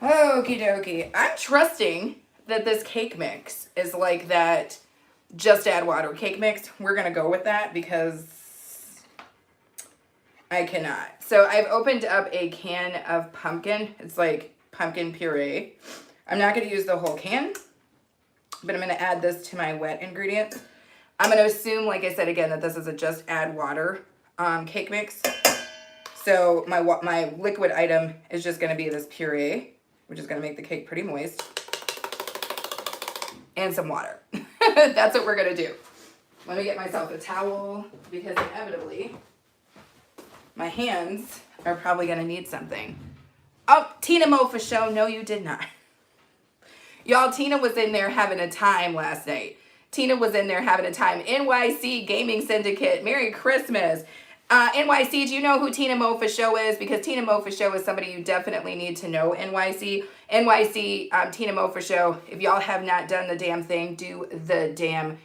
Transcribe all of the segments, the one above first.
Okie dokie. I'm trusting that this cake mix is like that just add water cake mix. We're going to go with that because I cannot. So I've opened up a can of pumpkin. It's like pumpkin puree. I'm not going to use the whole can, but I'm going to add this to my wet ingredients. I'm going to assume, like I said again, that this is a just add water cake mix. So my liquid item is just going to be this puree, which is going to make the cake pretty moist, and some water. That's what we're going to do. Let me get myself a towel because inevitably my hands are probably going to need something. Oh, Tina Mo for show. No, you did not. Y'all, Tina was in there having a time last night. Tina was in there having a time. NYC Gaming Syndicate. Merry Christmas. NYC, do you know who Tina Mo for show is? Because Tina Mo for show is somebody you definitely need to know, NYC. NYC, Tina Mo for show. If y'all have not done the damn thing, do the damn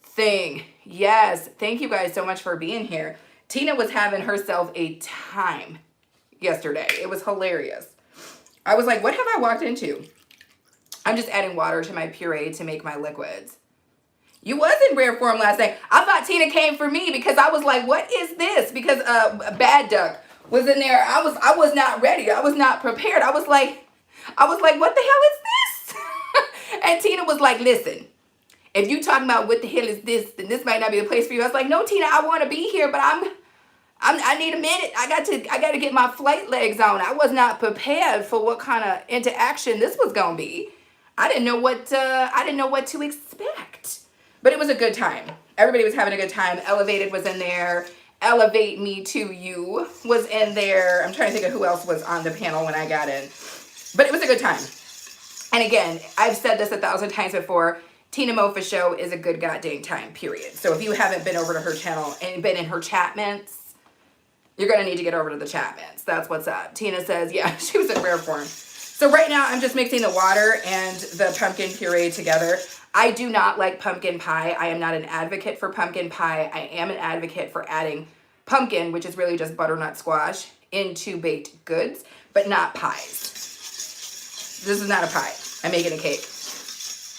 thing. Yes, thank you guys so much for being here. Tina was having herself a time yesterday. It was hilarious. I was like, what have I walked into? I'm just adding water to my puree to make my liquids. You was in rare form last night. I thought Tina came for me because I was like, what is this? Because Bad Duck was in there. I was not ready. I was not prepared. I was like, what the hell is this? And Tina was like, listen, if you talking about what the hell is this, then this might not be the place for you. I was like, no, Tina, I want to be here, but I need a minute. I got to get my flight legs on. I was not prepared for what kind of interaction this was gonna be. I didn't know what to expect. But it was a good time. Everybody was having a good time. Elevated was in there. Elevate Me to You was in there. I'm trying to think of who else was on the panel when I got in. But it was a good time. And again, I've said this 1,000 times before. Tina Mofa Show is a good goddamn time, period. So if you haven't been over to her channel and been in her chatments, you're going to need to get over to the chatments. That's what's up. Tina says, yeah, she was in rare form. So right now, I'm just mixing the water and the pumpkin puree together. I do not like pumpkin pie. I am not an advocate for pumpkin pie. I am an advocate for adding pumpkin, which is really just butternut squash, into baked goods, but not pies. This is not a pie. I'm making a cake.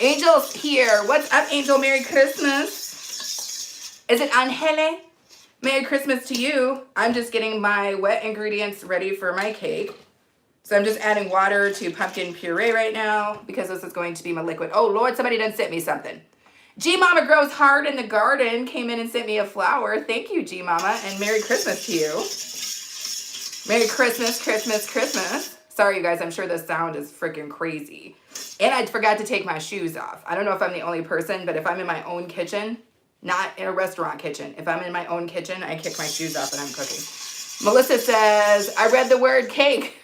Angel's here. What's up, Angel? Merry Christmas. Is it Angele? Merry Christmas to you. I'm just getting my wet ingredients ready for my cake. So I'm just adding water to pumpkin puree right now because this is going to be my liquid. Oh, Lord, somebody done sent me something. G-Mama Grows Hard in the Garden came in and sent me a flower. Thank you, G-Mama, and Merry Christmas to you. Merry Christmas, Christmas, Christmas. Sorry, you guys, I'm sure this sound is freaking crazy. And I forgot to take my shoes off. I don't know if I'm the only person, but if I'm in my own kitchen, not in a restaurant kitchen, if I'm in my own kitchen, I kick my shoes off and I'm cooking. Melissa says, I read the word cake.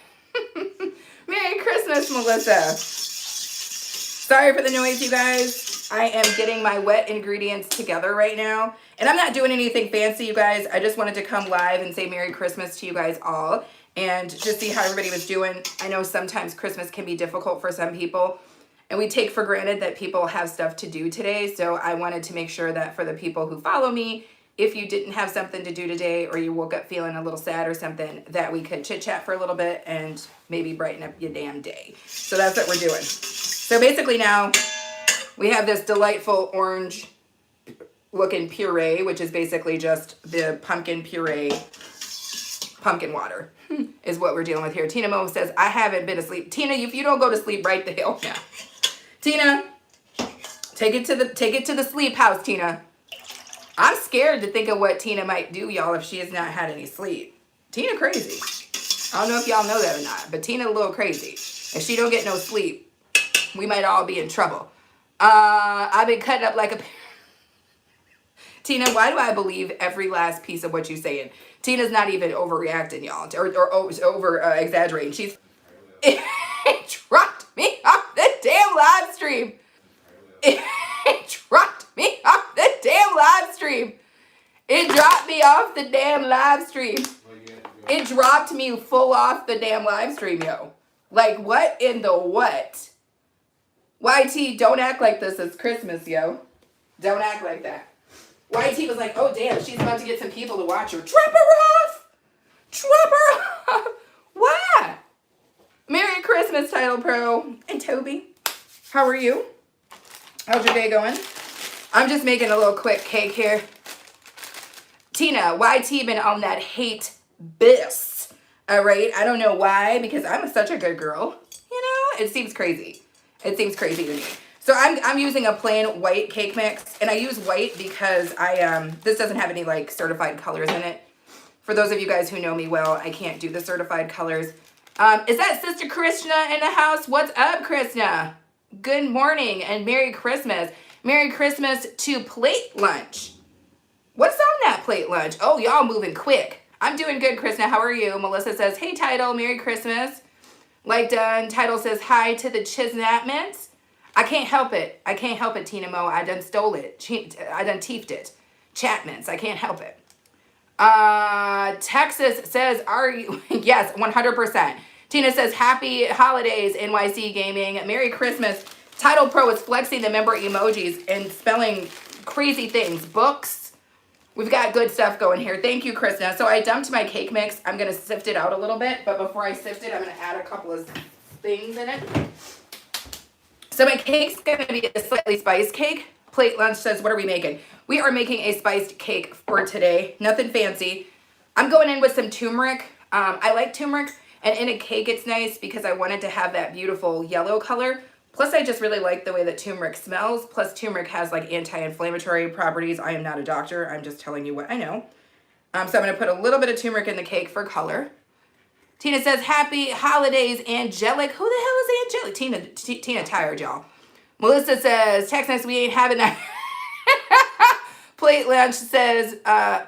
Merry Christmas, Melissa. Sorry for the noise, you guys. I am getting my wet ingredients together right now. And I'm not doing anything fancy, you guys. I just wanted to come live and say Merry Christmas to you guys all and just see how everybody was doing. I know sometimes Christmas can be difficult for some people, and we take for granted that people have stuff to do today. So I wanted to make sure that for the people who follow me, if you didn't have something to do today or you woke up feeling a little sad or something, that we could chit chat for a little bit and maybe brighten up your damn day. So that's what we're doing. So basically now we have this delightful orange looking puree, which is basically just the pumpkin puree, pumpkin water is what we're dealing with here. Tina Mo says, I haven't been asleep. Tina, if you don't go to sleep, right the hell now. Tina, take it to the sleep house, Tina. I'm scared to think of what Tina might do, y'all, if she has not had any sleep. Tina crazy. I don't know if y'all know that or not, but Tina a little crazy. If she don't get no sleep, we might all be in trouble. I've been cutting up like a... Tina, why do I believe every last piece of what you're saying? Tina's not even overreacting, y'all, or over exaggerating. She's... It dropped me off the damn live stream. It dropped me off the damn live stream. It dropped me off the damn live stream. It dropped me full off the damn live stream, yo. Like, what in the what? YT, don't act like this is Christmas, yo. Don't act like that. YT was like, oh, damn, she's about to get some people to watch her. Drop her off. Drop her off. Why? Merry Christmas. Christmas, Title Pro. And Toby, how are you? How's your day going? I'm just making a little quick cake here. Tina, why T-been on that hate bis? All right, I don't know why, because I'm such a good girl. You know, it seems crazy. It seems crazy to me. So I'm using a plain white cake mix, and I use white because this doesn't have any like certified colors in it. For those of you guys who know me well, I can't do the certified colors. Is that Sister Krishna in the house? What's up, Krishna? Good morning and Merry Christmas. Merry Christmas to Plate Lunch. What's on that plate lunch? Oh, y'all moving quick. I'm doing good, Krishna. How are you? Melissa says, hey, Title, Merry Christmas. Like done. Title says, hi to the Chisnatmans. I can't help it. I can't help it, Tina Mo. I done stole it. I done teefed it. Chatmans. I can't help it. Texas says, are you? Yes, 100%. Tina says, happy holidays, NYC Gaming. Merry Christmas. Title Pro is flexing the member emojis and spelling crazy things. Books. We've got good stuff going here. Thank you, Krishna. So I dumped my cake mix. I'm going to sift it out a little bit. But before I sift it, I'm going to add a couple of things in it. So my cake's going to be a slightly spiced cake. Plate Lunch says, what are we making? We are making a spiced cake for today. Nothing fancy. I'm going in with some turmeric. I like turmeric. And in a cake, it's nice because I wanted to have that beautiful yellow color. Plus, I just really like the way that turmeric smells. Plus, turmeric has like anti-inflammatory properties. I am not a doctor. I'm just telling you what I know. So I'm going to put a little bit of turmeric in the cake for color. Tina says, happy holidays, Angelic. Who the hell is Angelic? Tina tired, y'all. Melissa says, Texas, we ain't having that. Plate Lunch says,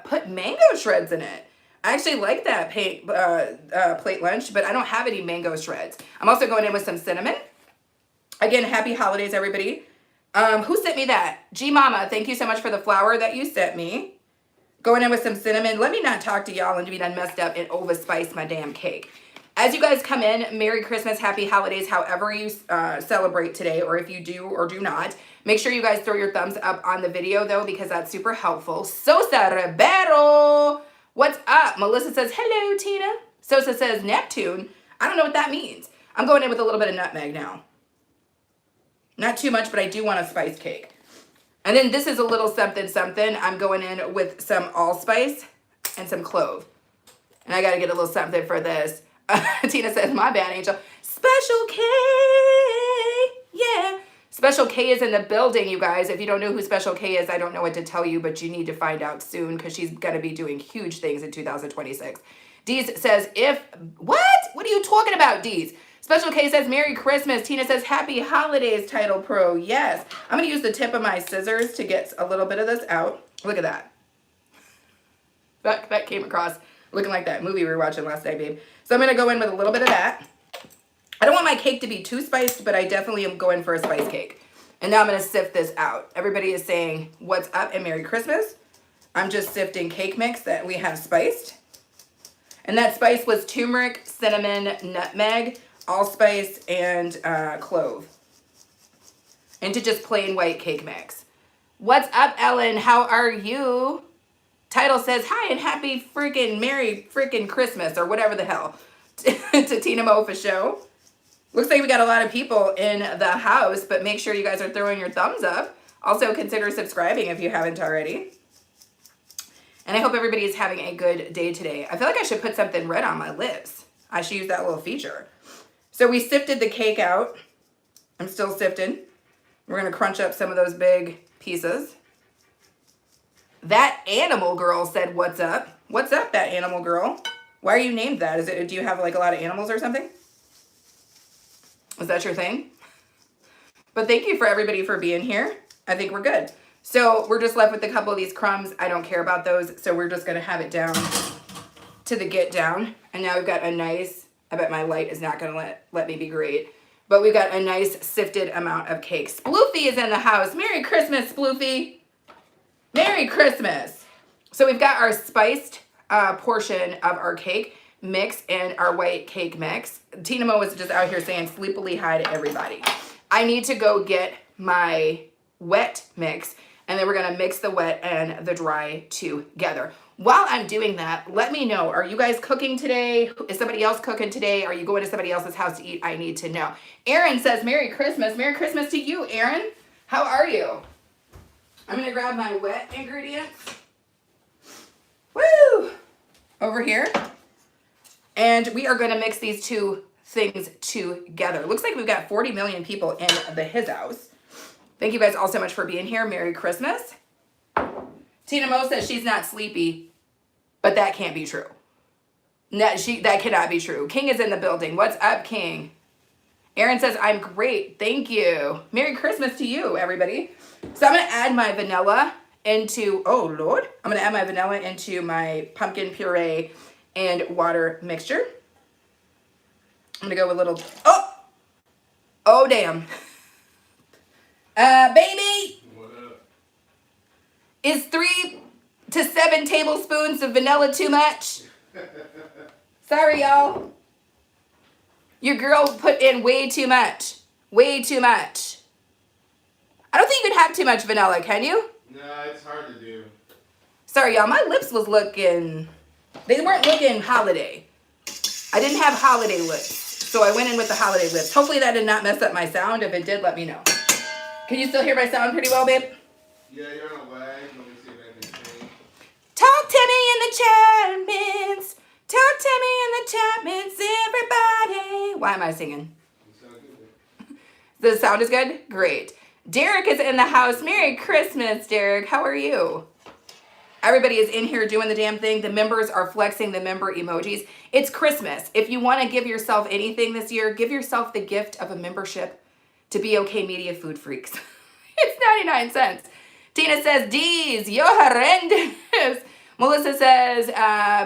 put mango shreds in it. I actually like that Plate Lunch, but I don't have any mango shreds. I'm also going in with some cinnamon. Again, happy holidays, everybody. Who sent me that? G Mama, thank you so much for the flour that you sent me. Going in with some cinnamon. Let me not talk to y'all and be done messed up and overspice my damn cake. As you guys come in, Merry Christmas, Happy Holidays, however you celebrate today, or if you do or do not. Make sure you guys throw your thumbs up on the video, though, because that's super helpful. Sosa Ribeiro, what's up? Melissa says, hello, Tina. Sosa says, Neptune. I don't know what that means. I'm going in with a little bit of nutmeg now. Not too much, but I do want a spiced cake. And then this is a little something something. I'm going in with some allspice and some clove. And I got to get a little something for this. Tina says, my bad, Angel. Special K. Yeah. Special K is in the building, you guys. If you don't know who Special K is, I don't know what to tell you, but you need to find out soon because she's going to be doing huge things in 2026. Deez says, what? What are you talking about, Deez? Special K says, Merry Christmas. Tina says, Happy Holidays, Title Pro. Yes. I'm going to use the tip of my scissors to get a little bit of this out. Look at that. That came across looking like that movie we were watching last night, babe. So I'm going to go in with a little bit of that. I don't want my cake to be too spiced, but I definitely am going for a spice cake. And now I'm going to sift this out. Everybody is saying, what's up and Merry Christmas. I'm just sifting cake mix that we have spiced. And that spice was turmeric, cinnamon, nutmeg, allspice, and clove. Into just plain white cake mix. What's up, Ellen? How are you? Title says, hi and happy freaking Merry freaking Christmas, or whatever the hell, to Tina Mo for show. Looks like we got a lot of people in the house, but make sure you guys are throwing your thumbs up. Also, consider subscribing if you haven't already. And I hope everybody is having a good day today. I feel like I should put something red on my lips. I should use that little feature. So we sifted the cake out. I'm still sifting. We're going to crunch up some of those big pieces. That animal girl said, what's up? What's up, that animal girl? Why are you named that? Do you have like a lot of animals or something? Is that your thing? But thank you for everybody for being here. I think we're good. So we're just left with a couple of these crumbs. I don't care about those. So we're just going to have it down to the get down. And now we've got a nice, I bet my light is not going to let me be great. But we've got a nice sifted amount of cake. Sploofy is in the house. Merry Christmas, Sploofy. Merry Christmas. So we've got our spiced portion of our cake mix and our white cake mix. Tina Mo was just out here saying sleepily hi to everybody. I need to go get my wet mix And then we're gonna mix the wet and the dry together. While I'm doing that, let me know, are you guys cooking today? Is somebody else cooking today? Are you going to somebody else's house to eat? I need to know. Erin says, Merry Christmas. Merry Christmas to you, Erin. How are you? I'm gonna grab my wet ingredients. Woo! Over here. And we are gonna mix these two things together. Looks like we've got 40 million people in his house. Thank you guys all so much for being here. Merry Christmas. Tina Mo says she's not sleepy. But that can't be true. No, that cannot be true. King is in the building. What's up, King? Erin says, I'm great. Thank you. Merry Christmas to you, everybody. So I'm going to add my vanilla into, oh, Lord. I'm going to add my vanilla into my pumpkin puree and water mixture. I'm going to go with a little, oh, damn. Baby. What up? Is 3 to 7 tablespoons of vanilla too much? Sorry, y'all. Your girl put in way too much. Way too much. I don't think you can have too much vanilla, can you? No, it's hard to do. Sorry, y'all. My lips was looking, they weren't looking holiday. I didn't have holiday lips, so I went in with the holiday lips. Hopefully that did not mess up my sound. If it did, let me know. Can you still hear my sound pretty well, babe? Yeah, you're on a lag. Let me see if I can change. Talk to me in the chat, Mints. Talk to me in the chat, Mints, everybody. Why am I singing? You sound good. The sound is good? Great. Derek is in the house. Merry Christmas, Derek. How are you? Everybody is in here doing the damn thing. The members are flexing the member emojis. It's Christmas. If you want to give yourself anything this year, give yourself the gift of a membership to Be Okay Media Food Freaks. It's 99 cents. Tina says, D's, you're horrendous. Melissa says,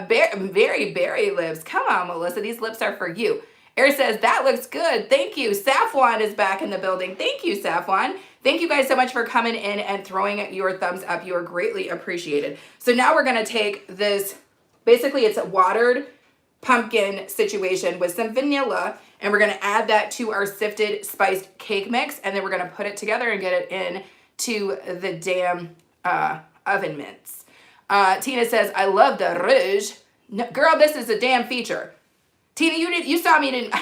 very berry lips. Come on, Melissa, these lips are for you. Eric says, that looks good. Thank you. Safwan is back in the building. Thank you, Safwan. Thank you guys so much for coming in and throwing your thumbs up. You are greatly appreciated. So now we're going to take this, basically it's a watered pumpkin situation with some vanilla, and we're going to add that to our sifted spiced cake mix, and then we're going to put it together and get it in to the damn oven mitts. Tina says, I love the rouge. No, girl, this is a damn feature. Tina, you saw me didn't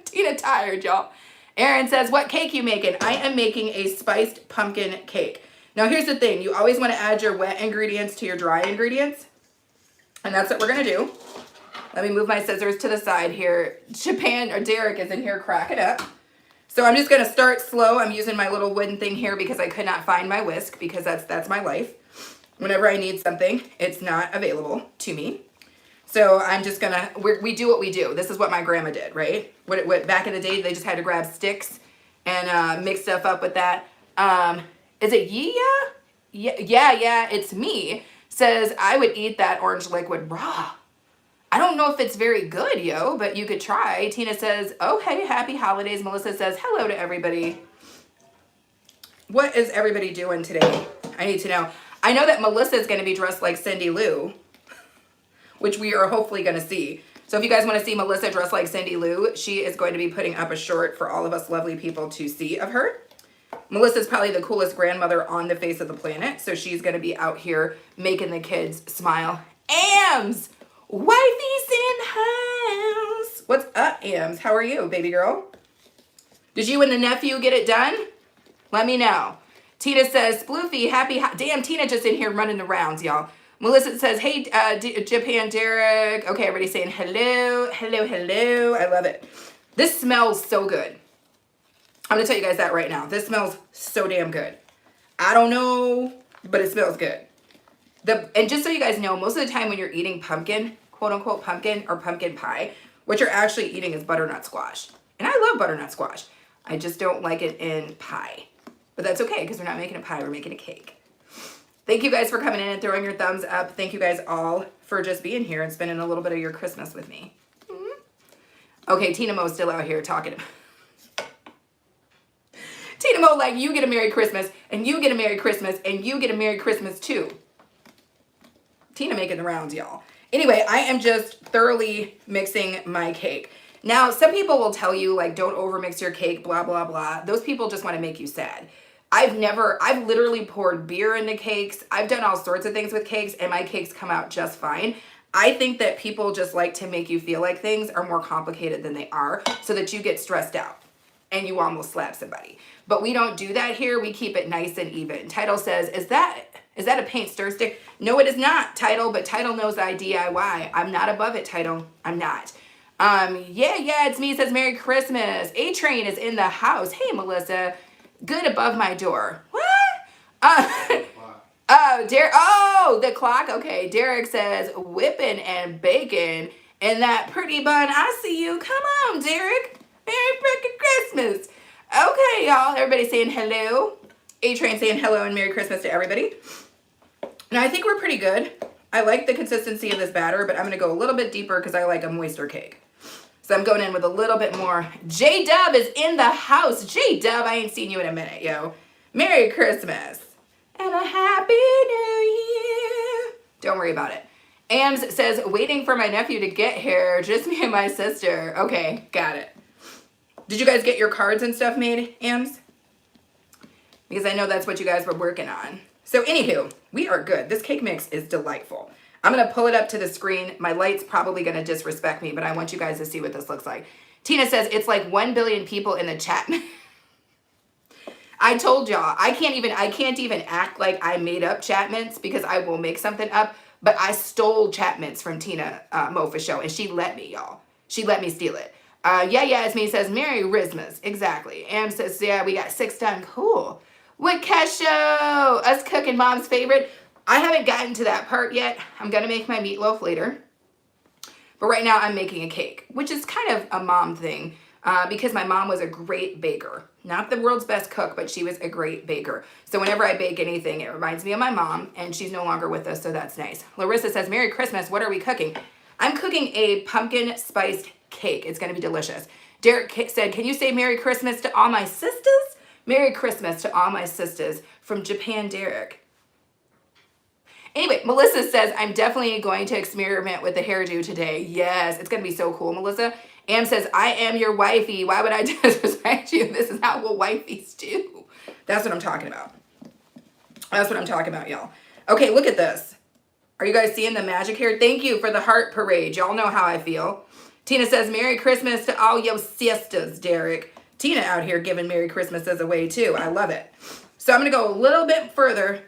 Tina tired, y'all. Erin says, what cake you making? I am making a spiced pumpkin cake. Now here's the thing. You always want to add your wet ingredients to your dry ingredients. And that's what we're going to do. Let me move my scissors to the side here. Japan, or Derek is in here cracking up. So I'm just going to start slow. I'm using my little wooden thing here because I could not find my whisk, because that's my life. Whenever I need something, it's not available to me. So I'm just going to, we do what we do. This is what my grandma did, right? What back in the day, they just had to grab sticks and mix stuff up with that. Is it Yeah, it's me. Says, I would eat that orange liquid raw. I don't know if it's very good, yo, but you could try. Tina says, oh, hey, happy holidays. Melissa says, hello to everybody. What is everybody doing today? I need to know. I know that Melissa is going to be dressed like Cindy Lou, which we are hopefully going to see. So if you guys want to see Melissa dressed like Cindy Lou, she is going to be putting up a short for all of us lovely people to see of her. Melissa's probably the coolest grandmother on the face of the planet, so she's going to be out here making the kids smile. Ams! Wifey's in house! What's up, Ams? How are you, baby girl? Did you and the nephew get it done? Let me know. Tina says, Sploofy, damn, Tina just in here running the rounds, y'all. Melissa says, hey, Japan Derek. Okay, everybody's saying hello, hello, hello. I love it. This smells so good. I'm going to tell you guys that right now. This smells so damn good. I don't know, but it smells good. And just so you guys know, most of the time when you're eating pumpkin, quote unquote pumpkin or pumpkin pie, what you're actually eating is butternut squash. And I love butternut squash. I just don't like it in pie. But that's okay, because we're not making a pie, we're making a cake. Thank you guys for coming in and throwing your thumbs up. Thank you guys all for just being here and spending a little bit of your Christmas with me. Okay, Tina Mo's still out here talking. Tina Mo, like, you get a Merry Christmas, and you get a Merry Christmas, and you get a Merry Christmas too. Tina making the rounds, y'all. Anyway, I am just thoroughly mixing my cake. Now, some people will tell you, like, don't overmix your cake, blah, blah, blah. Those people just want to make you sad. I've literally poured beer into cakes. I've done all sorts of things with cakes and my cakes come out just fine. I think that people just like to make you feel like things are more complicated than they are so that you get stressed out and you almost slap somebody. But we don't do that here. We keep it nice and even. Title says, is that a paint stir stick? No, it is not, Title, but Title knows I DIY. I'm not above it, Title. I'm not. Yeah, it's me. It says Merry Christmas. A-Train is in the house. Hey, Melissa. Good above my door. What? The clock. Okay, Derek says whipping and bacon and that pretty bun. I see you. Come on, Derek. Merry freaking Christmas. Okay, y'all. Everybody saying hello. A-Train saying hello and Merry Christmas to everybody. Now, I think we're pretty good. I like the consistency of this batter, but I'm going to go a little bit deeper because I like a moister cake. So I'm going in with a little bit more. J-Dub is in the house. J-Dub, I ain't seen you in a minute, yo. Merry Christmas. And a Happy New Year. Don't worry about it. Ams says, waiting for my nephew to get here. Just me and my sister. Okay, got it. Did you guys get your cards and stuff made, Ams? Because I know that's what you guys were working on. So anywho, we are good. This cake mix is delightful. I'm going to pull it up to the screen. My light's probably going to disrespect me, but I want you guys to see what this looks like. Tina says, it's like 1 billion people in the chat. I told y'all, I can't even act like I made up chat mints because I will make something up, but I stole chat mints from Tina Mofa Show, and she let me, y'all. She let me steal it. Yeah, it's me. Says, Merry Christmas. Exactly. Am says, yeah, we got 6 done. Cool. What Kesho? Us cooking mom's favorite. I haven't gotten to that part yet. I'm going to make my meatloaf later. But right now I'm making a cake, which is kind of a mom thing because my mom was a great baker. Not the world's best cook, but she was a great baker. So whenever I bake anything, it reminds me of my mom, and she's no longer with us, so that's nice. Larissa says, Merry Christmas. What are we cooking? I'm cooking a pumpkin spiced cake. It's going to be delicious. Derek said, can you say Merry Christmas to all my sisters? Merry Christmas to all my sisters from Japan, Derek. Anyway, Melissa says, I'm definitely going to experiment with the hairdo today. Yes, it's going to be so cool, Melissa. Am says, I am your wifey. Why would I disrespect you? This is not what wifeys do. That's what I'm talking about. That's what I'm talking about, y'all. Okay, look at this. Are you guys seeing the magic here? Thank you for the heart parade. Y'all know how I feel. Tina says, Merry Christmas to all your sisters, Derek. Tina out here giving Merry Christmases away too. I love it. So I'm going to go a little bit further.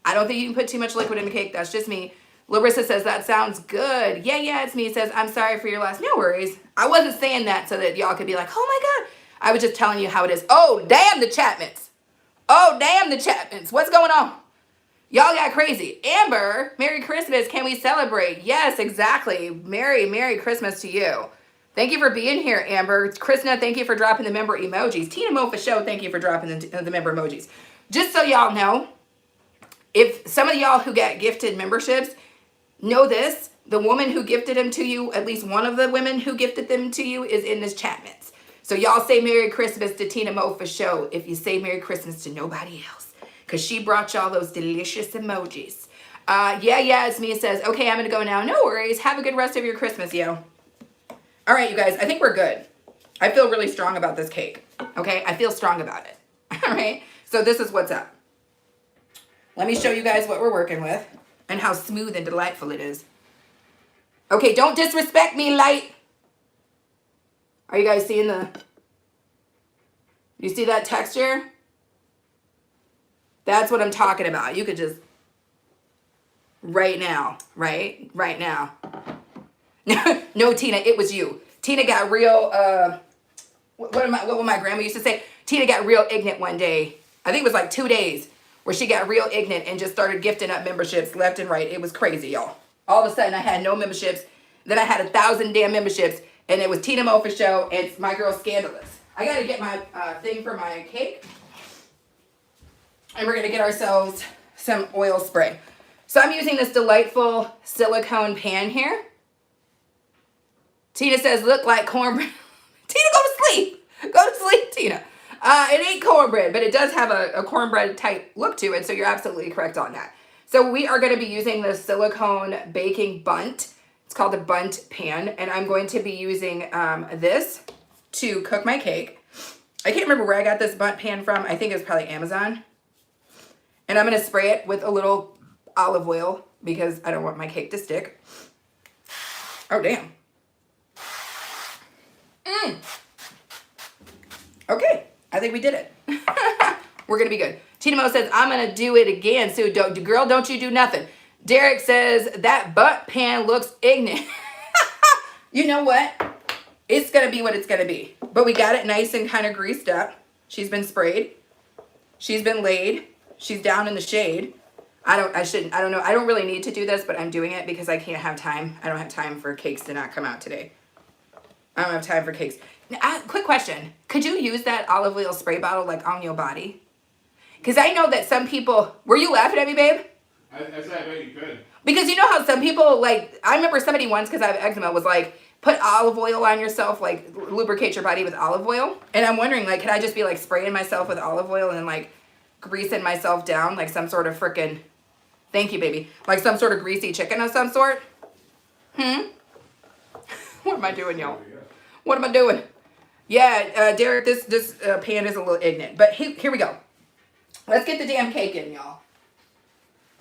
I don't think you can put too much liquid in the cake. That's just me. Larissa says, that sounds good. Yeah, it's me. It says, I'm sorry for your loss. No worries. I wasn't saying that so that y'all could be like, oh my God. I was just telling you how it is. Oh, damn the Chapmans. Oh, damn the Chapmans. What's going on? Y'all got crazy. Amber, Merry Christmas. Can we celebrate? Yes, exactly. Merry Christmas to you. Thank you for being here, Amber. Krishna, thank you for dropping the member emojis. Tina Mofa Show, thank you for dropping the member emojis. Just so y'all know, if some of y'all who got gifted memberships know this, the woman who gifted them to you, at least one of the women who gifted them to you is in this chat mints. So y'all say Merry Christmas to Tina Mofa Show if you say Merry Christmas to nobody else. Because she brought y'all those delicious emojis. Yeah, it's me. It says, okay, I'm going to go now. No worries. Have a good rest of your Christmas, yo. All right, you guys, I think we're good. I feel really strong about this cake. Okay, I feel strong about it. All right, so this is what's up. Let me show you guys what we're working with and how smooth and delightful it is. Okay, don't disrespect me, light. Are you guys seeing you see that texture? That's what I'm talking about. You could just, right now. No, Tina, it was you. Tina got real, what would my grandma used to say? Tina got real ignorant one day. I think it was like 2 days where she got real ignorant and just started gifting up memberships left and right. It was crazy, y'all. All of a sudden I had no memberships. Then I had 1,000 damn memberships and it was Tina Mofa Show and my girl Scandalous. I got to get my thing for my cake. And we're going to get ourselves some oil spray. So I'm using this delightful silicone pan here. Tina says, look like cornbread. Tina, go to sleep. Go to sleep, Tina. It ain't cornbread, but it does have a cornbread type look to it, so you're absolutely correct on that. So we are going to be using the silicone baking bunt. It's called the bunt pan, and I'm going to be using this to cook my cake. I can't remember where I got this butt pan from. I think it was probably Amazon. And I'm going to spray it with a little olive oil because I don't want my cake to stick. Oh, damn. Okay, I think we did it. We're going to be good. Tina Mo says, I'm going to do it again. So, girl, don't you do nothing. Derek says, that butt pan looks ignorant. You know what? It's going to be what it's going to be. But we got it nice and kind of greased up. She's been sprayed. She's been laid. She's down in the shade. I don't know. I don't really need to do this, but I'm doing it because I can't have time. I don't have time for cakes to not come out today. I don't have time for cakes. Now, quick question. Could you use that olive oil spray bottle like on your body? Because I know that some people, were you laughing at me, babe? I said I bet you could. Because you know how some people, like, I remember somebody once, because I have eczema, was like, put olive oil on yourself, like, lubricate your body with olive oil. And I'm wondering, like, could I just be, like, spraying myself with olive oil and then, like, greasing myself down like some sort of frickin', thank you, baby, like some sort of greasy chicken of some sort? What am I doing, y'all? What am I doing? Yeah, Derek, this pan is a little ignorant. But here we go. Let's get the damn cake in, y'all.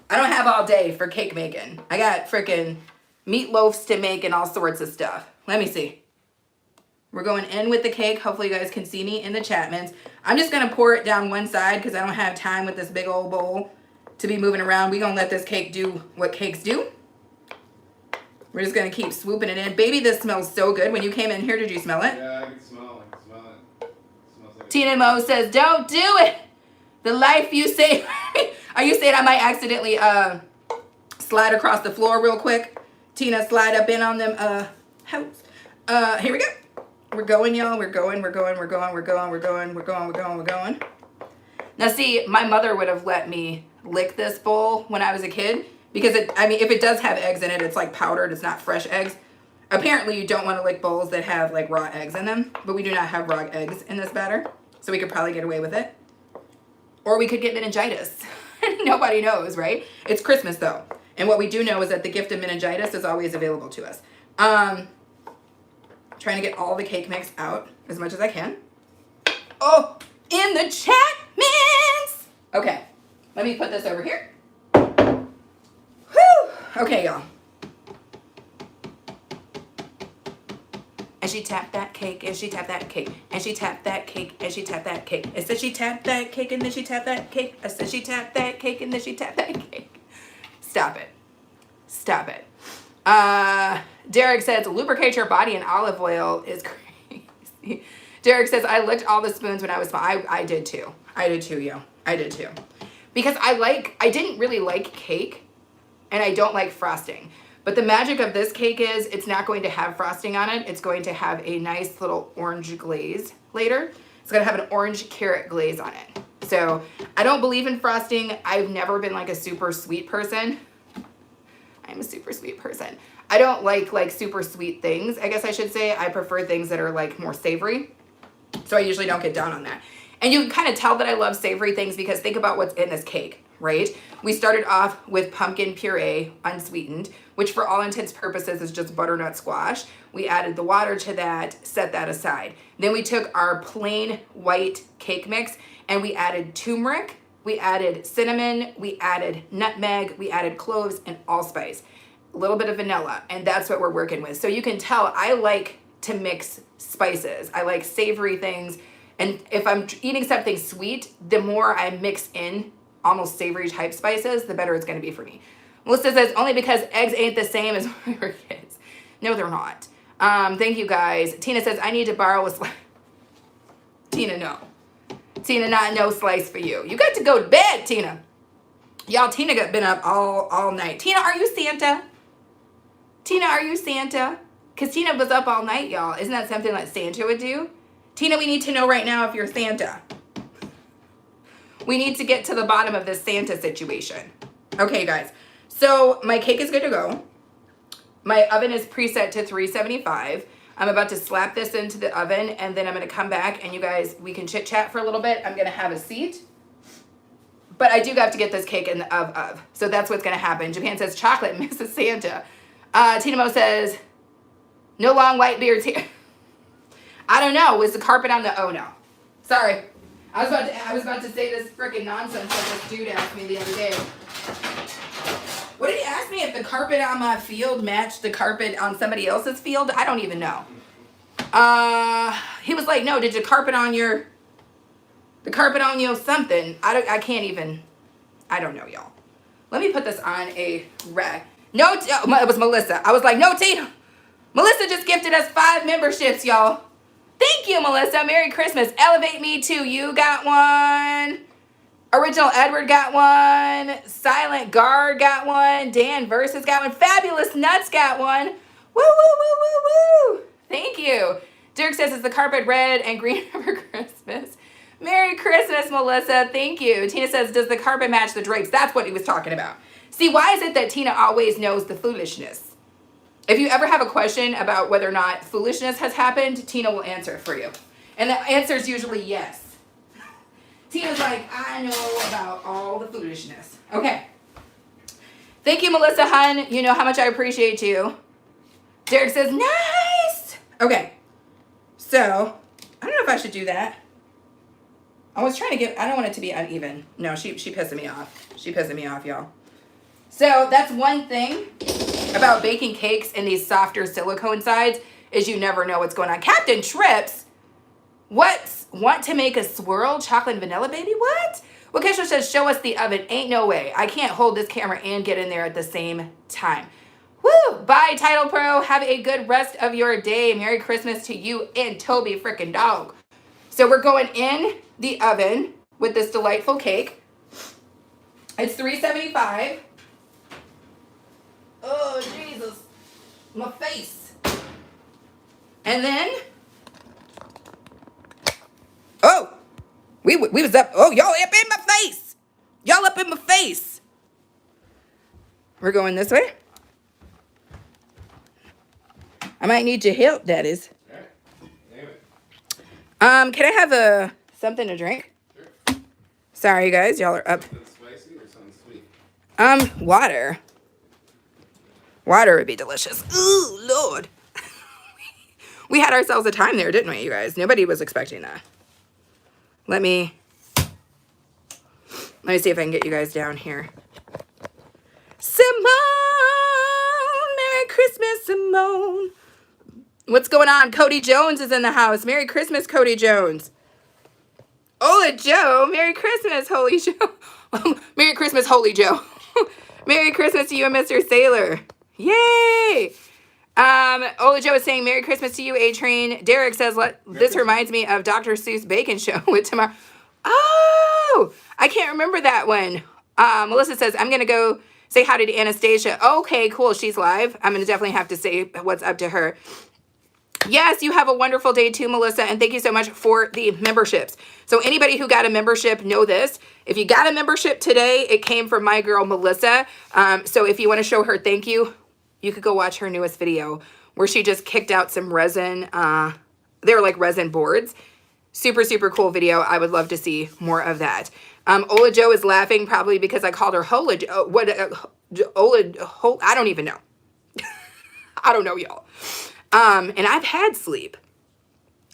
I don't have all day for cake making. I got frickin' meatloafs to make and all sorts of stuff. Let me see. We're going in with the cake. Hopefully you guys can see me in the Chapmans. I'm just going to pour it down one side because I don't have time with this big old bowl to be moving around. We're going to let this cake do what cakes do. We're just going to keep swooping it in. Baby, this smells so good. When you came in here, did you smell it? Yeah, I can smell it. It smells like Tina Mo says, don't do it. The life you save. Are you saying I might accidentally slide across the floor real quick? Tina, slide up in on them house. Here we go. We're going, y'all. We're going. Now, see, my mother would have let me lick this bowl when I was a kid because, if it does have eggs in it, it's like powdered. It's not fresh eggs. Apparently, you don't want to lick bowls that have like raw eggs in them, but we do not have raw eggs in this batter, so we could probably get away with it. Or we could get meningitis. Nobody knows, right? It's Christmas, though. And what we do know is that the gift of meningitis is always available to us. Trying to get all the cake mix out as much as I can. Oh, in the Chapmans! Okay, let me put this over here. Whew! Okay, y'all. And she tapped that cake, and she tapped that cake, and she tapped that cake, and she tapped that cake. It said she tapped that cake, and then she tapped that cake. I said she tapped that cake, and then she tapped that cake. Stop it. Stop it. Derek says, lubricate your body in olive oil is crazy. Derek says, I licked all the spoons when I was small. I did too. I did too, yo. I did too. Because I didn't really like cake, and I don't like frosting. But the magic of this cake is it's not going to have frosting on it. It's going to have a nice little orange glaze later. It's going to have an orange carrot glaze on it. So I don't believe in frosting. I've never been like a super sweet person. I'm a super sweet person. I don't like super sweet things, I guess I should say. I prefer things that are like more savory. So I usually don't get down on that. And you can kind of tell that I love savory things because think about what's in this cake, right? We started off with pumpkin puree, unsweetened, which for all intents and purposes is just butternut squash. We added the water to that, set that aside. Then we took our plain white cake mix and we added turmeric, we added cinnamon, we added nutmeg, we added cloves and allspice, a little bit of vanilla, and that's what we're working with. So you can tell I like to mix spices. I like savory things. And if I'm eating something sweet, the more I mix in almost savory type spices, the better it's going to be for me. Melissa says, only because eggs ain't the same as when we were kids. No, they're not. Thank you, guys. Tina says, I need to borrow a slice. Tina, no. Tina, not no slice for you. You got to go to bed, Tina. Y'all, Tina got been up all night. Tina, are you Santa? Tina, are you Santa? Because Tina was up all night, y'all. Isn't that something that Santa would do? Tina, we need to know right now if you're Santa. We need to get to the bottom of this Santa situation. Okay, guys. So my cake is good to go. My oven is preset to 375. I'm about to slap this into the oven, and then I'm going to come back, and you guys, we can chit-chat for a little bit. I'm going to have a seat. But I do have to get this cake in the of. So that's what's going to happen. Japan says, chocolate, Mrs. Santa. Tina Mo says, no long white beards here. I don't know. Was the carpet on the... Oh, no. Sorry. I was about to say this freaking nonsense that this dude asked me the other day. What did he ask me? If the carpet on my field matched the carpet on somebody else's field? I don't even know. He was like, no, did the carpet on your something? I can't even, I don't know, y'all. Let me put this on a rack. No, it was Melissa. I was like, no, Tina. Melissa just gifted us 5 memberships, y'all. Thank you, Melissa. Merry Christmas. Elevate Me Too. You got one. Original Edward got one. Silent Guard got one. Dan Versus got one. Fabulous Nuts got one. Woo, woo, woo, woo, woo. Thank you. Dirk says, is the carpet red and green for Christmas? Merry Christmas, Melissa. Thank you. Tina says, does the carpet match the drapes? That's what he was talking about. See, why is it that Tina always knows the foolishness? If you ever have a question about whether or not foolishness has happened, Tina will answer it for you. And the answer is usually yes. Tina's like, I know about all the foolishness. Okay. Thank you, Melissa Hun. You know how much I appreciate you. Derek says, nice. Okay. So, I don't know if I should do that. I was trying to get, I don't want it to be uneven. No, she pissing me off. She pissing me off, y'all. So, that's one thing about baking cakes in these softer silicone sides is you never know what's going on. Captain Trips, want to make a swirl chocolate and vanilla, baby? What? Well, Kesha says, show us the oven. Ain't no way. I can't hold this camera and get in there at the same time. Woo! Bye, Title Pro. Have a good rest of your day. Merry Christmas to you and Toby freaking dog. So we're going in the oven with this delightful cake. It's $375. Oh, Jesus. My face. And then, oh, we was up. Oh, y'all up in my face. Y'all up in my face. We're going this way. I might need your help, that is. Can I have something to drink? Sure. Sorry, you guys. Y'all are up. Something spicy or something sweet? Water. Water would be delicious. Ooh, Lord. We had ourselves a time there, didn't we, you guys? Nobody was expecting that. Let me see if I can get you guys down here. Simone! Merry Christmas, Simone. What's going on? Cody Jones is in the house. Merry Christmas, Cody Jones. Ola Joe. Merry Christmas, Holy Joe. Merry Christmas, Holy Joe. Merry Christmas to you and Mr. Sailor. Yay! Ola Joe is saying Merry Christmas to you, A-Train. Derek says, this reminds me of Dr. Seuss Bacon Show with tomorrow. Oh! I can't remember that one. Melissa says, I'm going to go say hi to Anastasia. Okay, cool. She's live. I'm going to definitely have to say what's up to her. Yes, you have a wonderful day too, Melissa, and thank you so much for the memberships. So anybody who got a membership, know this. If you got a membership today, it came from my girl, Melissa. So if you want to show her thank you, you could go watch her newest video where she just kicked out some resin. They were like resin boards. Super, super cool video. I would love to see more of that. Ola Joe is laughing probably because I called her Hola. I don't even know. I don't know, y'all. And I've had sleep.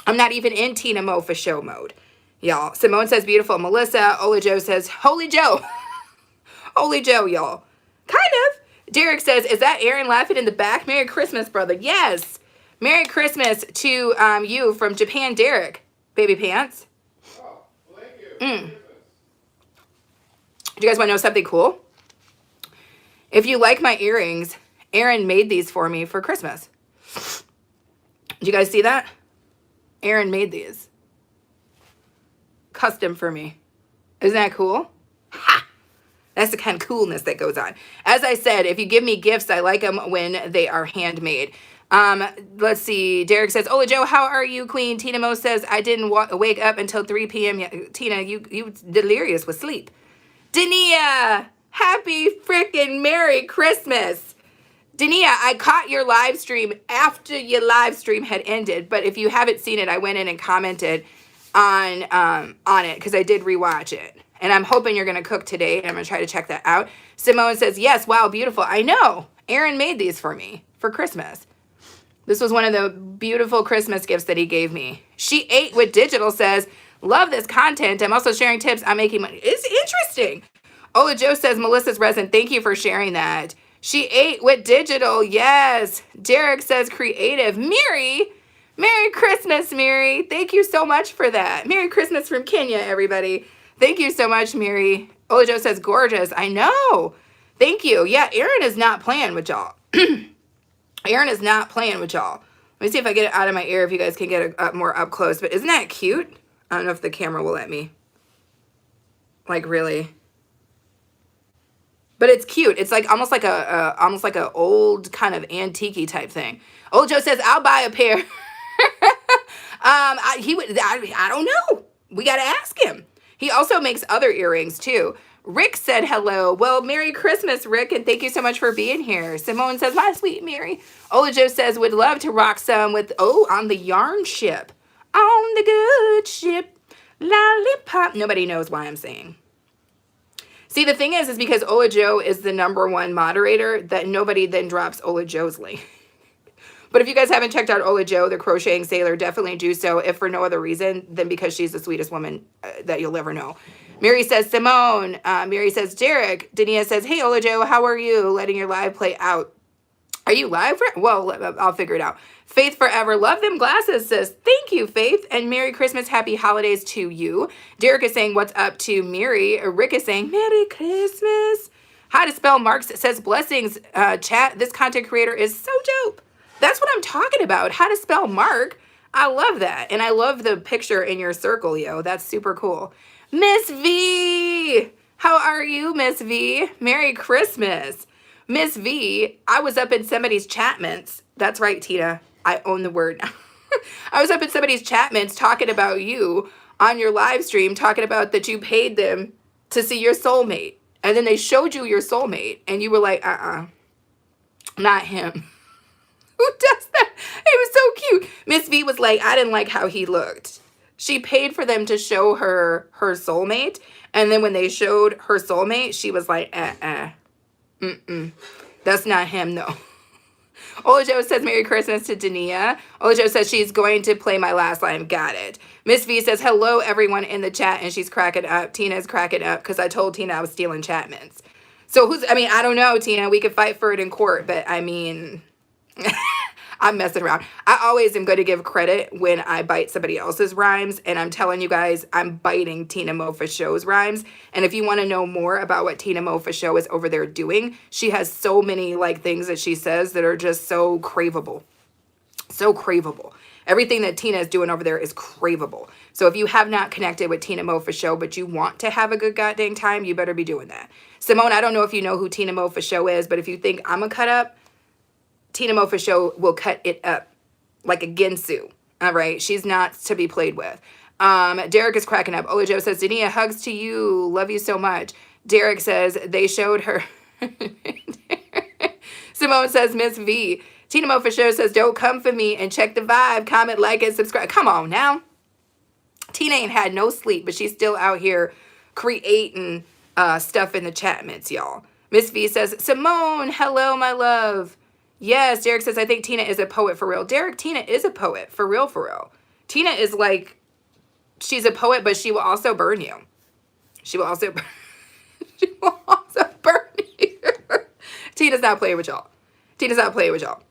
I'm not even in Tina Mo for show mode, y'all. Simone says beautiful. Melissa. Ola Joe says Holy Joe. Holy Joe, y'all. Kind of. Derek says, is that Aaron laughing in the back? Merry Christmas, brother. Yes. Merry Christmas to you from Japan, Derek. Baby pants. Oh, well, thank you. Do you guys want to know something cool? If you like my earrings, Aaron made these for me for Christmas. Did you guys see that? Aaron made these. Custom for me. Isn't that cool? Ha! That's the kind of coolness that goes on. As I said, if you give me gifts, I like them when they are handmade. Let's see. Derek says, Ola Joe, how are you, Queen? Tina Mo says, I didn't wake up until 3 p.m. Tina, you delirious with sleep. Dania, happy freaking Merry Christmas. Dania, I caught your live stream after your live stream had ended, but if you haven't seen it, I went in and commented on it because I did rewatch it. And I'm hoping you're going to cook today, and I'm going to try to check that out. Simone says, yes, wow, beautiful. I know. Aaron made these for me for Christmas. This was one of the beautiful Christmas gifts that he gave me. She ate with digital says, Love this content. I'm also sharing tips on making money. It's interesting. Ola Joe says, Melissa's resin. Thank you for sharing that. She ate with digital. Yes. Derek says creative. Merry Christmas, Mary. Thank you so much for that. Merry Christmas from Kenya, everybody. Thank you so much, Mary. Ola Joe says gorgeous. I know. Thank you. Yeah, Aaron is not playing with y'all. Aaron is not playing with y'all. Let me see if I get it out of my ear if you guys can get it more up close. But isn't that cute? I don't know if the camera will let me. Like, really. But it's cute. It's like almost like a old kind of antique-y type thing. Old Joe says, I'll buy a pair. I don't know. We got to ask him. He also makes other earrings too. Rick said hello. Well, Merry Christmas, Rick, and thank you so much for being here. Simone says, my sweet Mary. Ola Joe says, would love to rock some with, on the yarn ship. On the good ship. Lollipop. Nobody knows why I'm saying. See, the thing is because Ola Joe is the #1 moderator, that nobody then drops Ola Joe's link. But if you guys haven't checked out Ola Joe, the crocheting sailor, definitely do so, if for no other reason than because she's the sweetest woman that you'll ever know. Mary says, Simone. Mary says, Derek. Dania says, hey, Ola Joe, how are you? Letting your live play out. Are you live? Well, I'll figure it out. Faith Forever. Love them glasses, sis. Thank you, Faith. And Merry Christmas. Happy holidays to you. Derek is saying, what's up to Mary? Rick is saying, Merry Christmas. How to spell Marks says, blessings, chat. This content creator is so dope. That's what I'm talking about. How to spell Mark. I love that. And I love the picture in your circle, yo. That's super cool. Miss V. How are you, Miss V? Merry Christmas. Miss V, I was up in somebody's chatments. That's right, Tina. I own the word now. I was up in somebody's chatments talking about you on your live stream, talking about that you paid them to see your soulmate. And then they showed you your soulmate. And you were like, not him. Who does that? He was so cute. Miss V was like, I didn't like how he looked. She paid for them to show her soulmate. And then when they showed her soulmate, she was like, that's not him, though. Ola Joe says, Merry Christmas to Dania. Ola Joe says, she's going to play my last line. Got it. Miss V says, hello, everyone in the chat. And she's cracking up. Tina's cracking up because I told Tina I was stealing chatments. So I don't know, Tina. We could fight for it in court. But, I mean, I'm messing around. I always am going to give credit when I bite somebody else's rhymes. And I'm telling you guys, I'm biting Tina Mofa Show's rhymes. And if you want to know more about what Tina Mofa Show is over there doing, she has so many things that she says that are just so craveable. So craveable. Everything that Tina is doing over there is craveable. So if you have not connected with Tina Mofa Show, but you want to have a good goddamn time, you better be doing that. Simone, I don't know if you know who Tina Mofa Show is, but if you think I'm a cut up, Tina Mofa Show will cut it up like a Ginsu. All right. She's not to be played with. Derek is cracking up. Ola Joe says, Dania, hugs to you. Love you so much. Derek says, they showed her. Simone says, Miss V. Tina Mofa Show says, don't come for me and check the vibe. Comment, like, and subscribe. Come on now. Tina ain't had no sleep, but she's still out here creating stuff in the chatments, y'all. Miss V says, Simone, hello, my love. Yes, Derek says, I think Tina is a poet for real. Derek, Tina is a poet for real, for real. Tina is like, she's a poet, but she will also burn you. She will also, she will also burn you. Tina's not playing with y'all. Tina's not playing with y'all.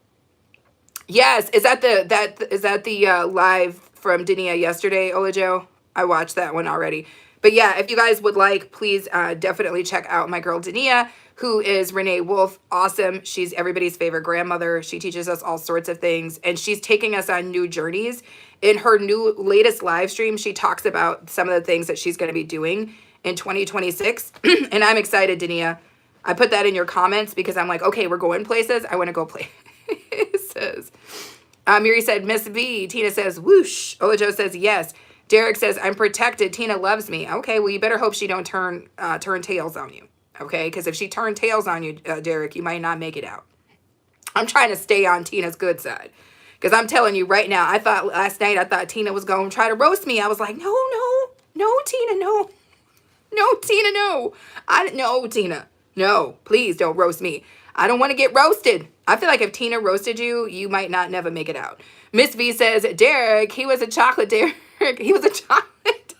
Yes, is that the live from Dania yesterday, Ola Joe? I watched that one already. But yeah, if you guys would like, please definitely check out my girl Dania, who is Renee Wolf. Awesome. She's everybody's favorite grandmother. She teaches us all sorts of things. And she's taking us on new journeys. In her latest live stream, she talks about some of the things that she's going to be doing in 2026. And I'm excited, Dania. I put that in your comments because I'm like, okay, we're going places. I want to go places. Miri said, Miss V. Tina says, whoosh. Ola Joe says, yes. Derek says, I'm protected. Tina loves me. Okay, well, you better hope she don't turn tails on you. Okay, because if she turned tails on you, Derek, you might not make it out. I'm trying to stay on Tina's good side. Because I'm telling you right now, last night I thought Tina was going to try to roast me. I was like, no, Tina, no. No, Tina, no. No, Tina. No, please don't roast me. I don't want to get roasted. I feel like if Tina roasted you, you might not never make it out. Miss V says, Derek, he was a chocolate Derek. He was a chocolate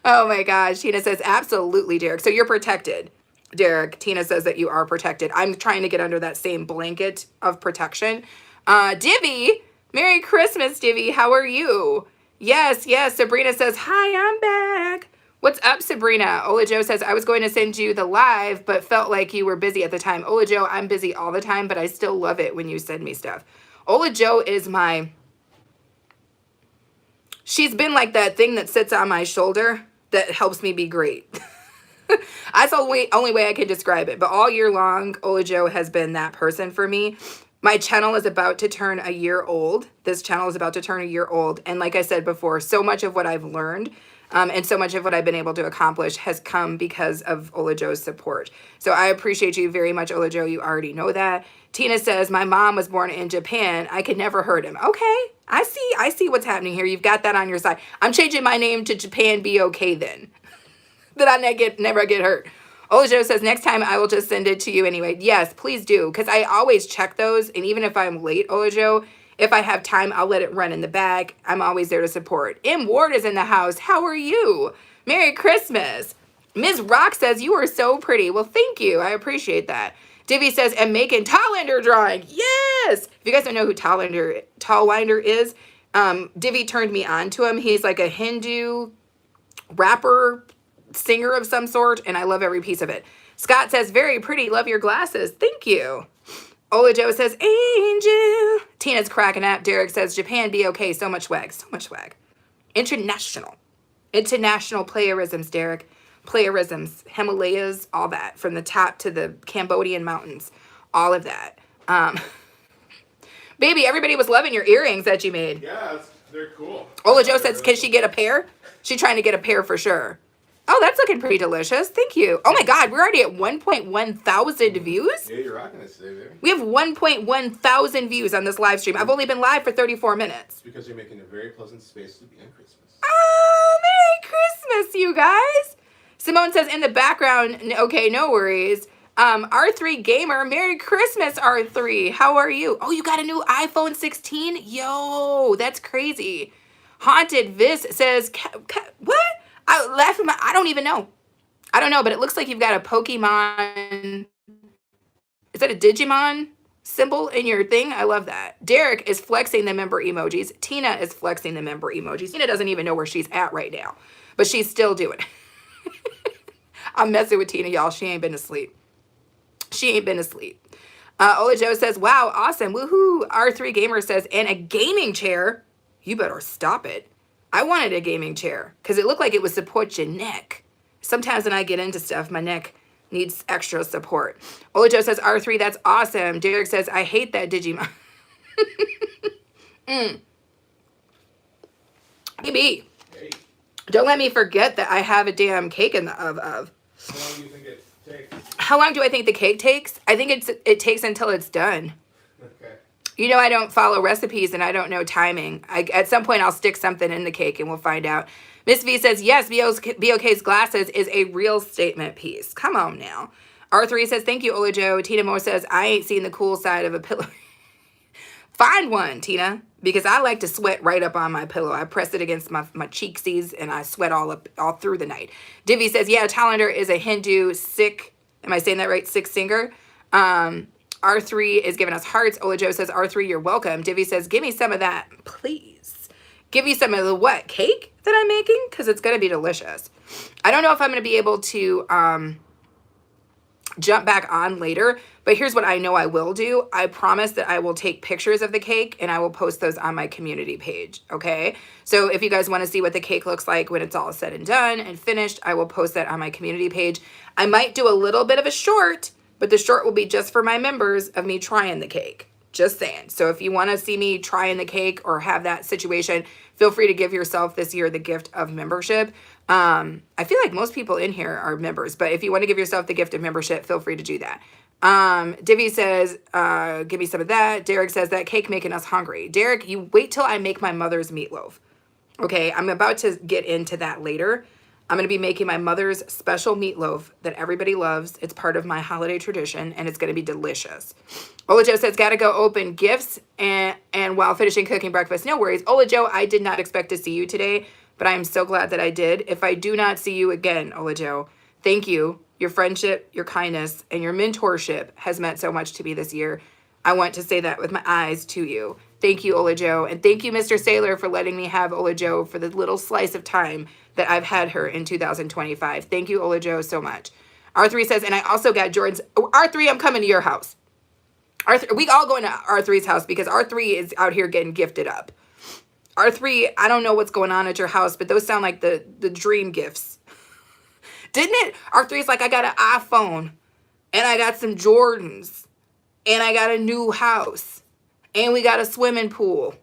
Oh my gosh. Tina says, absolutely, Derek. So you're protected, Derek. Tina says that you are protected. I'm trying to get under that same blanket of protection. Divvy, Merry Christmas, Divvy. How are you? Yes, yes. Sabrina says, hi, I'm back. What's up, Sabrina? Ola Joe says, I was going to send you the live, but felt like you were busy at the time. Ola Joe, I'm busy all the time, but I still love it when you send me stuff. Ola Joe is she's been like that thing that sits on my shoulder that helps me be great. That's the only way I can describe it. But all year long, Ola Joe has been that person for me. My channel is about to turn a year old. This channel is about to turn a year old. And like I said before, so much of what I've learned and so much of what I've been able to accomplish has come because of Ola Joe's support. So I appreciate you very much, Ola Joe. You already know that. Tina says, my mom was born in Japan. I could never hurt him. Okay, I see what's happening here. You've got that on your side. I'm changing my name to Japan Be Okay then. That I never get hurt. Ola Joe says, next time I will just send it to you anyway. Yes, please do. Because I always check those. And even if I'm late, Ola Joe, if I have time, I'll let it run in the back. I'm always there to support. M. Ward is in the house. How are you? Merry Christmas. Ms. Rock says, you are so pretty. Well, thank you. I appreciate that. Divvy says, and making Tallander drawing. Yes. If you guys don't know who Tallander is, Divvy turned me on to him. He's like a Hindu rapper, singer of some sort, and I love every piece of it. Scott says, very pretty. Love your glasses. Thank you. Ola Joe says, Angel. Tina's cracking up. Derek says, Japan Be Okay. So much swag. So much swag. International playerisms, Derek. Playerisms, Himalayas, all that. From the top to the Cambodian mountains. All of that. Baby, everybody was loving your earrings that you made. Yeah, they're cool. Ola Joe says, can she get a pair? She's trying to get a pair for sure. Oh, that's looking pretty delicious. Thank you. Oh my God, we're already at 1.1 thousand views. Yeah, you're rocking this today, baby. We have 1.1 thousand views on this live stream. I've only been live for 34 minutes. It's because you're making a very pleasant space to be on Christmas. Oh, Merry Christmas, you guys. Simone says in the background, okay, no worries. R3 Gamer, Merry Christmas, R3. How are you? Oh, you got a new iPhone 16? Yo, that's crazy. Haunted Vis says, what? I don't even know. I don't know, but it looks like you've got a Pokemon. Is that a Digimon symbol in your thing? I love that. Derek is flexing the member emojis. Tina is flexing the member emojis. Tina doesn't even know where she's at right now, but she's still doing it. I'm messing with Tina, y'all. She ain't been asleep. She ain't been asleep. Ola Joe says, wow, awesome. Woohoo. R3 Gamer says, and a gaming chair. You better stop it. I wanted a gaming chair because it looked like it would support your neck. Sometimes when I get into stuff, my neck needs extra support. Ola Joe says, R3, that's awesome. Derek says, I hate that Digimon. Baby, Hey, don't let me forget that I have a damn cake in the of. how long do you think it takes? How long do I think the cake takes? I think it takes until it's done. Okay. You know, I don't follow recipes and I don't know timing. At some point, I'll stick something in the cake and we'll find out. Miss V says, yes, BOK's glasses is a real statement piece. Come on now. R3 says, thank you, Ola Joe. Tina Moore says, I ain't seen the cool side of a pillow. Find one, Tina, because I like to sweat right up on my pillow. I press it against my cheeksies and I sweat all through the night. Divvy says, yeah, Tallander is a Hindu Sikh. Am I saying that right? Sikh singer. R3 is giving us hearts. Ola Joe says, R3, you're welcome. Divvy says, give me some of that, please. Give you some of the what? Cake that I'm making? Because it's going to be delicious. I don't know if I'm going to be able to jump back on later, but here's what I know I will do. I promise that I will take pictures of the cake and I will post those on my community page, okay? So if you guys want to see what the cake looks like when it's all said and done and finished, I will post that on my community page. I might do a little bit of a short, but the short will be just for my members of me trying the cake. Just saying. So if you want to see me trying the cake or have that situation, feel free to give yourself this year the gift of membership. I feel like most people in here are members, but if you want to give yourself the gift of membership, feel free to do that. Divvy says, give me some of that. Derek says, that cake making us hungry. Derek, you wait till I make my mother's meatloaf. Okay, I'm about to get into that later. I'm going to be making my mother's special meatloaf that everybody loves. It's part of my holiday tradition, and it's going to be delicious. Ola Joe says, got to go open gifts and while finishing cooking breakfast. No worries. Ola Joe, I did not expect to see you today, but I am so glad that I did. If I do not see you again, Olajo, thank you. Your friendship, your kindness, and your mentorship has meant so much to me this year. I want to say that with my eyes to you. Thank you, Olajo. And thank you, Mr. Sailor, for letting me have Olajo for the little slice of time that I've had her in 2025. Thank you, Olajo, so much. R3 says, and I also got Jordan's. Oh, R3, I'm coming to your house. We all going to R3's house because R3 is out here getting gifted up. R3, I don't know what's going on at your house, but those sound like the dream gifts. Didn't it? R3's like, I got an iPhone, and I got some Jordans, and I got a new house, and we got a swimming pool,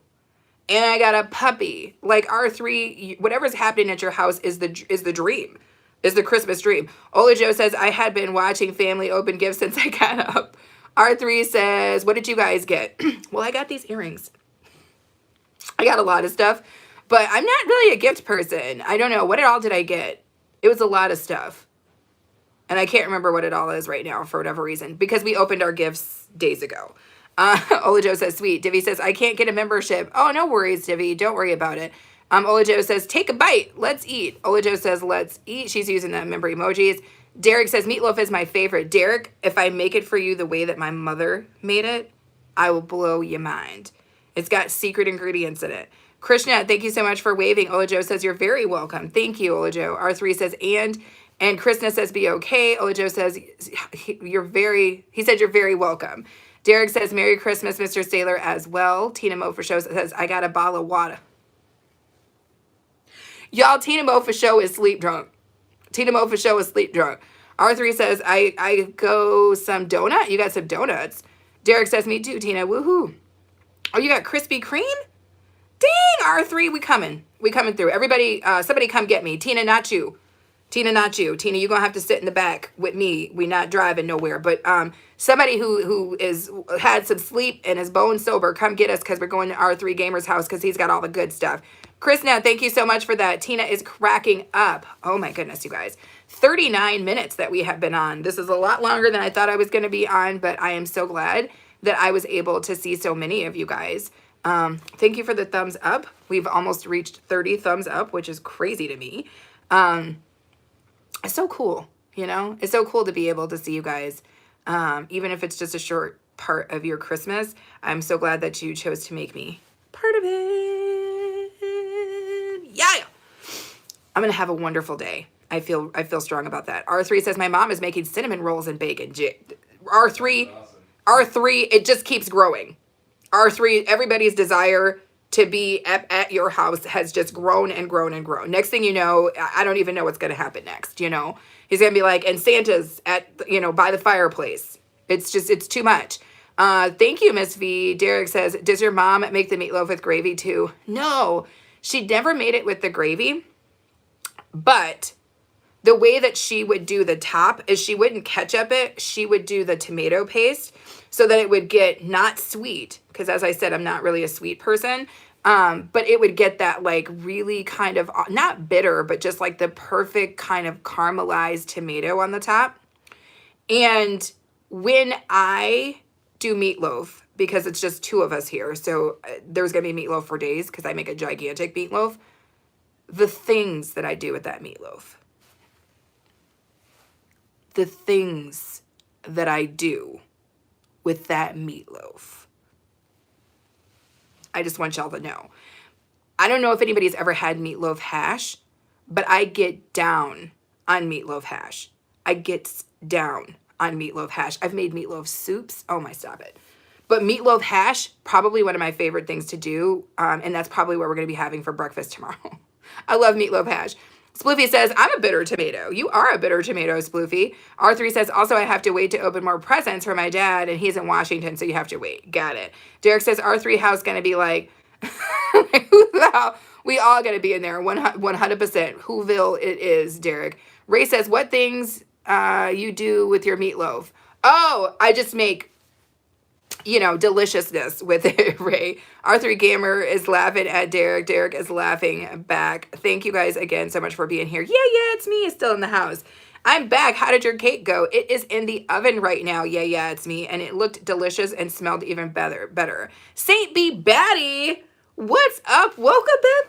and I got a puppy. Like R3, whatever's happening at your house is the dream, is the Christmas dream. Olajo says, I had been watching family open gifts since I got up. R3 says, what did you guys get? Well, I got these earrings. I got a lot of stuff, but I'm not really a gift person. I don't know. What all did I get? It was a lot of stuff. And I can't remember what it all is right now for whatever reason, because we opened our gifts days ago. Olajo says, sweet. Divvy says, I can't get a membership. Oh, no worries, Divvy. Don't worry about it. Olajo says, take a bite. Let's eat. Olajo says, let's eat. She's using the member emojis. Derek says, meatloaf is my favorite. Derek, if I make it for you the way that my mother made it, I will blow your mind. It's got secret ingredients in it. Krishna, thank you so much for waving. Olajo says, you're very welcome. Thank you, Olajo. R3 says, and Krishna says, be okay. Olajo says, he said, you're very welcome. Derek says, Merry Christmas, Mr. Sailor, as well. Tina Mo for show says, I got a bottle of water. Y'all, Tina Mo for show is sleep drunk. Tina Mo for show is sleep drunk. R3 says, I go some donut. You got some donuts. Derek says, me too, Tina. Woohoo. Oh, you got Krispy Kreme? Dang, R3, we coming. We coming through. Everybody, somebody come get me. Tina, not you. Tina, not you. Tina, you're going to have to sit in the back with me. We not driving nowhere. But somebody who had some sleep and is bone sober, come get us because we're going to R3 Gamer's house because he's got all the good stuff. Chris, now, thank you so much for that. Tina is cracking up. Oh, my goodness, you guys. 39 minutes that we have been on. This is a lot longer than I thought I was going to be on, but I am so glad that I was able to see so many of you guys. Thank you for the thumbs up. We've almost reached 30 thumbs up, which is crazy to me. It's so cool, you know? It's so cool to be able to see you guys, even if it's just a short part of your Christmas. I'm so glad that you chose to make me part of it. Yeah! I'm going to have a wonderful day. I feel strong about that. R3 says, my mom is making cinnamon rolls and bacon. R3, it just keeps growing. R3, everybody's desire to be at your house has just grown and grown and grown. Next thing you know, I don't even know what's going to happen next, you know. He's going to be like, and Santa's at, you know, by the fireplace. It's too much. Thank you, Miss V. Derek says, does your mom make the meatloaf with gravy too? No, she never made it with the gravy. But the way that she would do the top is she wouldn't ketchup it. She would do the tomato paste so that it would get not sweet. Because as I said, I'm not really a sweet person. But it would get that like really kind of, not bitter, but just like the perfect kind of caramelized tomato on the top. And when I do meatloaf, because it's just two of us here, so there's going to be meatloaf for days because I make a gigantic meatloaf. The things that I do with that meatloaf. The things that I do with that meatloaf. I just want y'all to know. I don't know if anybody's ever had meatloaf hash, but I get down on meatloaf hash. I get down on meatloaf hash. I've made meatloaf soups. Oh my, stop it. But meatloaf hash, probably one of my favorite things to do. And that's probably what we're going to be having for breakfast tomorrow. I love meatloaf hash. Sploofy says, I'm a bitter tomato. You are a bitter tomato, Sploofy. R3 says, also, I have to wait to open more presents for my dad, and he's in Washington, so you have to wait. Got it. Derek says, R3 house going to be like, who the hell? We all going to be in there, 100%. Whoville it is, Derek. Ray says, what things you do with your meatloaf? Oh, I just make, you know, deliciousness with it, Ray. R3 Gamer is laughing at Derek. Derek is laughing back. Thank you guys again so much for being here. Yeah, it's me. It's still in the house. I'm back. How did your cake go? It is in the oven right now. Yeah, it's me. And it looked delicious and smelled even better. Saint B. Batty, what's up? Welcome back.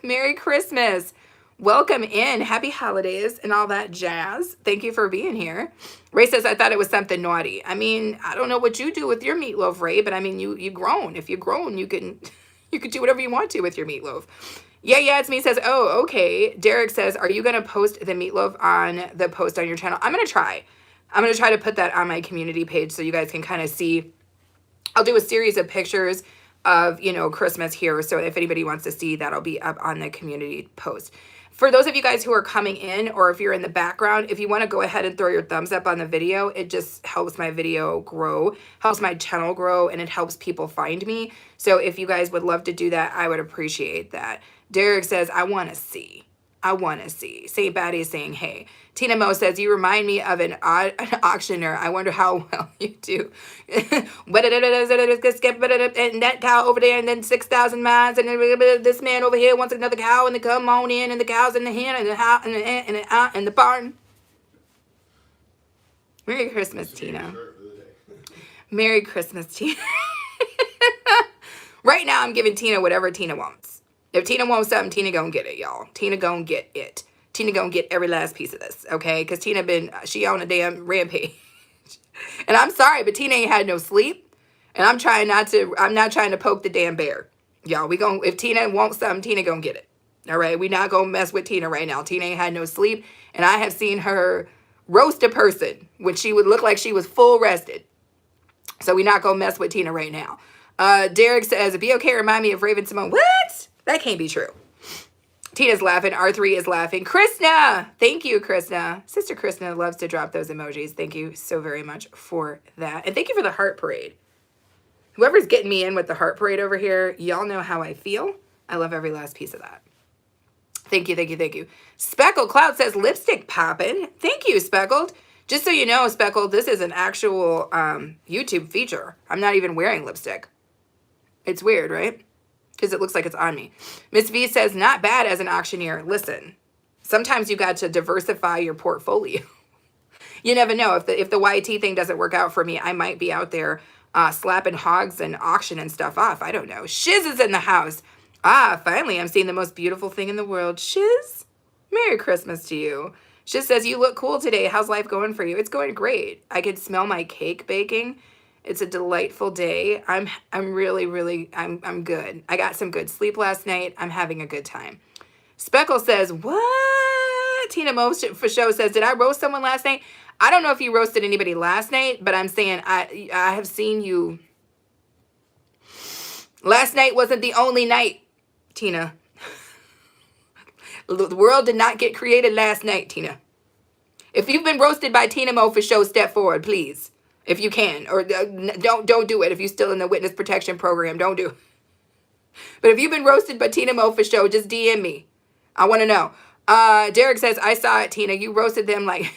Merry Christmas. Welcome in. Happy holidays and all that jazz. Thank you for being here. Ray says, I thought it was something naughty. I mean, I don't know what you do with your meatloaf, Ray, but I mean, you grown. If you're grown, you can you can do whatever you want to with your meatloaf. Yeah, it's me says, oh, okay. Derek says, are you going to post the meatloaf on the post on your channel? I'm going to try. I'm going to try to put that on my community page so you guys can kind of see. I'll do a series of pictures of, you know, Christmas here. So if anybody wants to see, that'll be up on the community post. For those of you guys who are coming in, or if you're in the background, if you want to go ahead and throw your thumbs up on the video, it just helps my video grow, helps my channel grow, and it helps people find me. So if you guys would love to do that, I would appreciate that. Derek says, I want to see. I want to see. St. Batty is saying, hey. Tina Mo says, you remind me of an auctioneer. I wonder how well you do. And that cow over there, and then 6,000 miles, and then this man over here wants another cow, and they come on in, and the cow's in the hen, and the house, and the barn. Merry Christmas, Tina. Merry Christmas, Tina. Right now, I'm giving Tina whatever Tina wants. If Tina wants something, Tina gonna get it, y'all. Tina gonna get it. Tina gonna get every last piece of this, okay? Because Tina she on a damn rampage. And I'm sorry, but Tina ain't had no sleep. And I'm not trying to poke the damn bear. Y'all, if Tina wants something, Tina gonna get it. All right, we not gonna mess with Tina right now. Tina ain't had no sleep. And I have seen her roast a person when she would look like she was full rested. So we not gonna mess with Tina right now. Derek says, be okay, remind me of Raven Simone. What? That can't be true. Tina's laughing. R3 is laughing. Krishna! Thank you, Krishna. Sister Krishna loves to drop those emojis. Thank you so very much for that. And thank you for the heart parade. Whoever's getting me in with the heart parade over here, y'all know how I feel. I love every last piece of that. Thank you, thank you, thank you. Speckled Cloud says, lipstick poppin'. Thank you, Speckled. Just so you know, Speckled, this is an actual YouTube feature. I'm not even wearing lipstick. It's weird, right? Because it looks like it's on me. Miss V says, not bad as an auctioneer. Listen, sometimes you got to diversify your portfolio. You never know. If the YT thing doesn't work out for me, I might be out there slapping hogs and auctioning stuff off. I don't know. Shiz is in the house. Ah, finally, I'm seeing the most beautiful thing in the world. Shiz, Merry Christmas to you. Shiz says, you look cool today. How's life going for you? It's going great. I could smell my cake baking. It's a delightful day. I'm really, I'm good. I got some good sleep last night. I'm having a good time. Speckle says, what? Tina Mo for show says, did I roast someone last night? I don't know if you roasted anybody last night, but I'm saying I have seen you. Last night wasn't the only night, Tina. The world did not get created last night, Tina. If you've been roasted by Tina Mo for show, step forward, please. If you can, or don't do it. If you're still in the witness protection program, don't do it. But if you've been roasted by Tina Mo for show, just DM me. I want to know. Derek says, I saw it, Tina. You roasted them like...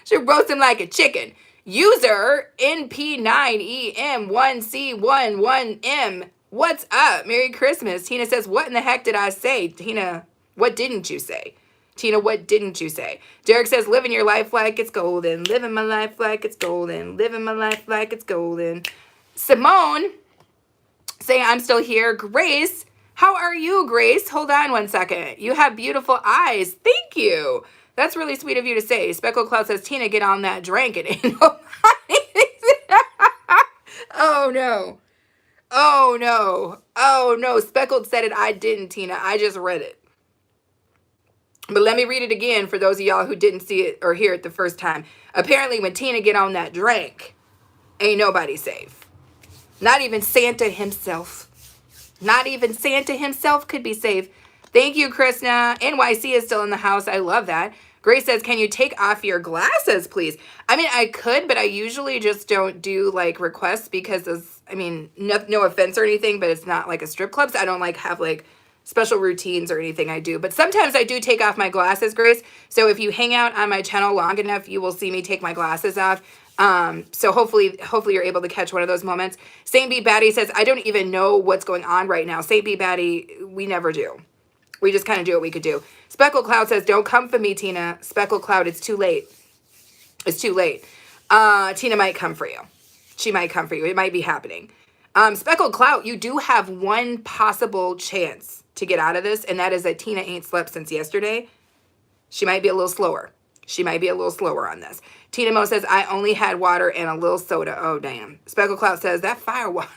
She roasted them like a chicken. User NP9EM1C11M. What's up? Merry Christmas. Tina says, what in the heck did I say? Tina, what didn't you say? Tina, what didn't you say? Derek says, living your life like it's golden. Living my life like it's golden. Living my life like it's golden. Simone saying, I'm still here. Grace, how are you, Grace? Hold on one second. You have beautiful eyes. Thank you. That's really sweet of you to say. Speckled Cloud says, Tina, get on that drink. It ain't nobody. Oh, no. Oh, no. Oh, no. Speckled said it. I didn't, Tina. I just read it. But let me read it again for those of y'all who didn't see it or hear it the first time. Apparently, when Tina get on that drink, ain't nobody safe. Not even Santa himself. Not even Santa himself could be safe. Thank you, Krishna. NYC is still in the house. I love that. Grace says, can you take off your glasses, please? I mean, I could, but I usually just don't do, like, requests because, no offense or anything, but it's not like a strip club, so I don't, like, have, like, special routines or anything I do. But sometimes I do take off my glasses, Grace. So if you hang out on my channel long enough, you will see me take my glasses off. So hopefully you're able to catch one of those moments. Saint B. Batty says, I don't even know what's going on right now. Saint B. Batty, we never do. We just kind of do what we could do. Speckled Cloud says, don't come for me, Tina. Speckled Cloud, it's too late. It's too late. Tina might come for you. She might come for you. It might be happening. Speckled Clout, you do have one possible chance to get out of this, and that is that Tina ain't slept since yesterday. She might be a little slower. She might be a little slower on this. Tina Mo says, I only had water and a little soda. Oh, damn. Speckled Clout says, that fire water.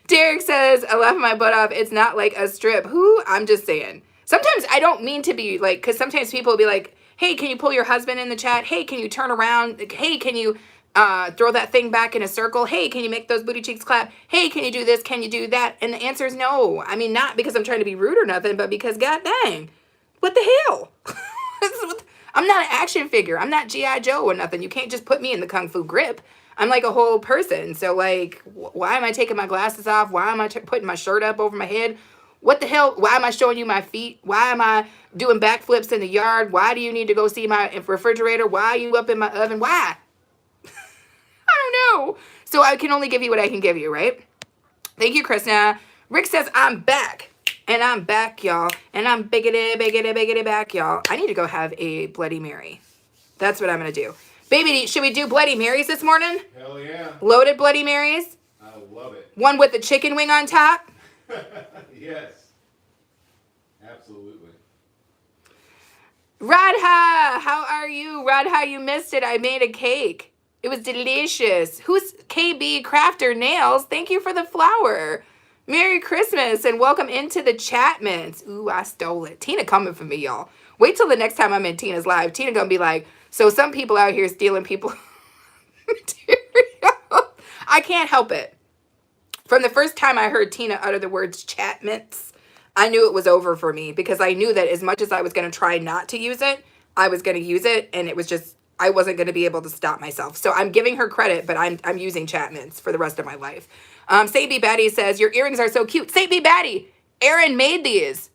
Derek says, I laugh my butt off. It's not like a strip. Who? I'm just saying. Sometimes I don't mean to be like, because sometimes people will be like, hey, can you pull your husband in the chat? Hey, can you turn around? Hey, can you throw that thing back in a circle? Hey, can you make those booty cheeks clap? Hey, can you do this? Can you do that? And the answer is no. I mean, not because I'm trying to be rude or nothing, but because, god dang, what the hell? I'm not an action figure. I'm not G.I. Joe or nothing. You can't just put me in the Kung Fu grip. I'm like a whole person. So, like, why am I taking my glasses off? Why am I putting my shirt up over my head? What the hell? Why am I showing you my feet? Why am I doing backflips in the yard? Why do you need to go see my refrigerator? Why are you up in my oven? Why? I don't know. So I can only give you what I can give you, right? Thank you, Krishna. Rick says, I'm back. And I'm back, y'all. And I'm biggity back, y'all. I need to go have a Bloody Mary. That's what I'm going to do. Baby, should we do Bloody Marys this morning? Hell yeah. Loaded Bloody Marys? I love it. One with the chicken wing on top? Yes. Absolutely. Radha, how are you? Radha, you missed it. I made a cake. It was delicious. Who's KB Crafter Nails? Thank you for the flower. Merry Christmas and welcome into the Chatmans. Ooh, I stole it. Tina coming for me, y'all. Wait till the next time I'm in Tina's live. Tina gonna be like, so some people out here stealing people material. I can't help it. From the first time I heard Tina utter the words Chatmans, I knew it was over for me because I knew that as much as I was going to try not to use it, I was going to use it, and it was just, I wasn't going to be able to stop myself. So I'm giving her credit, but I'm using Chatmans for the rest of my life. Saint B. Batty says, your earrings are so cute. Saint B. Batty, Aaron made these.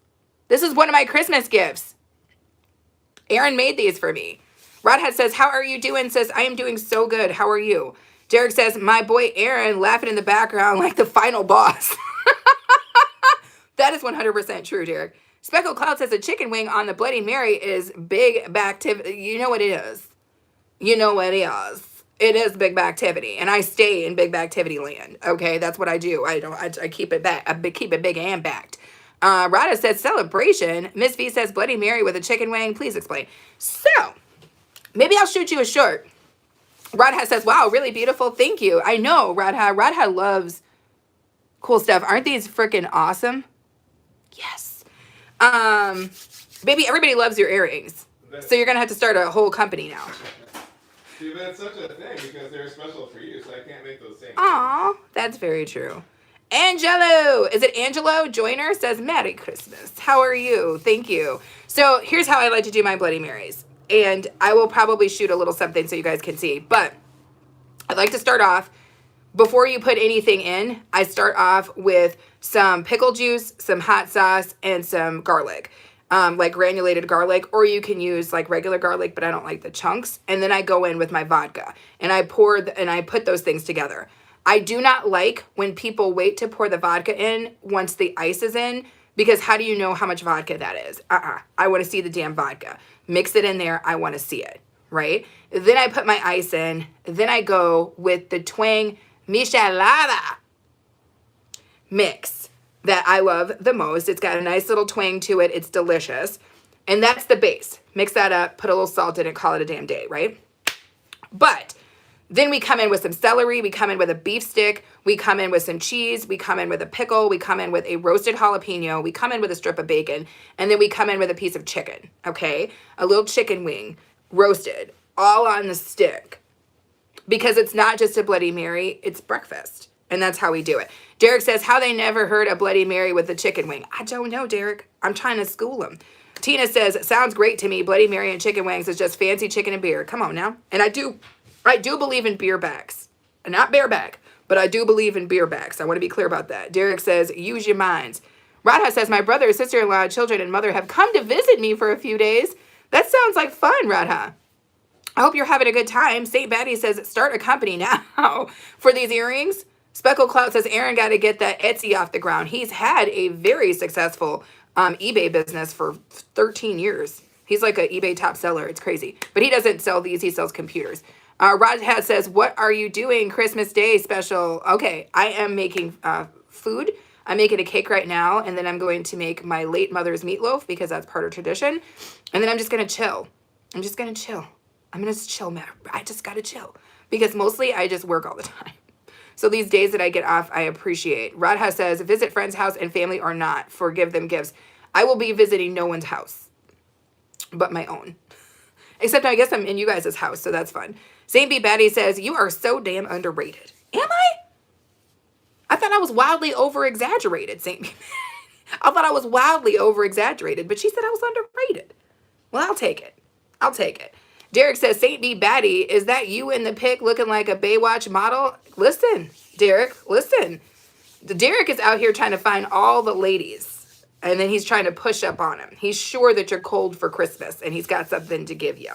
This is one of my Christmas gifts. Aaron made these for me. Rodhead says, how are you doing? Says, I am doing so good. How are you? Derek says, my boy Aaron laughing in the background like the final boss. That is 100% true, Derek. Speckled Cloud says a chicken wing on the Bloody Mary is big activity. You know what it is. You know what it is. It is big activity, and I stay in big activity land. Okay, that's what I do. I keep it back. I keep it big and backed. Rada says celebration. Miss V says Bloody Mary with a chicken wing. Please explain. So maybe I'll shoot you a short. Radha says, wow, really beautiful. Thank you. I know, Radha. Radha loves cool stuff. Aren't these freaking awesome? Yes. Baby, everybody loves your earrings. So you're going to have to start a whole company now. See, but it's such a thing because they're special for you, so I can't make those same. Aw, that's very true. Angelo, is it Angelo Joyner? Says, Merry Christmas. How are you? Thank you. So here's how I like to do my Bloody Marys. And I will probably shoot a little something so you guys can see. But I'd like to start off, before you put anything in, I start off with some pickle juice, some hot sauce, and some garlic. Like granulated garlic, or you can use like regular garlic, but I don't like the chunks. And then I go in with my vodka and I I put those things together. I do not like when people wait to pour the vodka in once the ice is in, because how do you know how much vodka that is? I want to see the damn vodka. Mix it in there. I want to see it, right? Then I put my ice in. Then I go with the Twang Michelada mix that I love the most. It's got a nice little twang to it. It's delicious. And that's the base. Mix that up, put a little salt in it, call it a damn day, right? But then we come in with some celery. We come in with a beef stick. We come in with some cheese. We come in with a pickle. We come in with a roasted jalapeno. We come in with a strip of bacon. And then we come in with a piece of chicken, okay? A little chicken wing, roasted, all on the stick. Because it's not just a Bloody Mary, it's breakfast. And that's how we do it. Derek says, how they never heard a Bloody Mary with a chicken wing. I don't know, Derek. I'm trying to school them. Tina says, sounds great to me. Bloody Mary and chicken wings is just fancy chicken and beer. Come on now. And I do believe in beer backs. Not bareback, but I do believe in beer backs. I want to be clear about that. Derek says, use your minds. Radha says, my brother, sister-in-law, children, and mother have come to visit me for a few days. That sounds like fun, Radha. I hope you're having a good time. St. Batty says, start a company now for these earrings. Speckled Cloud says, Aaron got to get that Etsy off the ground. He's had a very successful eBay business for 13 years. He's like an eBay top seller. It's crazy. But he doesn't sell these. He sells computers. Rod Hat says, what are you doing Christmas Day special? Okay, I am making food. I'm making a cake right now, and then I'm going to make my late mother's meatloaf because that's part of tradition. And then I'm just going to chill. I'm just going to chill. I'm going to chill, man. I just got to chill because mostly I just work all the time. So these days that I get off, I appreciate. Radha says, visit friend's house and family or not. Forgive them gifts. I will be visiting no one's house but my own. Except I guess I'm in you guys' house, so that's fun. Saint B. Batty says, you are so damn underrated. Am I? I thought I was wildly over-exaggerated, Saint B. I thought I was wildly over-exaggerated, but she said I was underrated. Well, I'll take it. I'll take it. Derek says, Saint B. Batty, is that you in the pic looking like a Baywatch model? Listen, Derek, listen. Derek is out here trying to find all the ladies, and then he's trying to push up on him. He's sure that you're cold for Christmas, and he's got something to give you.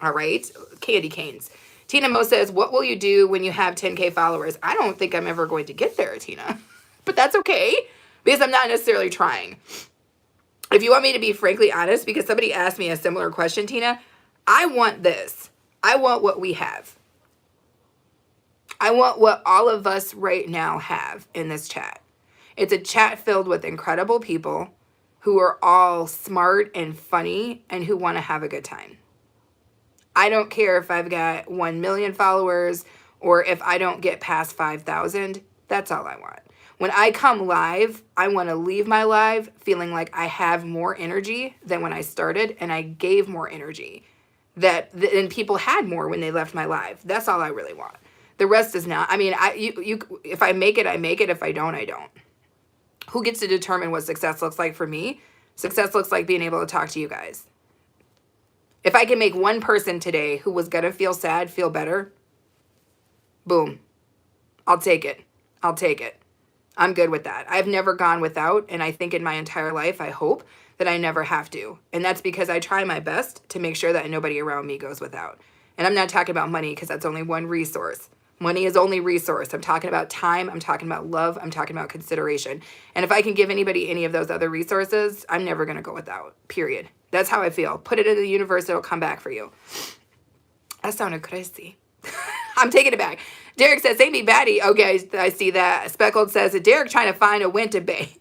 All right? Candy canes. Tina Mo says, what will you do when you have 10K followers? I don't think I'm ever going to get there, Tina. But that's okay, because I'm not necessarily trying. If you want me to be frankly honest, because somebody asked me a similar question, Tina, I want this. I want what we have. I want what all of us right now have in this chat. It's a chat filled with incredible people who are all smart and funny and who want to have a good time. I don't care if I've got 1 million followers or if I don't get past 5,000. That's all I want. When I come live, I want to leave my live feeling like I have more energy than when I started and I gave more energy than people had more when they left my live. That's all I really want. The rest is not. I mean, if I make it, I make it. If I don't, I don't. Who gets to determine what success looks like for me? Success looks like being able to talk to you guys. If I can make one person today who was going to feel sad feel better, boom. I'll take it. I'll take it. I'm good with that. I've never gone without, and I think in my entire life, I hope that I never have to. And that's because I try my best to make sure that nobody around me goes without. And I'm not talking about money because that's only one resource. Money is only resource. I'm talking about time. I'm talking about love. I'm talking about consideration. And if I can give anybody any of those other resources, I'm never going to go without, period. That's how I feel. Put it in the universe. It'll come back for you. That sounded crazy. I'm taking it back. Derek says, Amy Batty. Okay, I see that. Speckled says, Derek trying to find a winter bay.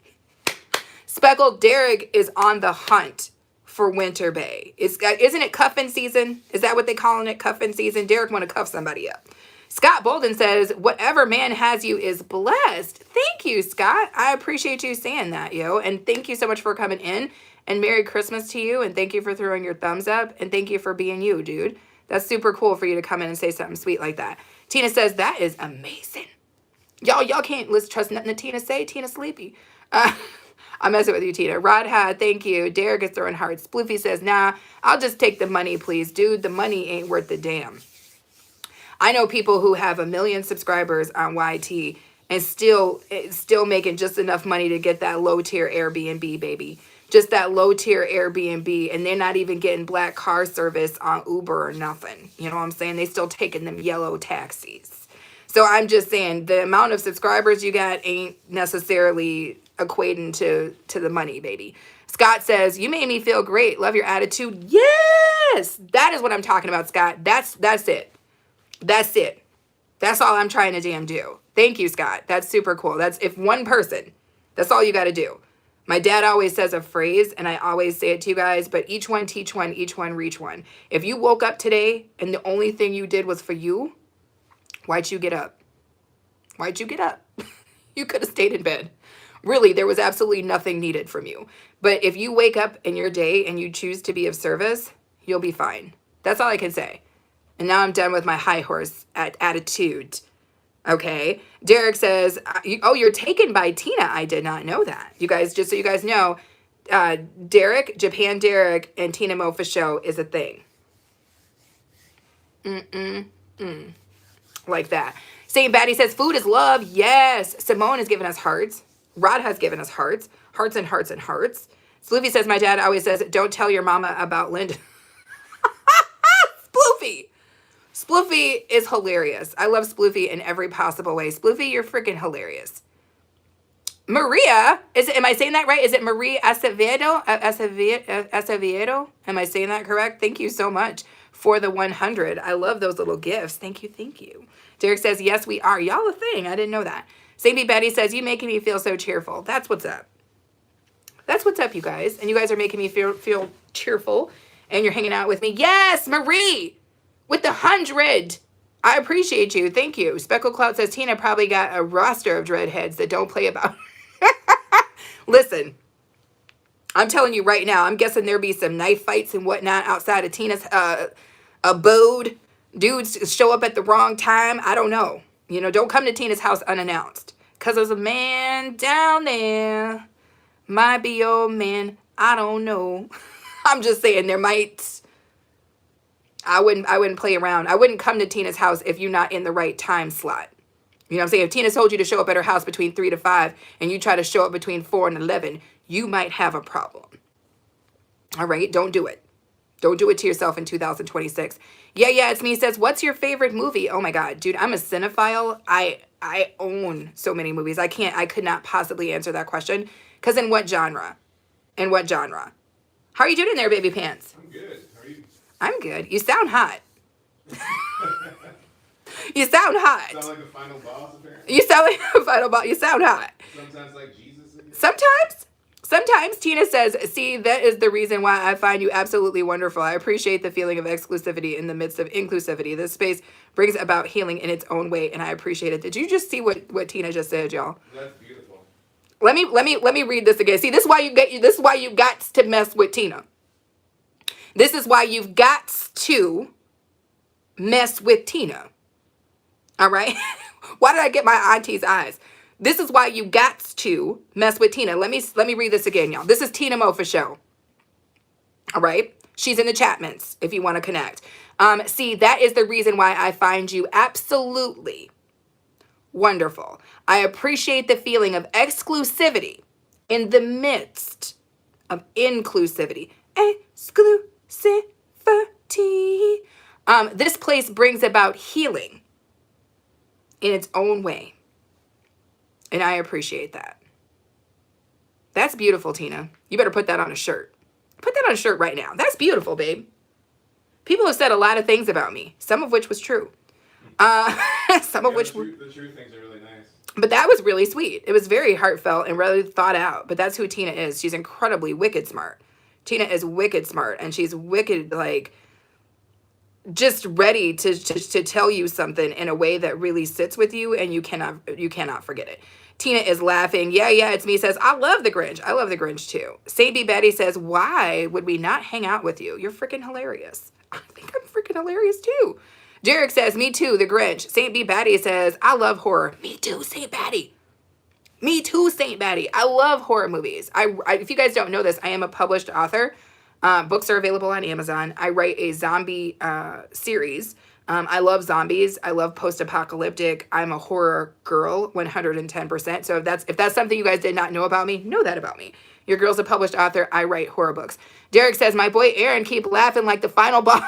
Speckled, Derek is on the hunt for winter bay. Isn't it cuffing season? Is that what they calling it? Cuffing season? Derek want to cuff somebody up. Scott Bolden says, whatever man has you is blessed. Thank you, Scott. I appreciate you saying that, yo. And thank you so much for coming in. And Merry Christmas to you. And thank you for throwing your thumbs up. And thank you for being you, dude. That's super cool for you to come in and say something sweet like that. Tina says, that is amazing. Y'all can't trust nothing that Tina say. Tina's sleepy. I'm messing with you, Tina. Rodha, thank you. Derek is throwing hearts. Sploofy says, nah, I'll just take the money, please. Dude, the money ain't worth the damn. I know people who have 1 million subscribers on YT and still making just enough money to get that low tier Airbnb, baby. Just that low tier Airbnb, and they're not even getting black car service on Uber or nothing. You know what I'm saying? They still taking them yellow taxis. So I'm just saying the amount of subscribers you got ain't necessarily equating to the money, baby. Scott says, you made me feel great. Love your attitude. Yes! That is what I'm talking about, Scott. That's it. That's it. That's all I'm trying to damn do. Thank you, Scott. That's super cool. That's if one person, that's all you got to do. My dad always says a phrase, and I always say it to you guys, but each one teach one, each one reach one. If you woke up today and the only thing you did was for you, why'd you get up? Why'd you get up? You could have stayed in bed. Really, there was absolutely nothing needed from you. But if you wake up in your day and you choose to be of service, you'll be fine. That's all I can say. And now I'm done with my high horse attitude. Okay. Derek says, oh, you're taken by Tina. I did not know that. You guys, just so you guys know, Derek, Japan Derek, and Tina Mofa show is a thing. Like that. Saint Batty says, food is love. Yes. Simone has given us hearts. Rod has given us hearts. Hearts and hearts and hearts. Sloofy says, my dad always says, don't tell your mama about Linda. Sploofy. Sploofy is hilarious. I love Sploofy in every possible way. Sploofy, you're freaking hilarious. Maria, am I saying that right? Is it Marie Acevedo? Acevedo? Am I saying that correct? Thank you so much for the 100. I love those little gifts. Thank you. Thank you. Derek says, yes, we are. Y'all a thing. I didn't know that. Sadie Betty says, you making me feel so cheerful. That's what's up. That's what's up, you guys. And you guys are making me feel cheerful. And you're hanging out with me. Yes, Marie, with the 100. I appreciate you. Thank you. Speckle Cloud says, Tina probably got a roster of dreadheads that don't play about. Listen, I'm telling you right now, I'm guessing there'll be some knife fights and whatnot outside of Tina's abode. Dudes show up at the wrong time. I don't know. You know, don't come to Tina's house unannounced. Because there's a man down there. Might be your man. I don't know. I'm just saying there might. I wouldn't play around. I wouldn't come to Tina's house if you're not in the right time slot. You know what I'm saying? If Tina told you to show up at her house between 3 to 5 and you try to show up between 4 and 11, you might have a problem. All right? Don't do it. Don't do it to yourself in 2026. Yeah, it's me. Says, what's your favorite movie? Oh my God, dude, I'm a cinephile. I own so many movies. I could not possibly answer that question. Because in what genre? In what genre? How are you doing in there, baby pants? I'm good. How are you? I'm good. You sound hot. You sound hot. Sound like the final boss, apparently. You sound like a final boss. You sound hot. Sometimes like Jesus. Again. Sometimes Tina says, see, that is the reason why I find you absolutely wonderful. I appreciate the feeling of exclusivity in the midst of inclusivity. This space brings about healing in its own way, and I appreciate it. Did you just see what Tina just said, y'all? That's beautiful. Let me read this again. See, this is why you got to mess with Tina. This is why you've got to mess with Tina. All right? Why did I get my auntie's eyes? This is why you got to mess with Tina. Let me read this again, y'all. This is Tina Mo for show. All right? She's in the Chapmans if you want to connect. See, that is the reason why I find you absolutely wonderful. I appreciate the feeling of exclusivity in the midst of inclusivity. Exclusivity. This place brings about healing in its own way. And I appreciate that. That's beautiful, Tina. You better put that on a shirt. Put that on a shirt right now. That's beautiful, babe. People have said a lot of things about me, some of which was true. Some of which... The true things are really nice. But that was really sweet. It was very heartfelt and really thought out. But that's who Tina is. She's incredibly wicked smart. Tina is wicked smart. And she's wicked, like... just ready to tell you something in a way that really sits with you and you cannot forget it. Tina is laughing. Yeah, it's me. Says, I love the Grinch. I love the Grinch too. St. B. Betty says, why would we not hang out with you? You're freaking hilarious. I think I'm freaking hilarious too. Derek says, me too, the Grinch. St. B. Betty says, I love horror. Me too, St. Betty. Me too, St. Betty. I love horror movies. If you guys don't know this, I am a published author. Books are available on Amazon. I write a zombie series. I love zombies. I love post-apocalyptic. I'm a horror girl, 110%. So if that's something you guys did not know about me, know that about me. Your girl's a published author. I write horror books. Derek says, my boy Aaron keep laughing like the final boss.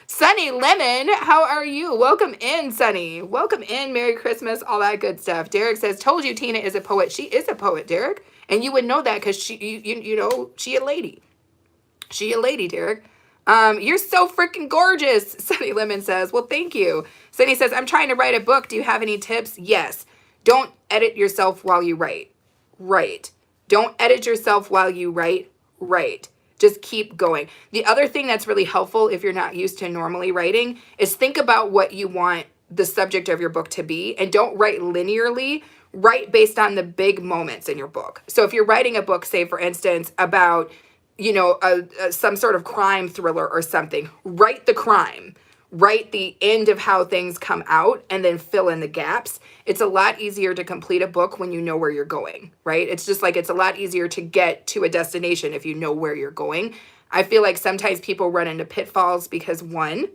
Sunny Lemon, how are you? Welcome in, Sunny. Welcome in. Merry Christmas, all that good stuff. Derek says, told you Tina is a poet. She is a poet, Derek. And you would know that because you know, she a lady. She a lady, Derek. You're so freaking gorgeous, Sunny Lemon says. Well, thank you. Sunny says, I'm trying to write a book. Do you have any tips? Yes. Don't edit yourself while you write. Right. Don't edit yourself while you write. Right. Just keep going. The other thing that's really helpful if you're not used to normally writing is think about what you want the subject of your book to be and don't write linearly. Write based on the big moments in your book. So if you're writing a book, say, for instance, about, you know, some sort of crime thriller or something, write the crime. Write the end of how things come out and then fill in the gaps. It's a lot easier to complete a book when you know where you're going, right? It's just like it's a lot easier to get to a destination if you know where you're going. I feel like sometimes people run into pitfalls because, one,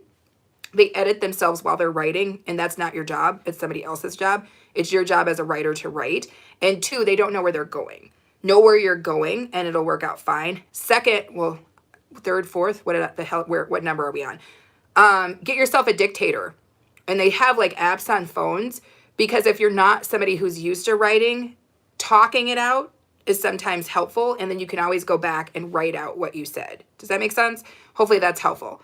they edit themselves while they're writing, and that's not your job. It's somebody else's job. It's your job as a writer to write. And two, they don't know where they're going. Know where you're going, and it'll work out fine. Second, well, third, fourth, what number are we on? Get yourself a dictator. And they have like apps on phones because if you're not somebody who's used to writing, talking it out is sometimes helpful, and then you can always go back and write out what you said. Does that make sense? Hopefully that's helpful.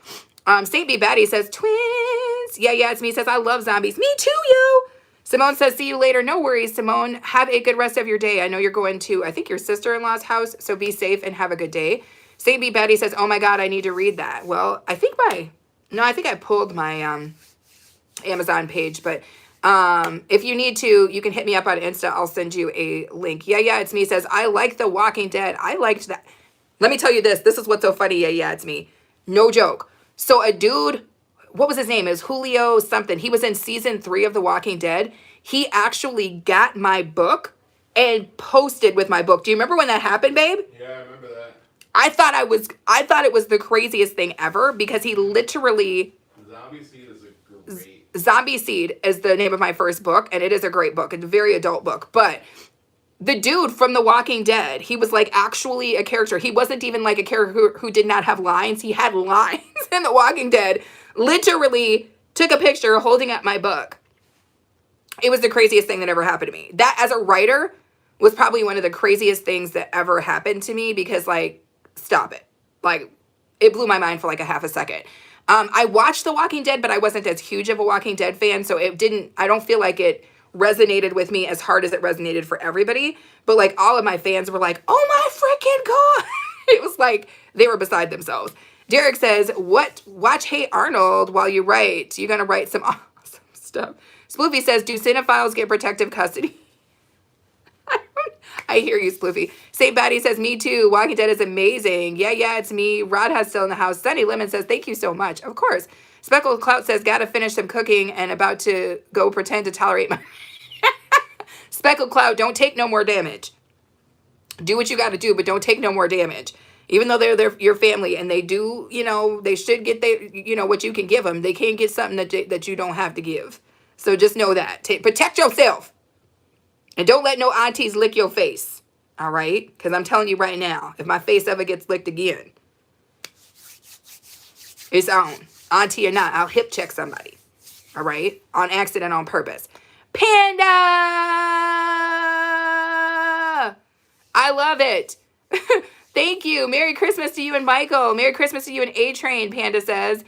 St. B. Batty says, twins. Yeah, it's me. Says, I love zombies. Me too, yo. Simone says, see you later. No worries, Simone. Have a good rest of your day. I know you're going to, I think, your sister-in-law's house, so be safe and have a good day. St. B. Batty says, oh my God, I need to read that. Well, I think I pulled my Amazon page, but if you need to, you can hit me up on Insta. I'll send you a link. Yeah, it's me. Says, I like The Walking Dead. I liked that. Let me tell you this. This is what's so funny. Yeah, it's me. No joke. So a dude, what was his name? It was Julio something. He was in season 3 of The Walking Dead. He actually got my book and posted with my book. Do you remember when that happened, babe? Yeah, I remember that. I thought it was the craziest thing ever because he literally... Zombie Seed is a great... Zombie Seed is the name of my first book, and it is a great book. It's a very adult book, but the dude from The Walking Dead, he was like actually a character. He wasn't even like a character who did not have lines. He had lines in The Walking Dead. Literally took a picture holding up my book. It was the craziest thing that ever happened to me. That, as a writer, was probably one of the craziest things that ever happened to me because, like, stop it. Like, it blew my mind for like a half a second. I watched The Walking Dead, but I wasn't as huge of a Walking Dead fan, so I don't feel like it resonated with me as hard as it resonated for everybody. But, like, all of my fans were like, oh my freaking God. It was like they were beside themselves. Derek says, watch Hey Arnold while you write. You're going to write some awesome stuff. Sploofy says, do cinephiles get protective custody? I hear you, Sploofy. St. Batty says, me too. Walking Dead is amazing. Yeah, it's me. Rod has still in the house. Sunny Lemon says, thank you so much. Of course. Speckled Clout says, gotta finish some cooking and about to go pretend to tolerate my... Speckled Clout, don't take no more damage. Do what you got to do, but don't take no more damage. Even though they're your family and they do, they should get what you can give them. They can't get something that you don't have to give. So just know that. Protect yourself. And don't let no aunties lick your face. All right? Because I'm telling you right now, if my face ever gets licked again, it's on. Auntie or not, I'll hip check somebody. All right? On accident, on purpose. Panda! I love it. Thank you. Merry Christmas to you and Michael. Merry Christmas to you and A-Train, Panda says.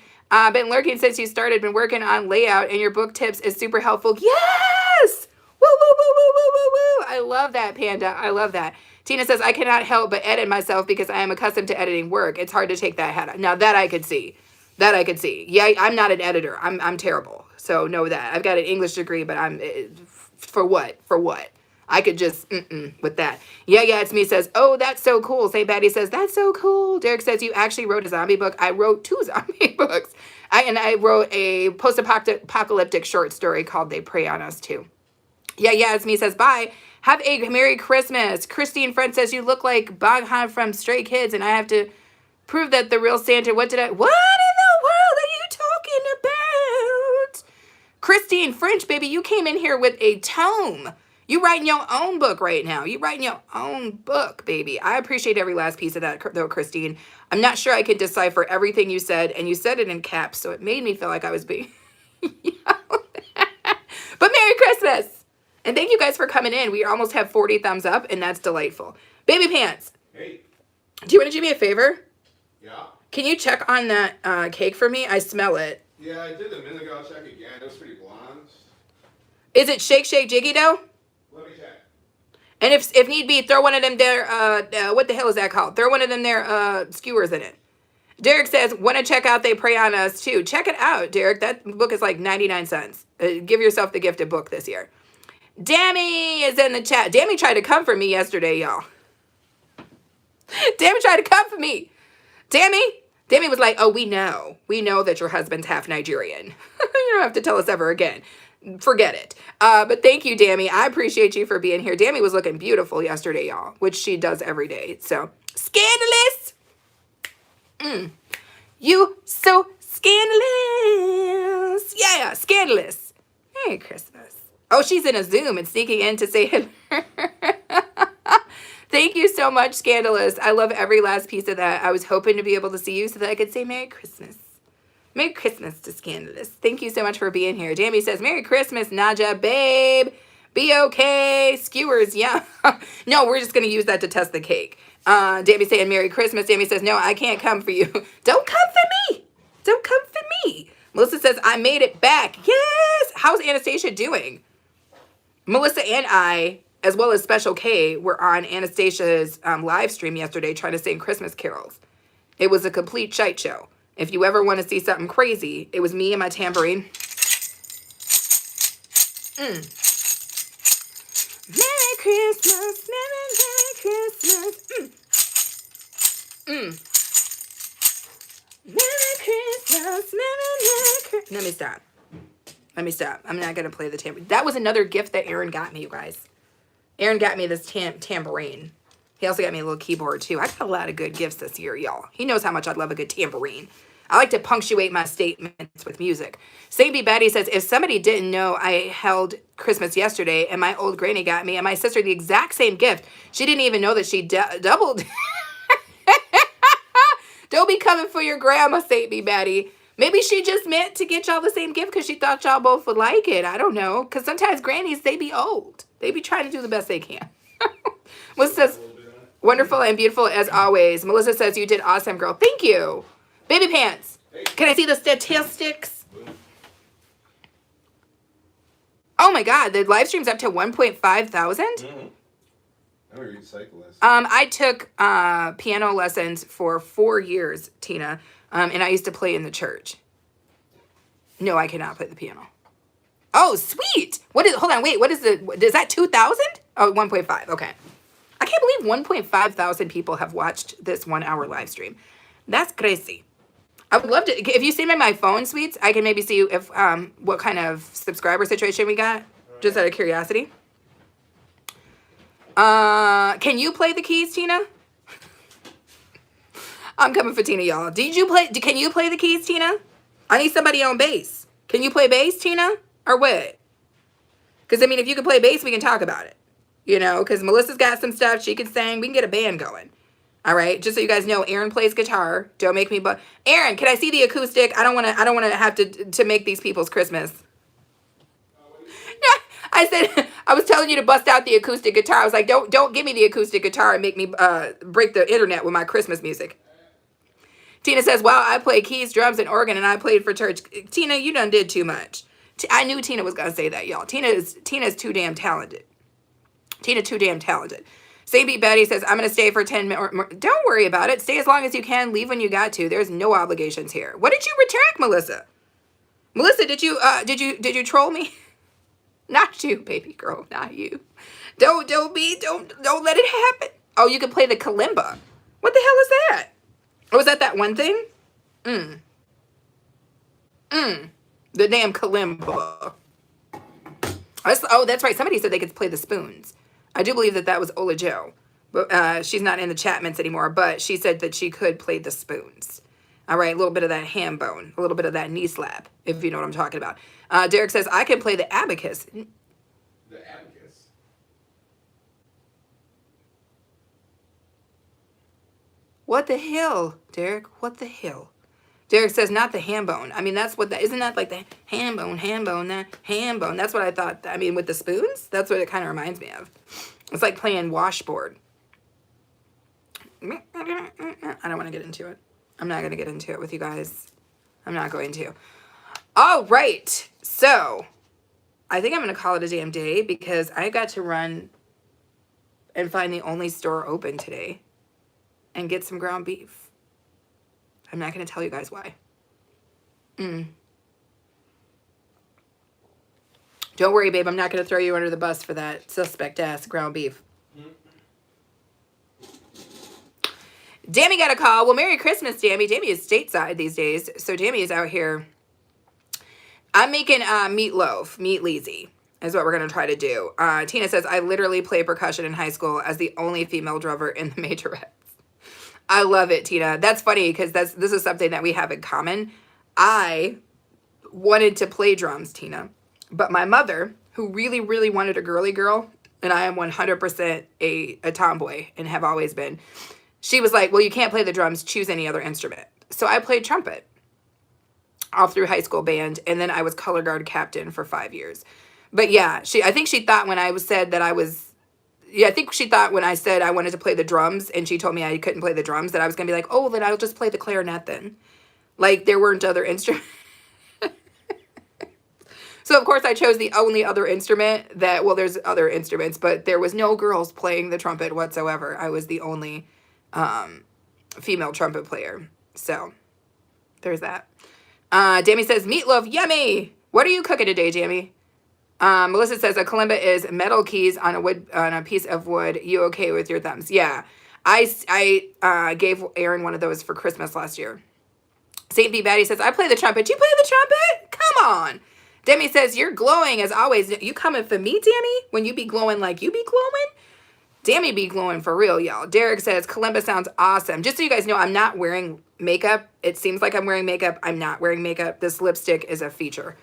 Been lurking since you started. Been working on layout and your book tips is super helpful. Yes! Woo, woo, woo, woo, woo, woo, woo. I love that, Panda. I love that. Tina says, I cannot help but edit myself because I am accustomed to editing work. It's hard to take that hat off. Now, that I could see. That I could see. Yeah, I'm not an editor. I'm terrible. So know that. I've got an English degree, but I'm... For what? For what? I could just... with that. Yeah, it's me says, oh, that's so cool. St. Patty says, that's so cool. Derek says, you actually wrote a zombie book. I wrote 2 zombie books. I wrote a post-apocalyptic short story called They Prey on Us, too. Yeah, it's me says, bye. Have a Merry Christmas. Christine Friend says, you look like Baghan from Stray Kids, and I have to prove that the real Santa... What in the world are you talking about? Christine French, baby, you came in here with a tome. You writing your own book right now. You writing your own book, baby. I appreciate every last piece of that, though, Christine. I'm not sure I can decipher everything you said, and you said it in caps, so it made me feel like I was being yelled at. But Merry Christmas! And thank you guys for coming in. We almost have 40 thumbs up, and that's delightful. Baby Pants. Hey. Do you want to do me a favor? Yeah. Can you check on that cake for me? I smell it. Yeah, I did a minute ago. I'll check again. It was pretty blonde. Is it Shake Shake Jiggy Dough? Let me check. And if need be, throw one of them there, what the hell is that called? Throw one of them there skewers in it. Derek says, want to check out They Prey on Us too. Check it out, Derek. That book is like 99 cents. Give yourself the gift of book this year. Dammy is in the chat. Dammy tried to come for me yesterday, y'all. Dammy tried to come for me. Dammy was like, oh, we know that your husband's half Nigerian. You don't have to tell us ever again. Forget it. But thank you, Dammy. I appreciate you for being here. Dammy was looking beautiful yesterday, y'all, which she does every day. So, scandalous. You so scandalous. Yeah, scandalous. Merry Christmas. Oh, she's in a Zoom and sneaking in to say hello. Thank you so much, Scandalous. I love every last piece of that. I was hoping to be able to see you so that I could say Merry Christmas. Merry Christmas to Scandalous. Thank you so much for being here. Jamie says, Merry Christmas, Naja, babe. Be okay. Skewers, yeah. No, we're just going to use that to test the cake. Dammy saying Merry Christmas. Dammy says, no, I can't come for you. Don't come for me. Don't come for me. Melissa says, I made it back. Yes. How's Anastasia doing? Melissa and I, as well as Special K, were on Anastasia's live stream yesterday trying to sing Christmas carols. It was a complete shite show. If you ever want to see something crazy, it was me and my tambourine. Merry Christmas, Merry Christmas. Merry Christmas, Merry Christmas. Let me stop. I'm not going to play the tambourine. That was another gift that Aaron got me, you guys. Aaron got me this tambourine. He also got me a little keyboard, too. I got a lot of good gifts this year, y'all. He knows how much I love a good tambourine. I like to punctuate my statements with music. Sadie Betty says, if somebody didn't know I held Christmas yesterday and my old granny got me and my sister the exact same gift, she didn't even know that she doubled. Don't be coming for your grandma, Sadie Betty. Maybe she just meant to get y'all the same gift because she thought y'all both would like it. I don't know. Because sometimes grannies, they be old. They be trying to do the best they can. Melissa says, wonderful and beautiful as always. Melissa says, you did awesome, girl. Thank you. Baby pants. Can I see the statistics? Oh my God, the live stream's up to 1.5 thousand? Mm-hmm. I'm a recyclist. I took piano lessons for 4 years, Tina, and I used to play in the church. No, I cannot play the piano. Oh, sweet. Hold on, wait, is that 2,000? Oh, 1.5, okay. I can't believe 1.5 thousand people have watched this 1 hour live stream. That's crazy. I would love to, if you see me on my phone, sweets, I can maybe see if what kind of subscriber situation we got, just out of curiosity. Can you play the keys, Tina? I'm coming for Tina, y'all. Can you play the keys, Tina? I need somebody on bass. Can you play bass, Tina? Or what? Because, I mean, if you can play bass, we can talk about it. You know, because Melissa's got some stuff. She can sing. We can get a band going. All right, just so you guys know, Aaron plays guitar. Don't make me Aaron, can I see the acoustic? I don't want to have to make these people's Christmas. I said I was telling you to bust out the acoustic guitar. I was like, don't give me the acoustic guitar and make me break the internet with my Christmas music. Tina says, "Wow, I play keys, drums, and organ, and I played for church." Tina, you done did too much. I knew Tina was gonna say that, y'all. Tina's too damn talented. Tina too damn talented. Sadie Betty says, I'm going to stay for 10 minutes. Don't worry about it. Stay as long as you can. Leave when you got to. There's no obligations here. What did you retract, Melissa? Melissa, did you troll me? Not you, baby girl. Not you. Don't let it happen. Oh, you can play the kalimba. What the hell is that? Oh, is that one thing? The damn kalimba. Oh, that's right. Somebody said they could play the spoons. I do believe that was Ola Jo, but she's not in the Chapmans anymore, but she said that she could play the spoons. All right, a little bit of that ham bone, a little bit of that knee slap, if you know what I'm talking about. Derek says, I can play the abacus. The abacus? What the hell, Derek? What the hell? Derek says, not the ham bone. I mean, isn't that like the ham bone, that ham bone? That's what I thought. I mean, with the spoons, that's what it kind of reminds me of. It's like playing washboard. I don't want to get into it. I'm not going to get into it with you guys. I'm not going to. All right. So I think I'm going to call it a damn day because I got to run and find the only store open today and get some ground beef. I'm not going to tell you guys why. Don't worry, babe. I'm not going to throw you under the bus for that suspect-ass ground beef. Dammy got a call. Well, Merry Christmas, Dammy. Dammy is stateside these days, so Dammy is out here. I'm making meatloaf, meat leasy, is what we're going to try to do. Tina says, I literally played percussion in high school as the only female drummer in the Majorettes. I love it, Tina. That's funny because this is something that we have in common. I wanted to play drums, Tina, but my mother, who really, really wanted a girly girl, and I am 100% a tomboy and have always been, she was like, well, you can't play the drums. Choose any other instrument. So I played trumpet all through high school band, and then I was color guard captain for 5 years. But yeah, I think she thought when I said that I was, yeah, I think she thought when I said I wanted to play the drums and she told me I couldn't play the drums that I was going to be like, oh, then I'll just play the clarinet then. Like there weren't other instruments. So of course I chose the only other instrument that, well, there's other instruments, but there was no girls playing the trumpet whatsoever. I was the only female trumpet player. So there's that. Jamie says, meatloaf, yummy. What are you cooking today, Jamie? Melissa says a kalimba is metal keys on a piece of wood. You okay with your thumbs? Yeah. I gave Aaron one of those for Christmas last year. St. B. Batty says, I play the trumpet. You play the trumpet? Come on. Demi says, you're glowing as always. You coming for me, Demi? When you be glowing like you be glowing? Demi be glowing for real, y'all. Derek says, kalimba sounds awesome. Just so you guys know, I'm not wearing makeup. It seems like I'm wearing makeup. I'm not wearing makeup. This lipstick is a feature.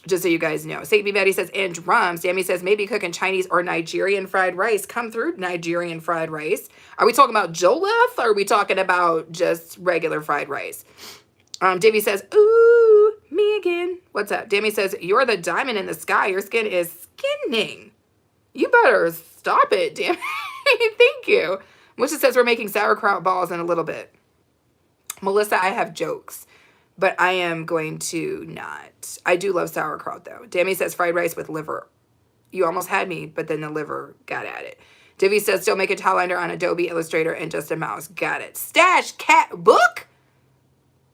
Just so you guys know. St. B. Betty says, and drums. Demi says, maybe cooking Chinese or Nigerian fried rice. Come through, Nigerian fried rice. Are we talking about jollof or are we talking about just regular fried rice? Davey says, ooh, me again. What's up? Demi says, you're the diamond in the sky. Your skin is skinning. You better stop it, Demi. Thank you. Melissa says, we're making sauerkraut balls in a little bit. Melissa, I have jokes, but I am going to not. I do love sauerkraut, though. Demi says, fried rice with liver. You almost had me, but then the liver got at it. Divvy says, still make a towel under on Adobe Illustrator and just a mouse. Got it. Stash cat book?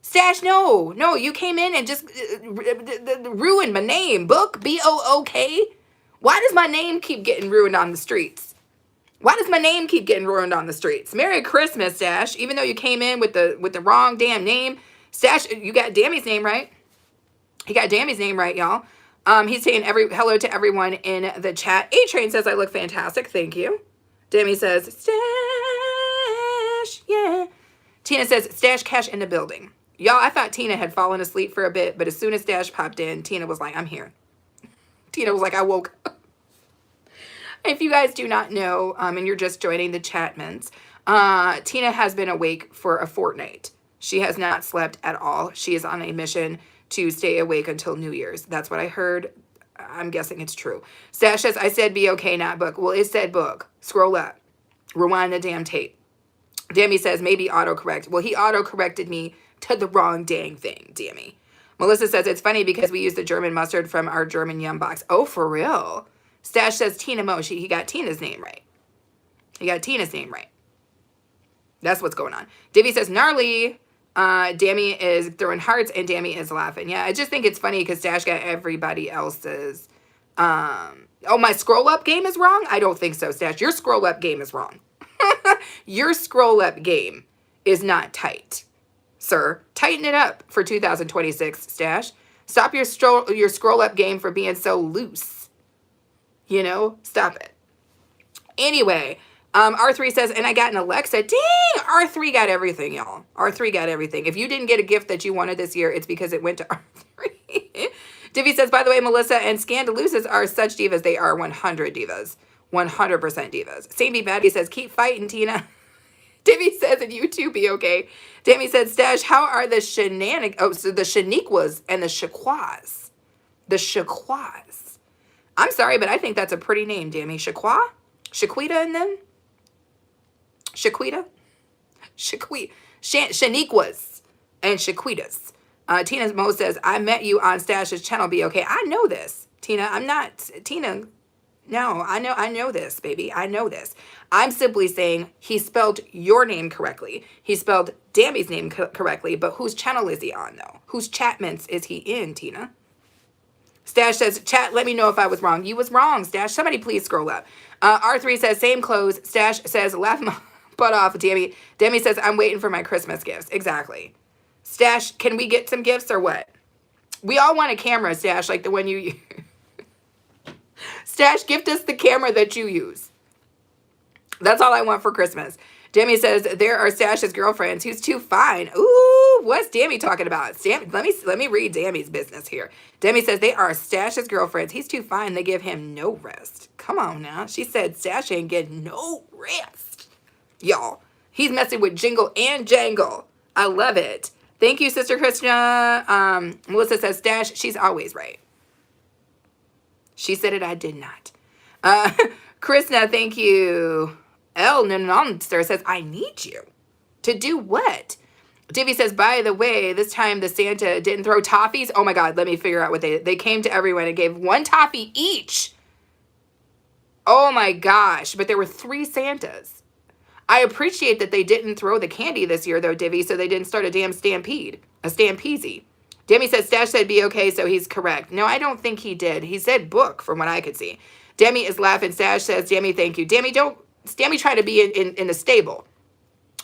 Stash, no, you came in and just ruined my name. Book, B-O-O-K. Why does my name keep getting ruined on the streets? Why does my name keep getting ruined on the streets? Merry Christmas, Stash. Even though you came in with the wrong damn name, Stash, you got Dammy's name right. He got Dammy's name right, y'all. He's saying hello to everyone in the chat. A-Train says I look fantastic. Thank you. Dammy says Stash, yeah. Tina says Stash Cash in the building. Y'all, I thought Tina had fallen asleep for a bit, but as soon as Stash popped in, Tina was like, I'm here. Tina was like, I woke up. If you guys do not know, and you're just joining the Chatmans, Tina has been awake for a fortnight. She has not slept at all. She is on a mission to stay awake until New Year's. That's what I heard. I'm guessing it's true. Stash says, I said be okay, not book. Well, it said book. Scroll up. Rewind the damn tape. Dammy says, maybe autocorrect. Well, he autocorrected me to the wrong dang thing, Dammy. Melissa says, it's funny because we use the German mustard from our German Yum box. Oh, for real? Stash says, Tina Mo. He got Tina's name right. He got Tina's name right. That's what's going on. Divvy says, gnarly. Dammy is throwing hearts and Dammy is laughing. Yeah, I just think it's funny because Stash got everybody else's. Oh, my scroll up game is wrong? I don't think so, Stash. Your scroll up game is wrong. Your scroll up game is not tight, sir. Tighten it up for 2026, Stash. Stop your scroll up game for being so loose. You know, stop it. Anyway, R3 says, and I got an Alexa. Dang, R3 got everything, y'all. R3 got everything. If you didn't get a gift that you wanted this year, it's because it went to R3. Divvy says, by the way, Melissa and Scandalousas are such divas. They are 100 divas. 100% divas. St. B. Batty says, keep fighting, Tina. Divvy says, and you too be okay. Dammy said, Stash, how are the shenanigans? Oh, so the Shaniquas and the Shaquas. The Shaquas. I'm sorry, but I think that's a pretty name, Dammy. Shaqua? Shaquita and them? Shaquita? Shaniquas and Shaquitas. Tina Mo says, I met you on Stash's channel, be okay. I know this. Tina, I'm not, Tina, no, I know this, baby. I know this. I'm simply saying he spelled your name correctly. He spelled Dammy's name correctly, but whose channel is he on, though? Whose Chatments is he in, Tina? Stash says, chat, let me know if I was wrong. You was wrong, Stash. Somebody please scroll up. R3 says, same clothes. Stash says, laugh my butt off, Dammy. Dammy says, I'm waiting for my Christmas gifts. Exactly. Stash, can we get some gifts or what? We all want a camera, Stash, like the one you use. Stash, gift us the camera that you use. That's all I want for Christmas. Dammy says, there are Stash's girlfriends who's too fine. Ooh, what's Dammy talking about? Let me read Dammy's business here. Dammy says, they are Stash's girlfriends. He's too fine. They give him no rest. Come on now. She said Stash ain't getting no rest. Y'all, he's messing with Jingle and Jangle. I love it. Thank you, Sister Krishna. Melissa says, Stash, she's always right. She said it, I did not. Krishna, thank you. El Nanonster says, I need you. To do what? Divvy says, by the way, this time the Santa didn't throw toffees. Oh my God, let me figure out what they came to everyone and gave 1 toffee each. Oh my gosh, but there were 3 Santas. I appreciate that they didn't throw the candy this year though, Divvy, so they didn't start a damn stampede. A stampeezy. Demi says Stash said be okay, so he's correct. No, I don't think he did. He said book from what I could see. Demi is laughing. Stash says, Demi, thank you. Demi tried to be in the stable.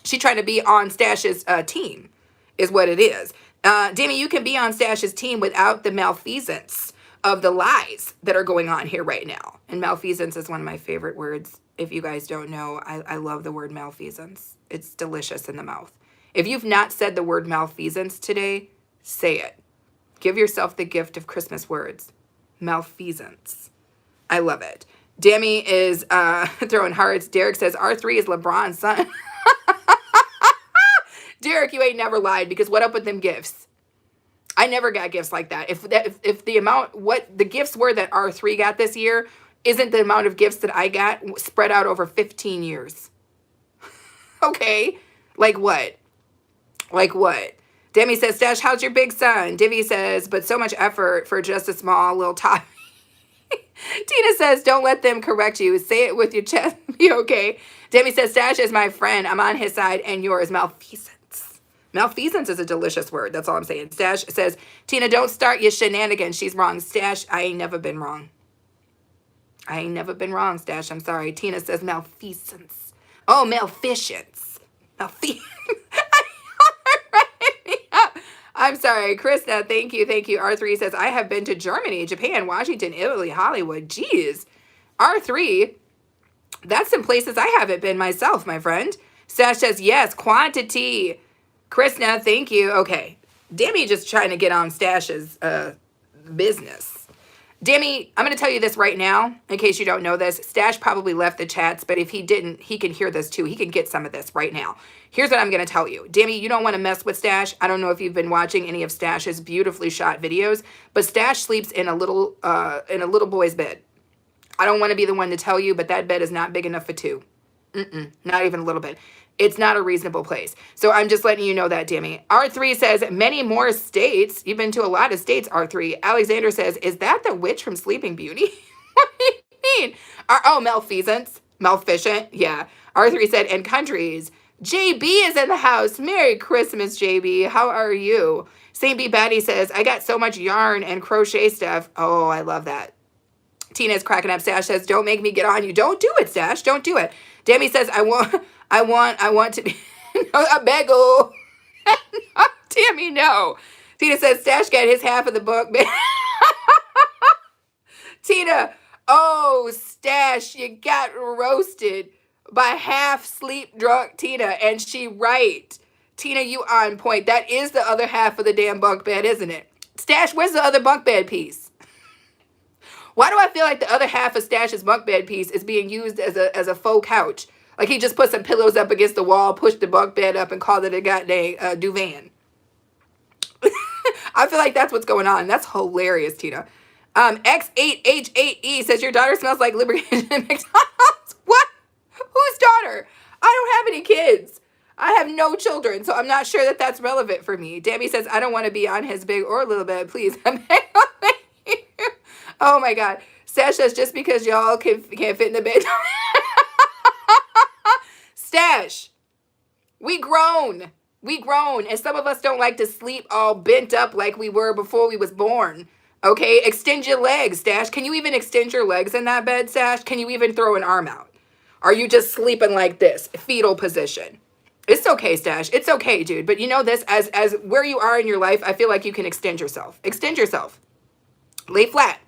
She tried to be on Stash's team, is what it is. Demi, you can be on Stash's team without the malfeasance of the lies that are going on here right now. And malfeasance is one of my favorite words. If you guys don't know, I love the word malfeasance. It's delicious in the mouth. If you've not said the word malfeasance today, say it. Give yourself the gift of Christmas words. Malfeasance. I love it. Demi is throwing hearts. Derek says R3 is LeBron's son. Derek, you ain't never lied, because what up with them gifts? I never got gifts like that. If the amount, what the gifts were that R3 got this year isn't the amount of gifts that I got spread out over 15 years. Okay. Like what? Like what? Demi says, Stash, how's your big son? Divvy says, but so much effort for just a small little toffee. Tina says, don't let them correct you. Say it with your chest. Be okay. Demi says, Stash is my friend. I'm on his side and yours. Malfeasance. Malfeasance is a delicious word. That's all I'm saying. Stash says, Tina, don't start your shenanigans. She's wrong. Stash, I ain't never been wrong. I ain't never been wrong, Stash. I'm sorry. Tina says malfeasance. Oh, malfeasance. Malfeasance. I'm sorry. Krista, thank you. Thank you. R3 says, I have been to Germany, Japan, Washington, Italy, Hollywood. Jeez. R3, that's some places I haven't been myself, my friend. Stash says, yes, quantity. Krishna, thank you. Okay. Demi just trying to get on Stash's business. Demi, I'm going to tell you this right now, in case you don't know this. Stash probably left the chats, but if he didn't, he can hear this too. He can get some of this right now. Here's what I'm going to tell you. Demi, you don't want to mess with Stash. I don't know if you've been watching any of Stash's beautifully shot videos, but Stash sleeps in a little boy's bed. I don't want to be the one to tell you, but that bed is not big enough for 2. Not even a little bit. It's not a reasonable place. So I'm just letting you know that, Demi. R3 says, many more states. You've been to a lot of states, R3. Alexander says, is that the witch from Sleeping Beauty? What do you mean? Oh, malfeasance. Malfeasant. Yeah. R3 said, and countries. JB is in the house. Merry Christmas, JB. How are you? St. B. Batty says, I got so much yarn and crochet stuff. Oh, I love that. Tina's cracking up. Stash says, don't make me get on you. Don't do it, Stash. Don't do it. Demi says, I want to be a bagel. No, Tammy, no. Tina says, Stash got his half of the book. Tina, oh, Stash, you got roasted by half sleep drunk Tina, and she right. Tina, you on point. That is the other half of the damn bunk bed, isn't it? Stash, where's the other bunk bed piece? Why do I feel like the other half of Stash's bunk bed piece is being used as a faux couch? Like he just put some pillows up against the wall, pushed the bunk bed up, and called it a goddamn duvan. I feel like that's what's going on. That's hilarious, Tina. X8H8E says, your daughter smells like lubrication at McDonald's. What? Whose daughter? I don't have any kids. I have no children, so I'm not sure that that's relevant for me. Demi says, I don't want to be on his big or little bed. Please. Oh, my God. Stash says, just because y'all can't fit in the bed. Stash, we grown. We grown. And some of us don't like to sleep all bent up like we were before we was born. Okay? Extend your legs, Stash. Can you even extend your legs in that bed, Stash? Can you even throw an arm out? Are you just sleeping like this? Fetal position. It's okay, Stash. It's okay, dude. But you know this, as where you are in your life, I feel like you can extend yourself. Extend yourself. Lay flat.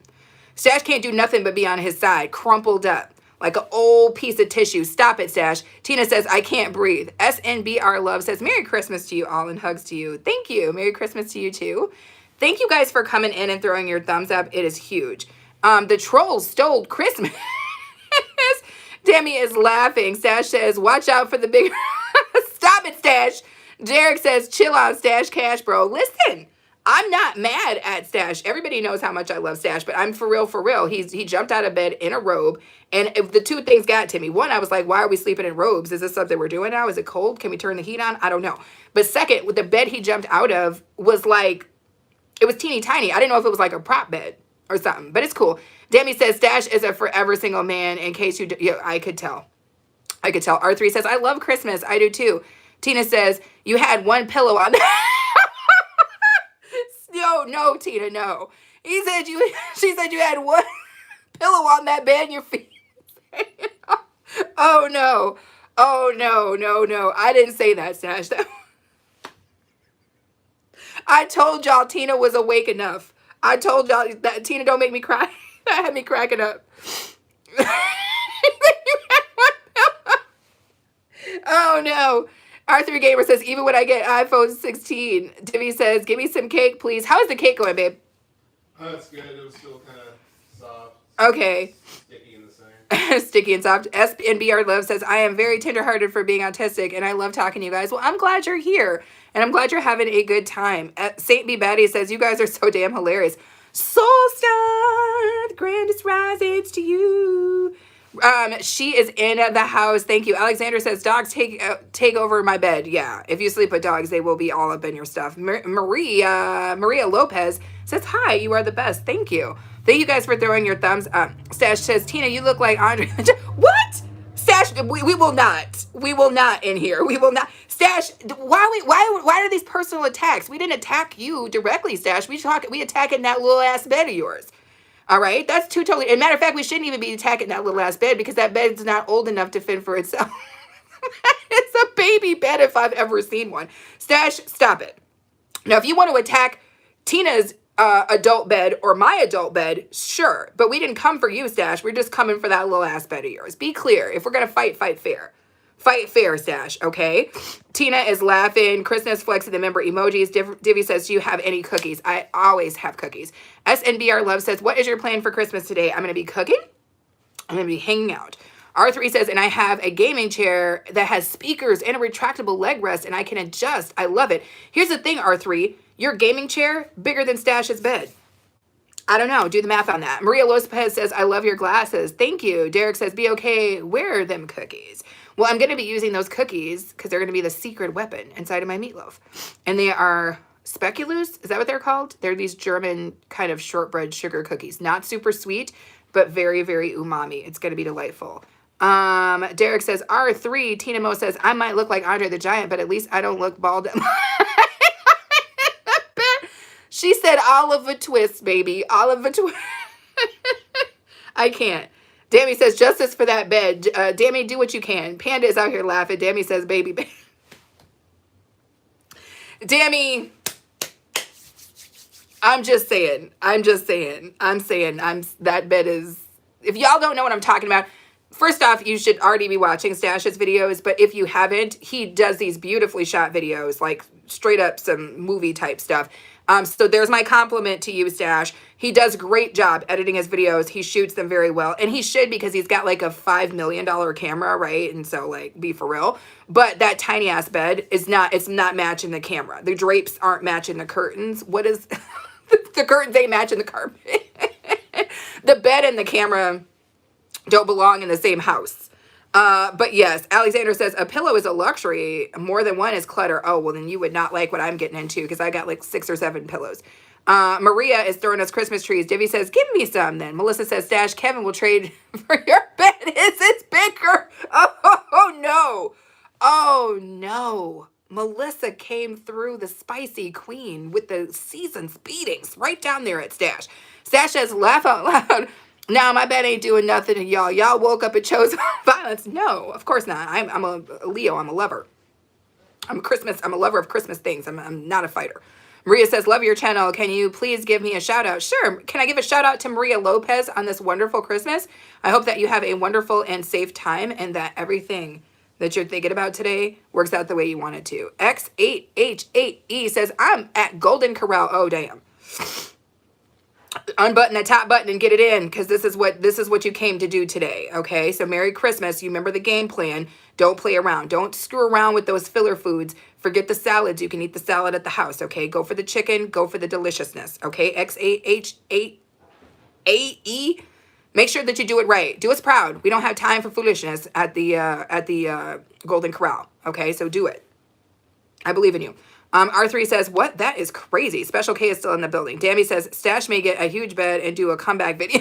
Stash can't do nothing but be on his side, crumpled up, like an old piece of tissue. Stop it, Stash. Tina says, I can't breathe. SNBR Love says, Merry Christmas to you all and hugs to you. Thank you. Merry Christmas to you too. Thank you guys for coming in and throwing your thumbs up. It is huge. The trolls stole Christmas. Demi is laughing. Stash says, watch out for the big... Stop it, Stash. Derek says, chill out, Stash Cash, bro. Listen, I'm not mad at Stash. Everybody knows how much I love Stash, but I'm for real, for real. He jumped out of bed in a robe, and if the two things got to me. One, I was like, why are we sleeping in robes? Is this something we're doing now? Is it cold? Can we turn the heat on? I don't know. But second, with the bed he jumped out of was like, it was teeny tiny. I didn't know if it was like a prop bed or something, but it's cool. Demi says Stash is a forever single man. In case you, yeah, I could tell. I could tell. R3 says I love Christmas. I do too. Tina says you had one pillow on. No, Tina, no. She said you had one pillow on that bed and your feet. Oh no. Oh no. I didn't say that, Stash. I told y'all Tina was awake enough. I told y'all that Tina don't make me cry. That had me cracking up. Oh no. R3 Gamer says, even when I get iPhone 16, Divi says, give me some cake, please. How is the cake going, babe? Oh, it's good. It was still kind of soft. Okay. Sticky in the center. Sticky and soft. SNBR Love says, I am very tenderhearted for being autistic, and I love talking to you guys. Well, I'm glad you're here, and I'm glad you're having a good time. Saint B. Batty says, you guys are so damn hilarious. Soul Star, the grandest risings to you. She is in the house. Thank you. Alexander says, dogs take over my bed. Yeah, if you sleep with dogs, they will be all up in your stuff. Maria Lopez says, hi, you are the best. Thank you. Thank you guys for throwing your thumbs up. Stash says, Tina, you look like Andre. What? Stash, we will not. We will not in here. We will not. Stash, why are these personal attacks? We didn't attack you directly, Stash. We attacking that little ass bed of yours. All right, that's two totally. As a matter of fact, we shouldn't even be attacking that little ass bed because that bed's not old enough to fend for itself. It's a baby bed if I've ever seen one. Stash, stop it. Now, if you want to attack Tina's adult bed or my adult bed, sure. But we didn't come for you, Stash. We're just coming for that little ass bed of yours. Be clear. If we're going to fight fair. Fight fair, Stash, okay? Tina is laughing. Kristen is flexing the member emojis. Divvy says, do you have any cookies? I always have cookies. SNBR Love says, what is your plan for Christmas today? I'm going to be cooking. I'm going to be hanging out. R3 says, and I have a gaming chair that has speakers and a retractable leg rest, and I can adjust. I love it. Here's the thing, R3. Your gaming chair, bigger than Stash's bed. I don't know. Do the math on that. Maria Lopez says, I love your glasses. Thank you. Derek says, be okay. Wear them cookies. Well, I'm going to be using those cookies because they're going to be the secret weapon inside of my meatloaf. And they are speculoos. Is that what they're called? They're these German kind of shortbread sugar cookies. Not super sweet, but very, very umami. It's going to be delightful. Derek says, R3. Tina Mo says, I might look like Andre the Giant, but at least I don't look bald. She said Oliver Twist, baby. Oliver Twist. I can't. Dammy says, justice for that bed. Dammy, do what you can. Panda is out here laughing. Dammy says, baby. Dammy, I'm saying, that bed is, if y'all don't know what I'm talking about, first off, you should already be watching Stash's videos, but if you haven't, he does these beautifully shot videos, like straight up some movie type stuff. So there's my compliment to you, Stash. He does a great job editing his videos. He shoots them very well. And he should because he's got like a $5 million camera, right? And so like, be for real. But that tiny ass bed is not, it's not matching the camera. The drapes aren't matching the curtains. What is, the curtains ain't matching the carpet. The bed and the camera don't belong in the same house. But yes, Alexander says a pillow is a luxury. More than one is clutter. Oh, well, then you would not like what I'm getting into because I got like 6 or 7 pillows. Maria is throwing us Christmas trees. Divvy says, give me some then. Melissa says, Stash, Kevin will trade for your bed. It's bigger. Oh, no. Oh, no. Melissa came through the spicy queen with the season's beatings right down there at Stash. Stash says, laugh out loud. Now my bed ain't doing nothing to y'all. Y'all woke up and chose violence. No, of course not. I'm a Leo. I'm a lover. I'm a lover of Christmas things. I'm not a fighter. Maria says, love your channel. Can you please give me a shout out? Sure. Can I give a shout out to Maria Lopez on this wonderful Christmas? I hope that you have a wonderful and safe time and that everything that you're thinking about today works out the way you want it to. X8H8E says, I'm at Golden Corral. Oh, damn. unbutton the top button and get it in, because this is what you came to do today. Okay, so Merry Christmas. You remember the game plan. Don't play around. Don't screw around with those filler foods. Forget the salads. You can eat the salad at the house. Okay, go for the chicken. Go for the deliciousness. Okay, XAHAE. Make sure that you do it right. Do us proud. We don't have time for foolishness at the Golden Corral. Okay, so do it. I believe in you. R3 says, what? That is crazy. Special K is still in the building. Dammy says, Stash may get a huge bed and do a comeback video.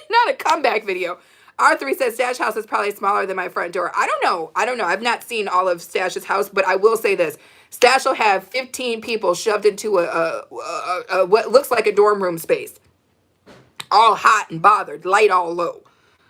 Not a comeback video. R3 says, Stash house is probably smaller than my front door. I don't know. I've not seen all of Stash's house, but I will say this. Stash will have 15 people shoved into a what looks like a dorm room space. All hot and bothered, light all low.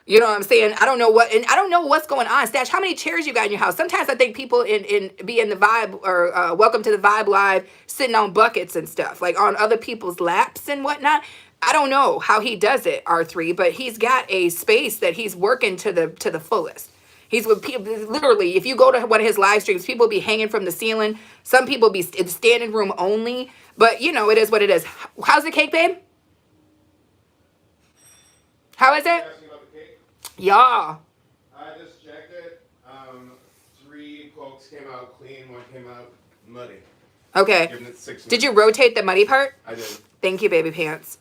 You know what I'm saying? I don't know what's going on. Stash, how many chairs you got in your house? Sometimes I think people be in the vibe or welcome to the vibe live sitting on buckets and stuff, like on other people's laps and whatnot. I don't know how he does it, R3, but he's got a space that he's working to the fullest. He's with people, literally, if you go to one of his live streams, people be hanging from the ceiling. Some people be in standing room only, but you know, it is what it is. How's the cake, babe? How is it? Yeah. I just checked it. 3 pokes came out clean, 1 came out muddy. Okay. Giving it 6 minutes. Did you rotate the muddy part? I did. Thank you, baby pants.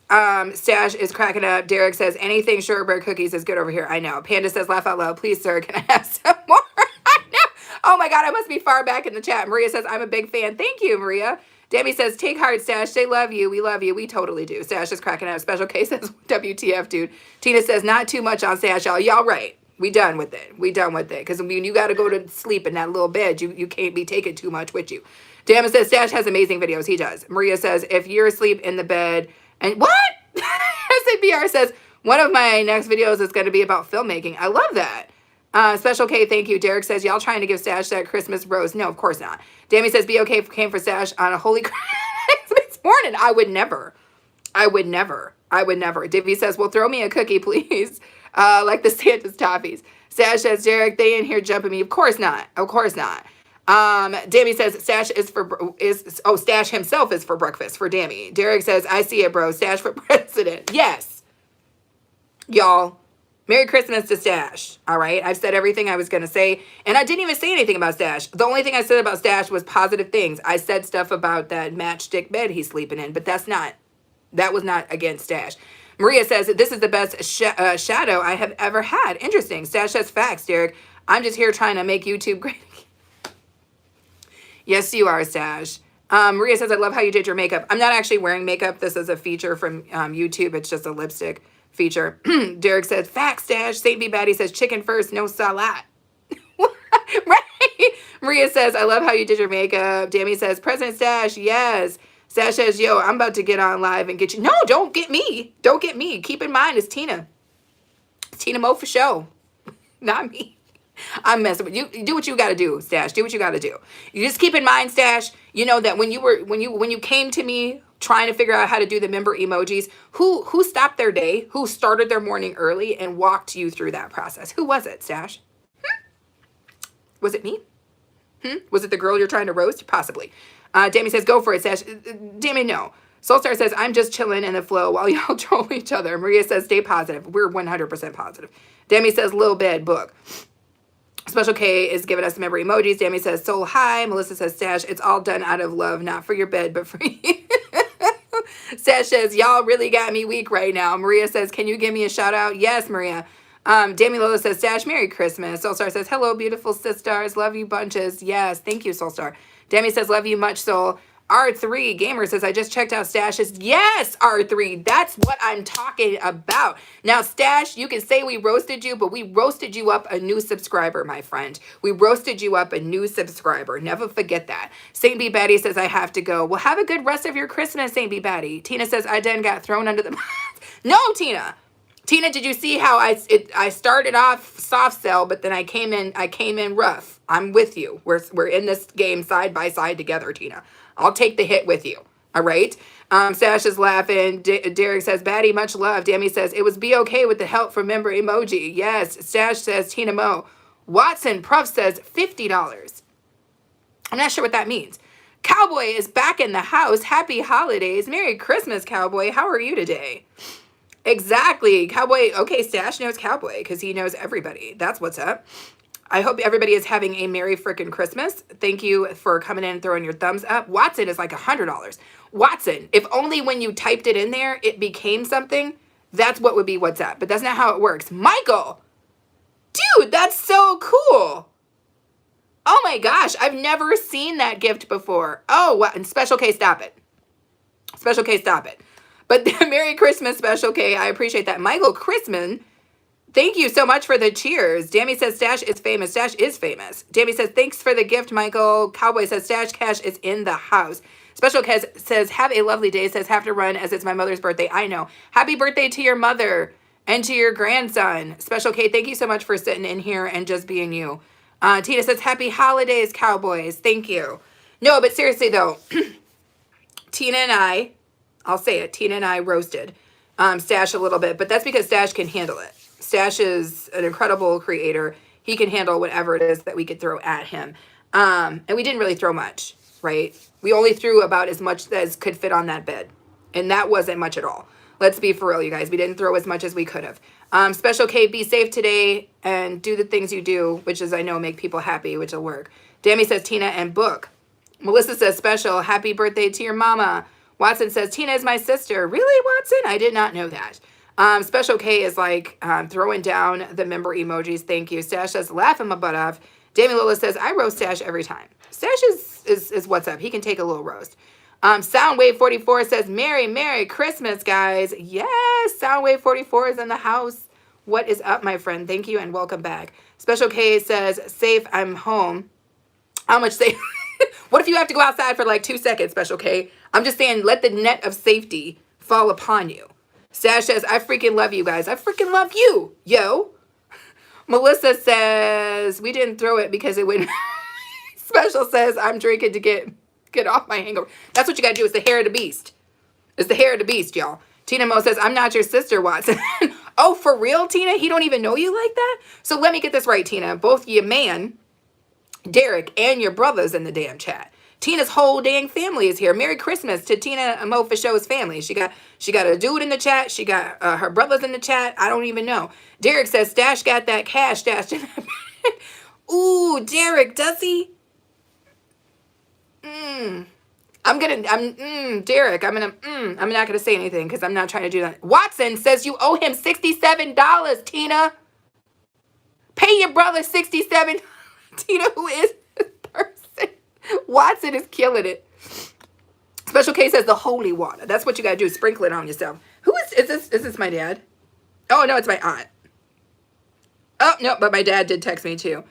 Stash is cracking up. Derek says, anything shortbread cookies is good over here. I know. Panda says, laugh out loud. Please, sir, can I have some more? I know. Oh my God, I must be far back in the chat. Maria says, I'm a big fan. Thank you, Maria. Dammy says, take heart, Stash. They love you. We love you. We totally do. Stash is cracking up. Special K says, WTF, dude. Tina says, not too much on Stash, y'all. Y'all right. We done with it. We done with it. Because when you got to go to sleep in that little bed, you can't be taking too much with you. Damon says, Stash has amazing videos. He does. Maria says, if you're asleep in the bed, and what? SABR says, one of my next videos is going to be about filmmaking. I love that. Special K, thank you. Derek says, y'all trying to give Stash that Christmas rose. No, of course not. Dammy says, be okay came for Stash on a holy Christmas morning. I would never. Divvy says, well, throw me a cookie, please. Like the Santa's toffees. Stash says, Derek, they in here jumping me. Of course not. Dammy says, Stash Stash himself is for breakfast for Dammy. Derek says, I see it, bro. Stash for president. Yes. Y'all. Merry Christmas to Stash. All right. I've said everything I was going to say. And I didn't even say anything about Stash. The only thing I said about Stash was positive things. I said stuff about that matchstick bed he's sleeping in, but that was not against Stash. Maria says that this is the best shadow I have ever had. Interesting. Stash says facts, Derek. I'm just here trying to make YouTube great. Yes, you are, Stash. Maria says, I love how you did your makeup. I'm not actually wearing makeup. This is a feature from YouTube. It's just a lipstick feature. Derek says, facts, Stash. St. B. Batty says, chicken first, no salad. Right? Maria says, I love how you did your makeup. Dammy says, President Stash, yes. Stash says, yo, I'm about to get on live and get you. No, don't get me. Don't get me. Keep in mind, it's Tina. It's Tina Mo for show. Not me. I'm messing with you. Do what you got to do, Stash. Do what you got to do. You just keep in mind, Stash, you know that when you came to me trying to figure out how to do the member emojis, who stopped their day, who started their morning early and walked you through that process? Who was it, Stash? Was it me? Was it the girl you're trying to roast? Possibly. Dammy says, go for it, Stash. Dammy, no. Soulstar says, I'm just chilling in the flow while y'all troll each other. Maria says, stay positive. We're 100% positive. Dammy says, Lil Bed book. Special K is giving us memory emojis. Dammy says, soul high. Melissa says, Stash, it's all done out of love, not for your bed, but for you. Stash says, y'all really got me weak right now. Maria says, can you give me a shout out? Yes, Maria. Dammy Lola says, Stash, Merry Christmas. Soulstar says, hello, beautiful sisters. Love you bunches. Yes, thank you, Soulstar. Dammy says, love you much, Soul. R3 Gamer says, I just checked out Stash's. Yes, R3. That's what I'm talking about. Now, Stash, you can say we roasted you, but we roasted you up a new subscriber, my friend. We roasted you up a new subscriber. Never forget that. St. B. Batty says, I have to go. Well, have a good rest of your Christmas, St. B. Batty. Tina says, I then got thrown under the bus. No, Tina. Tina, did you see how I started off soft sell, but then I came in rough. I'm with you. We're in this game side by side together, Tina. I'll take the hit with you. All right. Stash is laughing. Derek says, Batty, much love. Dammy says, it was be okay with the help from member emoji. Yes. Stash says, Tina Mo. Watson Pruff says, $50. I'm not sure what that means. Cowboy is back in the house. Happy holidays. Merry Christmas, Cowboy. How are you today? Exactly. Cowboy. Okay, Stash knows Cowboy because he knows everybody. That's what's up. I hope everybody is having a Merry frickin' Christmas. Thank you for coming in and throwing your thumbs up. Watson is like $100. Watson, if only when you typed it in there, it became something, that's what would be what's up. But that's not how it works. Michael, dude, that's so cool. Oh my gosh, I've never seen that gift before. Oh, what? And Special K, stop it. Special K, stop it. But Merry Christmas, Special K. I appreciate that. Michael Chrisman, thank you so much for the cheers. Dammy says Stash is famous. Stash is famous. Dammy says, thanks for the gift, Michael. Cowboy says Stash Cash is in the house. Special K says, have a lovely day. Says, have to run as it's my mother's birthday. I know. Happy birthday to your mother and to your grandson. Special K, thank you so much for sitting in here and just being you. Tina says, happy holidays, Cowboys. Thank you. No, but seriously, though, Tina and I'll say it, Tina and I roasted Stash a little bit, but that's because Stash can handle it. Stash is an incredible creator. He can handle whatever it is that we could throw at him. And we didn't really throw much, right? We only threw about as much as could fit on that bed. And that wasn't much at all. Let's be for real, you guys. We didn't throw as much as we could have. Special K, be safe today and do the things you do, which is, I know, make people happy, which will work. Dammy says, Tina and book. Melissa says, special, happy birthday to your mama. Watson says, Tina is my sister. Really, Watson? I did not know that. Special K is like throwing down the member emojis. Thank you. Stash says, laughing my butt off. Dammy Lola says, I roast Stash every time. Stash is what's up. He can take a little roast. Soundwave 44 says, Merry Christmas, guys. Yes, Soundwave 44 is in the house. What is up, my friend? Thank you and welcome back. Special K says, safe, I'm home. How much safe? What if you have to go outside for like 2 seconds, Special K? I'm just saying, let the net of safety fall upon you. Stash says, I freaking love you guys. I freaking love you, yo. Melissa says, we didn't throw it because it went. Special says, I'm drinking to get off my hangover. That's what you got to do. It's the hair of the beast. It's the hair of the beast, y'all. Tina Mo says, I'm not your sister, Watson. Oh, for real, Tina? He don't even know you like that? So let me get this right, Tina. Both your man, Derek, and your brother's in the damn chat. Tina's whole dang family is here. Merry Christmas to Tina Mo for Show's family. She got a dude in the chat. She got her brothers in the chat. I don't even know. Derek says, Stash got that cash stashed in that bag. Ooh, Derek, does he? Derek, I'm not gonna say anything because I'm not trying to do that. Watson says you owe him $67, Tina. Pay your brother $67. Tina, who is this person? Watson is killing it. Special K says the holy water. That's what you gotta do. Sprinkle it on yourself. Who is this? Is this my dad? Oh no, it's my aunt. Oh no, but my dad did text me too.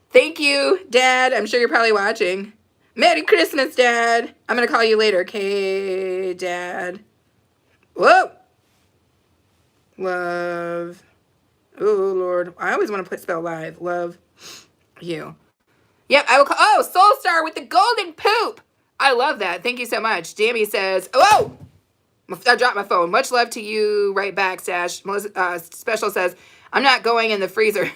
Thank you, Dad. I'm sure you're probably watching. Merry Christmas, Dad. I'm going to call you later. Okay, Dad. Whoa. Love. Oh, Lord. I always want to spell live. Love you. Yep, I will call. Oh, Soul Star with the golden poop. I love that. Thank you so much. Jamie says, oh, I dropped my phone. Much love to you. Right back, Stash. Melissa, Special says, I'm not going in the freezer.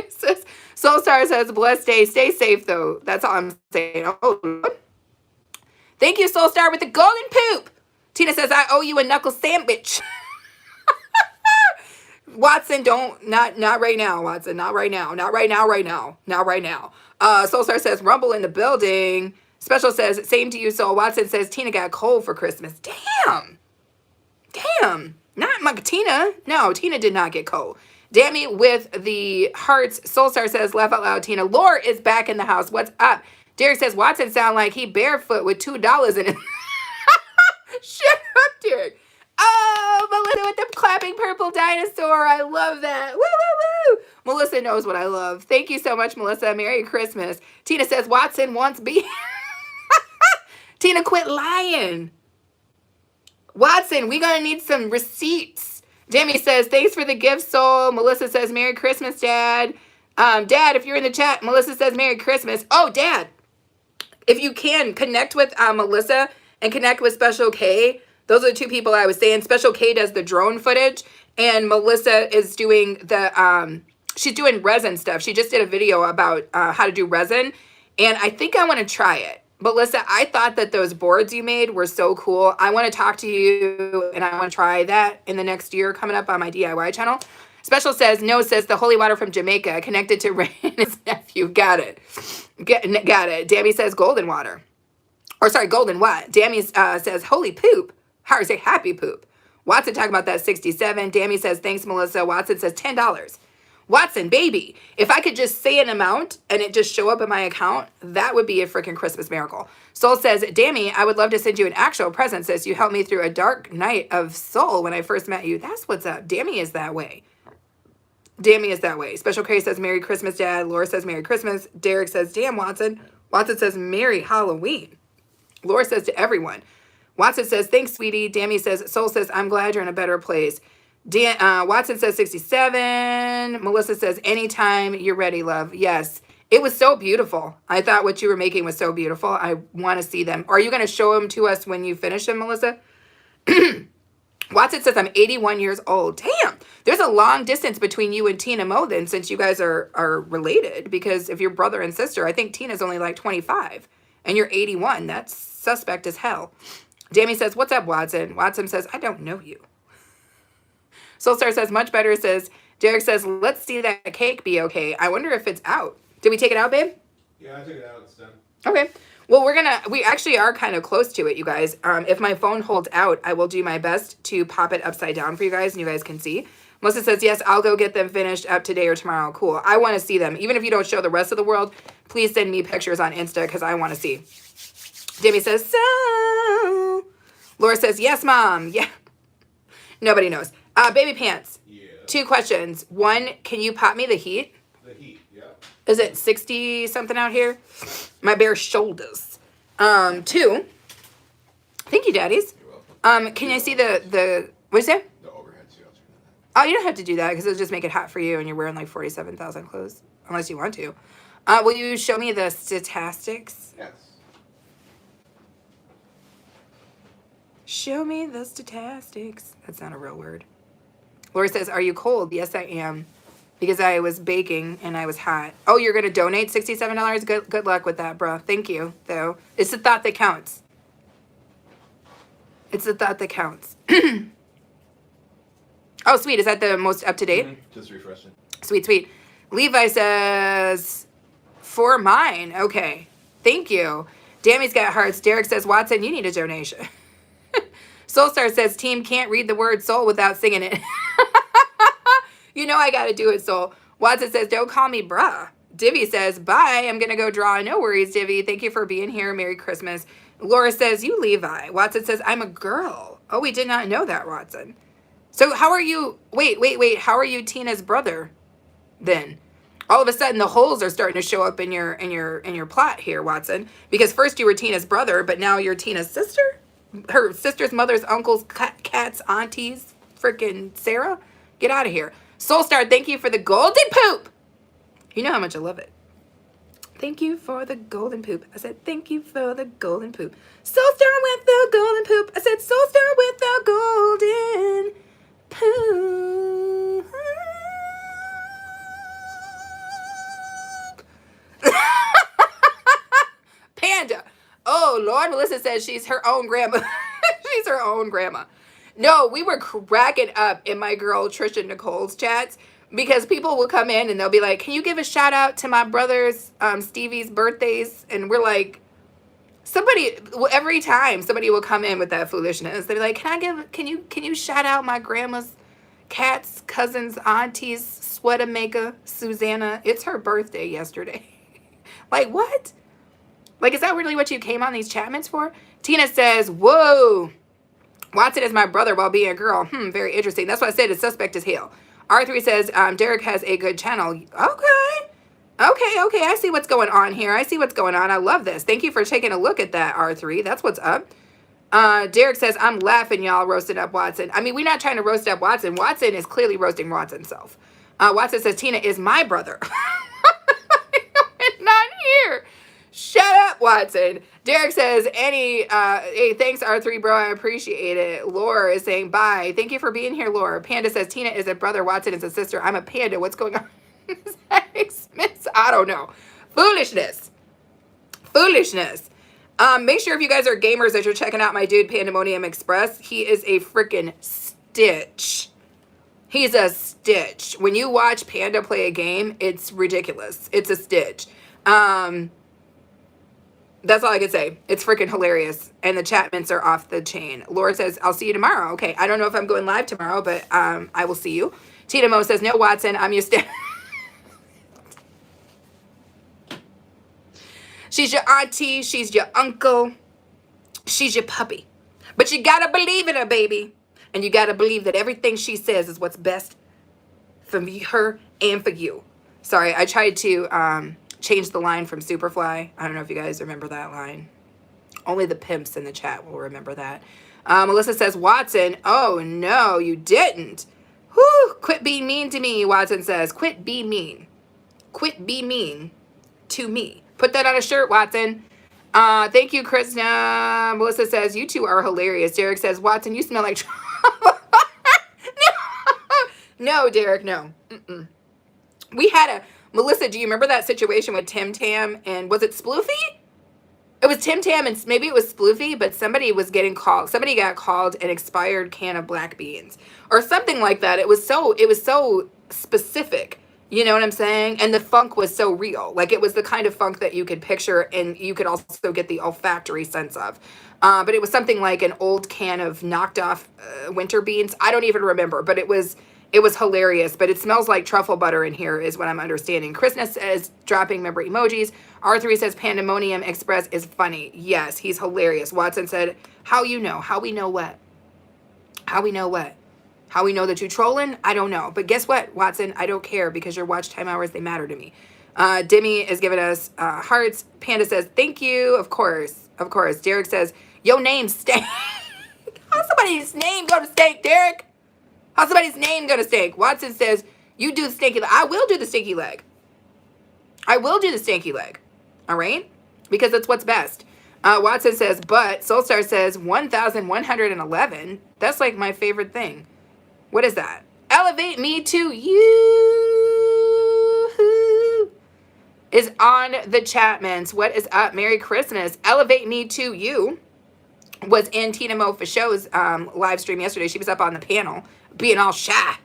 Says, Soulstar says, blessed day. Stay safe, though. That's all I'm saying. Oh, thank you, Soulstar, with the golden poop. Tina says, I owe you a knuckle sandwich. Watson, not right now, Watson. Not right now. Not right now. Soulstar says, rumble in the building. Special says, same to you, Soul. Watson says, Tina got cold for Christmas. Damn. Not my Tina. No, Tina did not get cold. Dammy with the hearts. Soulstar says, laugh out loud, Tina. Lore is back in the house. What's up? Derek says, Watson sound like he barefoot with $2 in it. Shut up, Derek. Oh, Melinda with the clapping purple dinosaur. I love that. Woo, woo, woo. Melissa knows what I love. Thank you so much, Melissa. Merry Christmas. Tina says, Watson wants beef. Tina, quit lying. Watson, we gonna need some receipts. Jamie says, thanks for the gift, Soul. Melissa says, Merry Christmas, Dad. Dad, if you're in the chat, Melissa says, Merry Christmas. Oh, Dad, if you can, connect with Melissa and connect with Special K. Those are the two people I was saying. Special K does the drone footage, and Melissa is doing the, she's doing resin stuff. She just did a video about how to do resin, and I think I want to try it. Melissa, I thought that those boards you made were so cool. I want to talk to you and I want to try that in the next year coming up on my DIY channel. Special says, no, says the holy water from Jamaica connected to Ray and his nephew. Got it. Got it. Dammy says golden water. Or sorry, golden what? Dammy says holy poop. Or say happy poop. Watson talking about that 67. Dammy says, thanks, Melissa. Watson says $10. Watson, baby, if I could just say an amount and it just show up in my account, that would be a freaking Christmas miracle. Soul says, Dammy, I would love to send you an actual present. Says you helped me through a dark night of soul when I first met you. That's what's up. Dammy is that way. Dammy is that way. Special K says, Merry Christmas, Dad. Laura says, Merry Christmas. Derek says, damn, Watson. Watson says, Merry Halloween. Laura says to everyone. Watson says, thanks, sweetie. Dammy says, Soul says, I'm glad you're in a better place. Watson says 67. Melissa says, anytime you're ready, love. Yes. It was so beautiful. I thought what you were making was so beautiful. I want to see them. Are you going to show them to us when you finish them, Melissa? Watson says, I'm 81 years old. Damn. There's a long distance between you and Tina Mo then, since you guys are related. Because if you're brother and sister, I think Tina's only like 25. And you're 81. That's suspect as hell. Dammy says, what's up, Watson? Watson says, I don't know you. Soulstar says, much better. Says, Derek says, let's see that cake be okay. I wonder if it's out. Did we take it out, babe? Yeah, I took it out. It's done. Okay. Well, we actually are kind of close to it, you guys. If my phone holds out, I will do my best to pop it upside down for you guys and you guys can see. Melissa says, yes, I'll go get them finished up today or tomorrow. Cool. I want to see them. Even if you don't show the rest of the world, please send me pictures on Insta because I want to see. Jimmy says, so. Laura says, yes, Mom. Yeah. Nobody knows. Baby pants. Yeah. 2 questions. 1, can you pop me the heat? The heat, yeah. Is it 60 something out here? My bare shoulders. 2. Thank you, daddies. You're welcome. Can I see the what'd you say? The overhead shots. Oh, you don't have to do that because it'll just make it hot for you and you're wearing like 47,000 clothes. Unless you want to. Will you show me the statistics? Yes. Show me the statistics. That's not a real word. Laura says, are you cold? Yes, I am. Because I was baking and I was hot. Oh, you're going to donate $67? Good luck with that, bro. Thank you, though. It's the thought that counts. It's the thought that counts. Oh, sweet. Is that the most up-to-date? Just refreshing. Sweet, sweet. Levi says, for mine. Okay. Thank you. Dammy's got hearts. Derek says, Watson, you need a donation. Soulstar says, team can't read the word soul without singing it. You know I got to do it, Soul. Watson says, don't call me bruh. Divvy says, bye. I'm going to go draw. No worries, Divvy. Thank you for being here. Merry Christmas. Laura says, you Levi. Watson says, I'm a girl. Oh, we did not know that, Watson. So how are you? Wait. How are you Tina's brother then? All of a sudden, the holes are starting to show up in your plot here, Watson. Because first you were Tina's brother, but now you're Tina's sister? Her sister's mother's uncles, cats, aunties, freaking Sarah? Get out of here. Soulstar, thank you for the golden poop. You know how much I love it. Thank you for the golden poop. I said, thank you for the golden poop. Soulstar with the golden poop. I said, Soulstar with the golden poop. Panda. Oh, Lord, Melissa says she's her own grandma. She's her own grandma. No, we were cracking up in my girl Trisha Nicole's chats because people will come in and they'll be like, can you give a shout out to my brother's Stevie's birthdays? And we're like, every time somebody will come in with that foolishness, they're like, can you shout out my grandma's cats, cousins, aunties, sweater maker, Susanna? It's her birthday yesterday. Like, what? Like, is that really what you came on these chatments for? Tina says, whoa. Watson is my brother while being a girl. Very interesting. That's what I said. It's suspect as hell. R3 says, Derek has a good channel. Okay. I see what's going on here. I see what's going on. I love this. Thank you for taking a look at that, R3. That's what's up. Derek says, I'm laughing, y'all, roasting up Watson. I mean, we're not trying to roast up Watson. Watson is clearly roasting Watson's self. Watson says, Tina is my brother. Not here. Shut up, Watson. Derek says, hey, thanks, R3, bro. I appreciate it. Laura is saying, bye. Thank you for being here, Laura. Panda says, Tina is a brother. Watson is a sister. I'm a panda. What's going on? I don't know. Foolishness. Make sure if you guys are gamers that you're checking out my dude Pandemonium Express. He is a freaking stitch. He's a stitch. When you watch Panda play a game, it's ridiculous. It's a stitch. That's all I could say. It's freaking hilarious. And the chat mints are off the chain. Laura says, I'll see you tomorrow. Okay, I don't know if I'm going live tomorrow, but I will see you. Tina Mo says, no, Watson, I'm your She's your auntie. She's your uncle. She's your puppy. But you gotta believe in her, baby. And you gotta believe that everything she says is what's best for me, her, and for you. Sorry, I tried to change the line from Superfly. I don't know if you guys remember that line. Only the pimps in the chat will remember that. Melissa says, Watson, oh no, you didn't. Whew, quit being mean to me, Watson says. Quit be mean. Quit be mean to me. Put that on a shirt, Watson. Thank you, Krishna. Melissa says, you two are hilarious. Derek says, Watson, you smell like trouble. No, Derek, no. Mm-mm. We had a... Melissa, do you remember that situation with Tim Tam and... Was it Sploofy? It was Tim Tam and maybe it was Sploofy, but somebody was getting called. Somebody got called an expired can of black beans. Or something like that. It was so specific. You know what I'm saying? And the funk was so real. Like, it was the kind of funk that you could picture and you could also get the olfactory sense of. But it was something like an old can of knocked off winter beans. I don't even remember, but it was hilarious. But it smells like truffle butter in here is what I'm understanding. Krishna says, dropping member emojis. R3 says, Pandemonium Express is funny. Yes, he's hilarious. Watson said, how you know? How we know what? How we know what? How we know that you trolling? I don't know. But guess what, Watson? I don't care because your watch time hours, they matter to me. Demi is giving us hearts. Panda says, thank you. Of course. Of course. Derek says, your name stank. How's somebody's name go to steak, Derek? How's somebody's name go to steak? Watson says, you do the stinky leg. I will do the stinky leg. I will do the stinky leg. All right? Because that's what's best. Watson says, but Soulstar says 1,111. That's like my favorite thing. What is that? Elevate me to you is on the Chatmans. What is up? Merry Christmas. Elevate me to you was in Tina Mo for Show's live stream yesterday. She was up on the panel being all shy.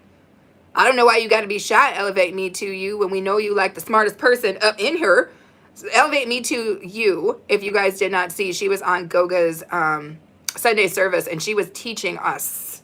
I don't know why you got to be shy. Elevate me to you when we know you like the smartest person up in here. So elevate me to you. If you guys did not see, she was on Goga's Sunday service and she was teaching us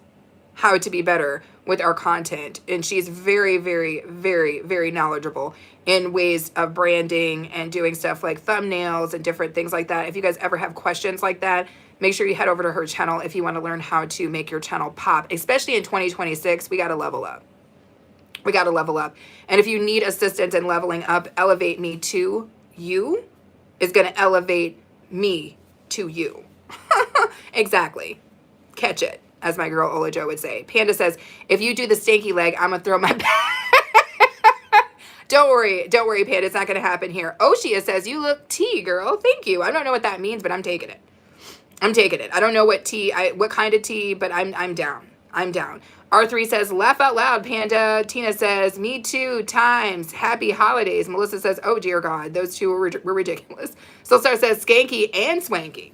how to be better with our content. And she's very, very, very, very knowledgeable in ways of branding and doing stuff like thumbnails and different things like that. If you guys ever have questions like that, make sure you head over to her channel if you want to learn how to make your channel pop, especially in 2026. We got to level up. We got to level up. And if you need assistance in leveling up, Elevate Me to You is going to elevate me to you. Exactly. Catch it, as my girl Ola Jo would say. Panda says, if you do the stanky leg, I'm going to throw my Don't worry, Panda. It's not going to happen here. Oshia says, you look tea, girl. Thank you. I don't know what that means, but I'm taking it. I'm taking it. I don't know what tea, what kind of tea, but I'm down. I'm down. R3 says, laugh out loud, Panda. Tina says, me too, times. Happy holidays. Melissa says, oh, dear God. Those two were ridiculous. Soulstar says, skanky and swanky.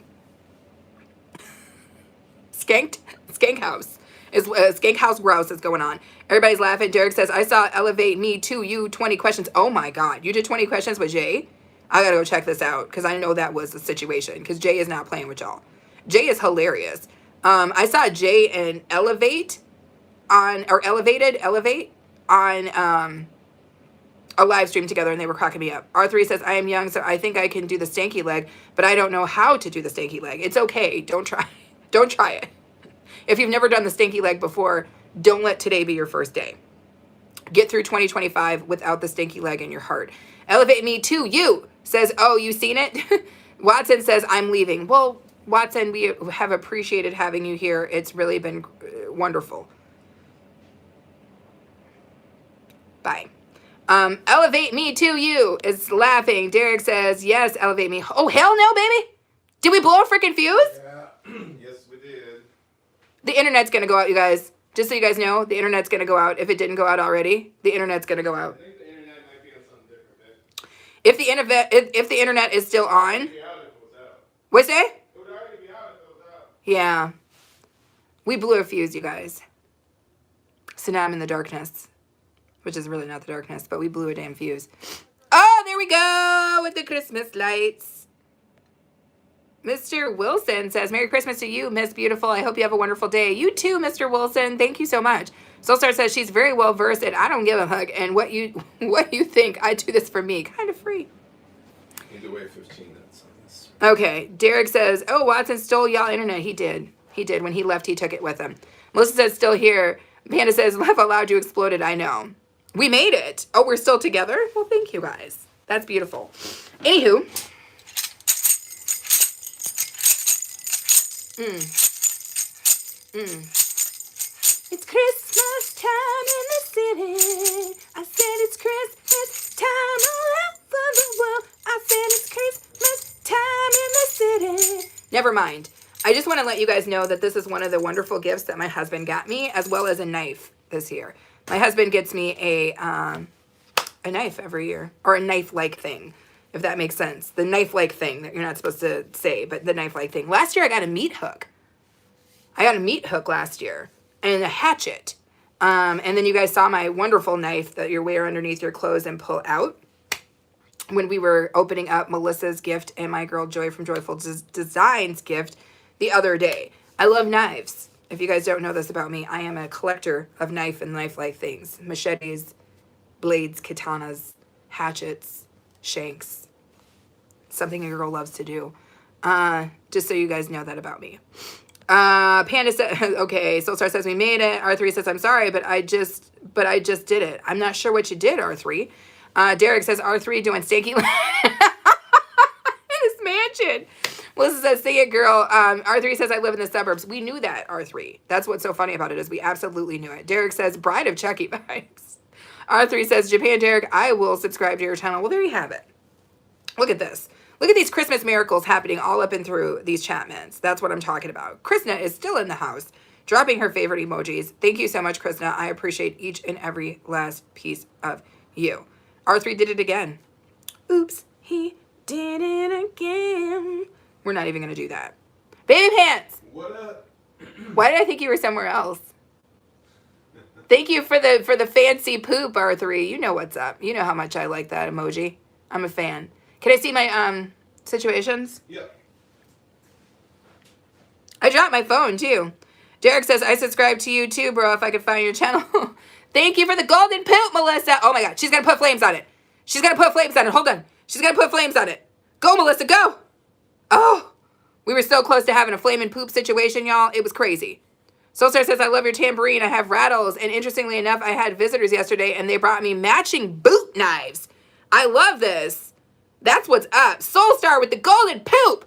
Skank house. Skank house grouse is going on. Everybody's laughing. Derek says, I saw Elevate Me to You 20 questions. Oh, my God. You did 20 questions with Jay? I got to go check this out because I know that was the situation because Jay is not playing with y'all. Jay is hilarious. I saw Jay and Elevate on a live stream together and they were cracking me up. R3 says, I am young, so I think I can do the stanky leg, but I don't know how to do the stanky leg. It's okay. Don't try. Don't try it. If you've never done the stanky leg before, don't let today be your first day. Get through 2025 without the stanky leg in your heart. Elevate Me to You says, oh, you seen it? Watson says, I'm leaving. Well, Watson, we have appreciated having you here. It's really been wonderful. Bye. Elevate Me to You is laughing. Derek says, yes, elevate me. Oh, hell no, baby. Did we blow a freaking fuse? Yeah. Yes, we did. The internet's going to go out, you guys. Just so you guys know, the internet's going to go out. If it didn't go out already, the internet's going to go out. I think the internet might be on something different, man. If the internet is still on, It'd be out if it was out. What's that? It would already be out if it was out. Yeah. We blew a fuse, you guys. So now I'm in the darkness, which is really not the darkness, but we blew a damn fuse. Oh, there we go with the Christmas lights. Mr. Wilson says, Merry Christmas to you, Miss Beautiful. I hope you have a wonderful day. You too, Mr. Wilson. Thank you so much. Soulstar says she's very well versed and I don't give a hug. And what you think? I do this for me. Kind of free. You need to wait 15 minutes on this. Okay. Derek says, oh, Watson stole y'all internet. He did. He did. When he left, he took it with him. Melissa says, still here. Panda says, laugh out loud, you exploded. I know. We made it. Oh, we're still together? Well, thank you guys. That's beautiful. Anywho. It's Christmas time in the city. I said it's Christmas time all over the world. I said it's Christmas time in the city. Never mind. I just want to let you guys know that this is one of the wonderful gifts that my husband got me, as well as a knife this year. My husband gets me a knife every year, or a knife-like thing, if that makes sense. The knife-like thing that you're not supposed to say, but the knife-like thing. Last year I got a meat hook. I got a meat hook last year and a hatchet. And then you guys saw my wonderful knife that you wear underneath your clothes and pull out when we were opening up Melissa's gift and my girl Joy from Joyful Designs gift the other day. I love knives. If you guys don't know this about me, I am a collector of knife and knife-like things. Machetes, blades, katanas, hatchets, shanks. Something a girl loves to do. Just so you guys know that about me. Panda says, okay, Soulstar says we made it. R3 says, I'm sorry, but I just did it. I'm not sure what you did, R3. Derek says, R3 doing stanky in his mansion. Melissa says, say it, girl. R3 says, I live in the suburbs. We knew that, R3. That's what's so funny about it is we absolutely knew it. Derek says, Bride of Chucky vibes. R3 says, Japan, Derek, I will subscribe to your channel. Well, there you have it. Look at this. Look at these Christmas miracles happening all up and through these chatments. That's what I'm talking about. Krishna is still in the house, dropping her favorite emojis. Thank you so much, Krishna. I appreciate each and every last piece of you. R3 did it again. Oops, he did it again. We're not even going to do that. Baby Pants. What up? Why did I think you were somewhere else? Thank you for the fancy poop, R3. You know what's up. You know how much I like that emoji. I'm a fan. Can I see my situations? Yep. I dropped my phone too. Derek says, I subscribe to you too, bro, if I could find your channel. Thank you for the golden poop, Melissa. Oh my God, she's gonna put flames on it. She's gonna put flames on it. Hold on. She's gonna put flames on it. Go, Melissa, go. Oh, we were so close to having a flame and poop situation, y'all. It was crazy. Soulstar says, I love your tambourine. I have rattles. And interestingly enough, I had visitors yesterday and they brought me matching boot knives. I love this. That's what's up. Soulstar with the golden poop.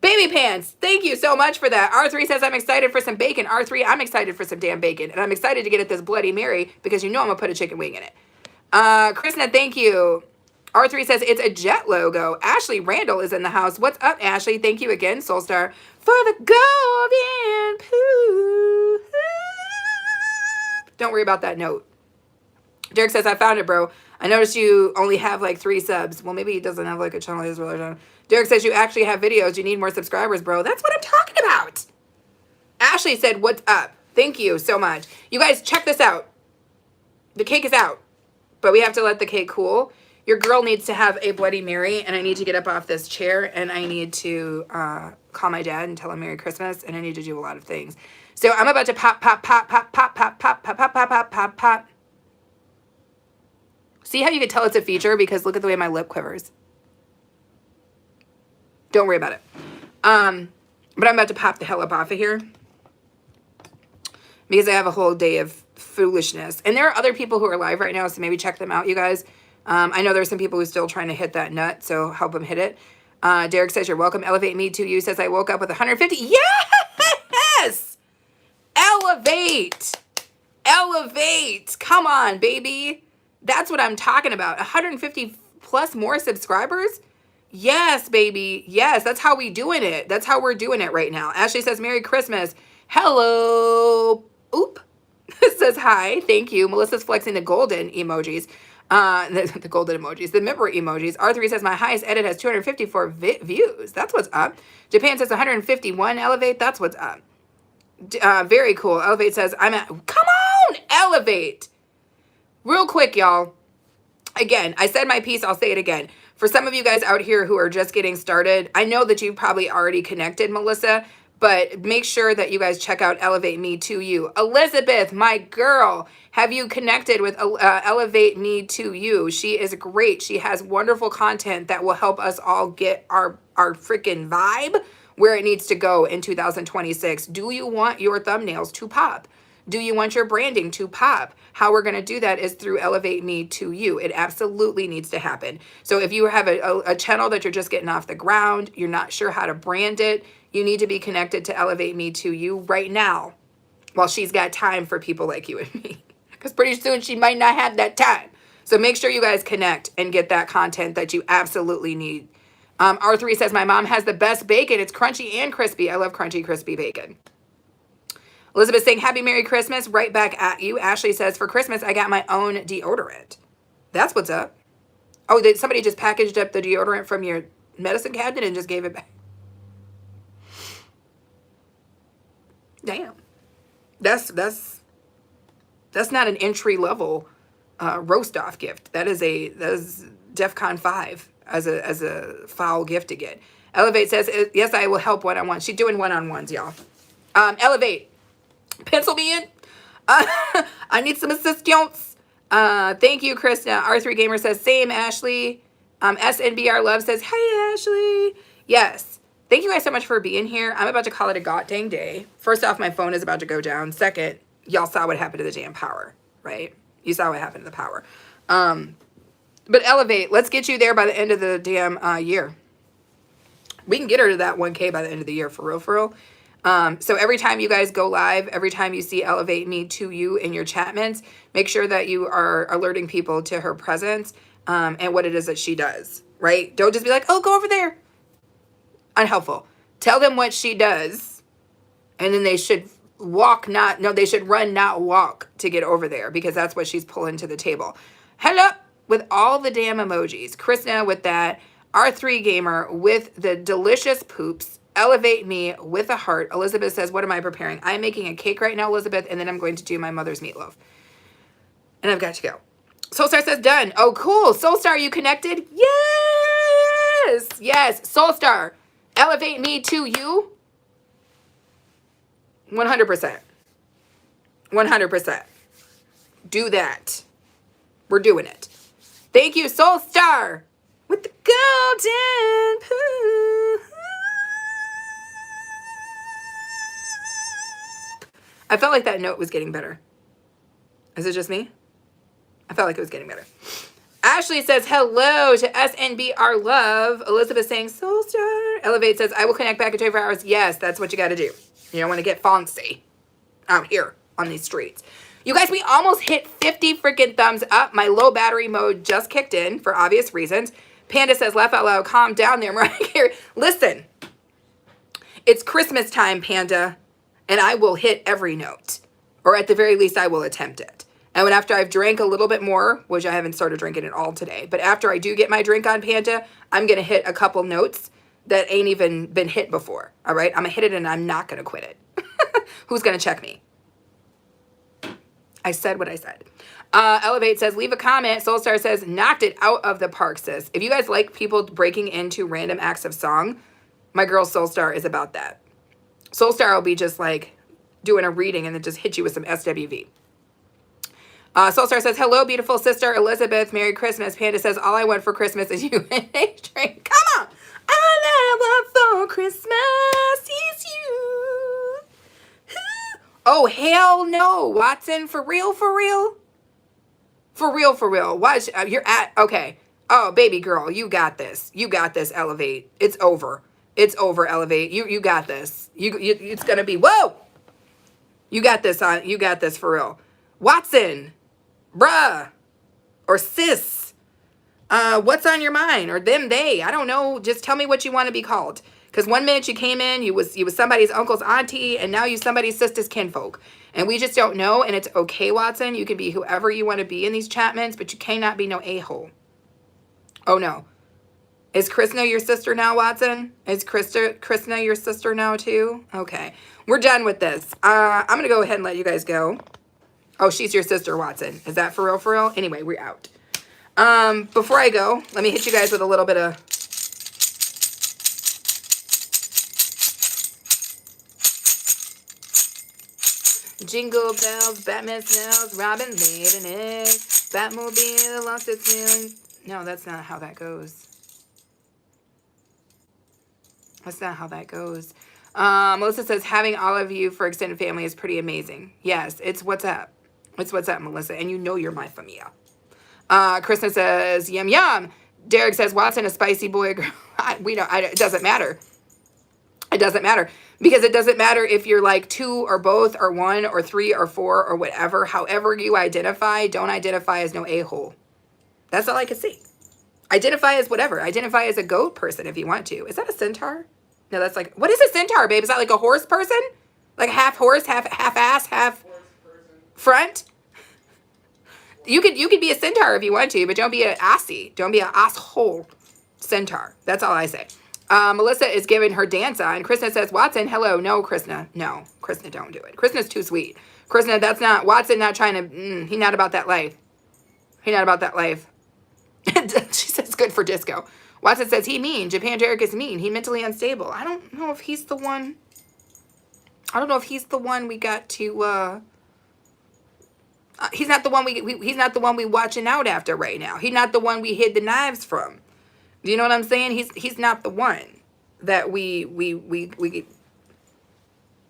Baby Pants, thank you so much for that. R3 says, I'm excited for some bacon. R3, I'm excited for some damn bacon. And I'm excited to get at this Bloody Mary because you know I'm going to put a chicken wing in it. Krishna, thank you. R3 says, it's a jet logo. Ashley Randall is in the house. What's up, Ashley? Thank you again, Soulstar, for the golden poop. Don't worry about that note. Derek says, I found it, bro. I noticed you only have like 3 subs. Well, maybe he doesn't have like a channel. Derek says, you actually have videos. You need more subscribers, bro. That's what I'm talking about. Ashley said, what's up? Thank you so much. You guys, check this out. The cake is out, but we have to let the cake cool. Your girl needs to have a Bloody Mary, and I need to get up off this chair, and I need to call my dad and tell him Merry Christmas, and I need to do a lot of things. So I'm about to pop, pop, pop, pop, pop, pop, pop, pop, pop, pop, pop, pop, pop. See how you can tell it's a feature? Because look at the way my lip quivers. Don't worry about it. But I'm about to pop the hell up off of here because I have a whole day of foolishness. And there are other people who are live right now, so maybe check them out, you guys. I know there's some people who are still trying to hit that nut, so help them hit it. Derek says, you're welcome. Elevate me to you says, I woke up with 150. Yes! Elevate! Elevate! Come on, baby. That's what I'm talking about. 150 plus more subscribers? Yes, baby. Yes, that's how we doing it. That's how we're doing it right now. Ashley says, Merry Christmas. Hello. Oop. Says hi. Thank you. Melissa's flexing the golden emojis. The golden emojis, the member emojis. R3 says my highest edit has 254 views. That's what's up. Japan says 151. Elevate. That's what's up. Very cool. Elevate says I'm at. Come on, Elevate. Real quick, y'all. Again, I said my piece. I'll say it again. For some of you guys out here who are just getting started, I know that you've probably already connected, Melissa, but make sure that you guys check out Elevate Me to You. Elizabeth, my girl, have you connected with Elevate Me to You? She is great. She has wonderful content that will help us all get our freaking vibe where it needs to go in 2026. Do you want your thumbnails to pop? Do you want your branding to pop? How we're going to do that is through Elevate Me to You. It absolutely needs to happen. So if you have a channel that you're just getting off the ground, you're not sure how to brand it, you need to be connected to Elevate Me to You right now while she's got time for people like you and me. Because pretty soon she might not have that time. So make sure you guys connect and get that content that you absolutely need. R3 says, my mom has the best bacon. It's crunchy and crispy. I love crunchy, crispy bacon. Elizabeth saying, happy Merry Christmas. Right back at you. Ashley says, for Christmas, I got my own deodorant. That's what's up. Oh, somebody just packaged up the deodorant from your medicine cabinet and just gave it back. Damn. That's not an entry level roast off gift. That is DEFCON 5 as a foul gift to get. Elevate says, yes, I will help one-on-one. She's doing one-on-ones, y'all. Elevate. Pencil me in. I need some assistance. Thank you, Krista. R3 Gamer says, same, Ashley. SNBR Love says, hey, Ashley. Yes. Thank you guys so much for being here. I'm about to call it a god dang day. First off, my phone is about to go down. Second, y'all saw what happened to the damn power, right? You saw what happened to the power. But Elevate, let's get you there by the end of the damn year. We can get her to that 1K by the end of the year, for real, for real. So every time you guys go live, every time you see Elevate Me to You in your chatments, make sure that you are alerting people to her presence and what it is that she does, right? Don't just be like, oh, go over there. Unhelpful. Tell them what she does, and then they should they should run, not walk to get over there, because that's what she's pulling to the table. Hello with all the damn emojis. Krishna with that. R3 Gamer with the delicious poops. Elevate Me with a heart. Elizabeth says, what am I preparing? I'm making a cake right now, Elizabeth, and then I'm going to do my mother's meatloaf. And I've got to go. Soulstar says, done. Oh, cool. Soulstar, you connected? Yes. Yes. Soulstar, Elevate Me to You. 100%. 100%. Do that. We're doing it. Thank you, Soulstar, with the golden poop. I felt like that note was getting better. Is it just me? I felt like it was getting better. Ashley says, hello to SNBR Love. Elizabeth saying, Soulstar. Elevate says, I will connect back in 24 hours. Yes, that's what you got to do. You don't want to get fancy out here on these streets. You guys, we almost hit 50 freaking thumbs up. My low battery mode just kicked in for obvious reasons. Panda says, laugh out loud. Calm down there, Mariah Carey. Listen, it's Christmas time, Panda, and I will hit every note. Or at the very least, I will attempt it. And when after I've drank a little bit more, which I haven't started drinking it all today, but after I do get my drink on, Panda, I'm going to hit a couple notes that ain't even been hit before. All right? I'm going to hit it and I'm not going to quit it. Who's going to check me? I said what I said. Elevate says, leave a comment. Soulstar says, knocked it out of the park, sis. If you guys like people breaking into random acts of song, my girl Soulstar is about that. Soulstar will be just like doing a reading and then just hit you with some SWV. Soulstar says, hello, beautiful sister Elizabeth. Merry Christmas. Panda says, all I want for Christmas is you and a drink. Come on. All I want for Christmas is you. Oh, hell no. Watson, for real, for real? For real, for real. Watch, you're at, okay. Oh, baby girl, you got this. You got this, Elevate. It's over. It's over, Elevate. You got this. It's going to be, whoa. You got this, you got this for real. Watson, bruh, or sis, what's on your mind? Or them, they, I don't know. Just tell me what you want to be called. Because 1 minute you came in, you was somebody's uncle's auntie, and now you somebody's sister's kinfolk. And we just don't know, and it's okay, Watson. You can be whoever you want to be in these Chapmans, but you cannot be no a-hole. Oh, no. Is Krishna your sister now, Watson? Is Krishna your sister now, too? Okay. We're done with this. I'm going to go ahead and let you guys go. Oh, she's your sister, Watson. Is that for real, for real? Anyway, we're out. Before I go, let me hit you guys with a little bit of... Jingle bells, Batman smells, Robin laid an egg, Batmobile lost its wheel. No, that's not how that goes. That's not how that goes. Melissa says, having all of you for extended family is pretty amazing. Yes, it's what's up. It's what's up, Melissa, and you know you're my familia. Kristen says, yum, yum. Derek says, Watson, a spicy boy or girl. It doesn't matter. It doesn't matter. Because it doesn't matter if you're like 2 or both or 1 or 3 or 4 or whatever. However you identify, don't identify as no a-hole. That's all I can say. Identify as whatever. Identify as a goat person if you want to. Is that a centaur? No, that's like, what is a centaur, babe? Is that like a horse person? Like half horse, half ass, half front? You could be a centaur if you want to, but don't be an assy. Don't be an asshole centaur. That's all I say. Melissa is giving her dance on. Krishna says, Watson, hello. No, Krishna. No, Krishna, don't do it. Krishna's too sweet. Krishna, that's not, Watson not trying to, he not about that life. He not about that life. She says, good for disco. Watson says, he mean. Japan Derek is mean. He mentally unstable. I don't know if he's the one. I don't know if he's the one we got to, he's not the one he's not the one we watching out after right now. He's not the one we hid the knives from. Do you know what I'm saying? He's not the one that we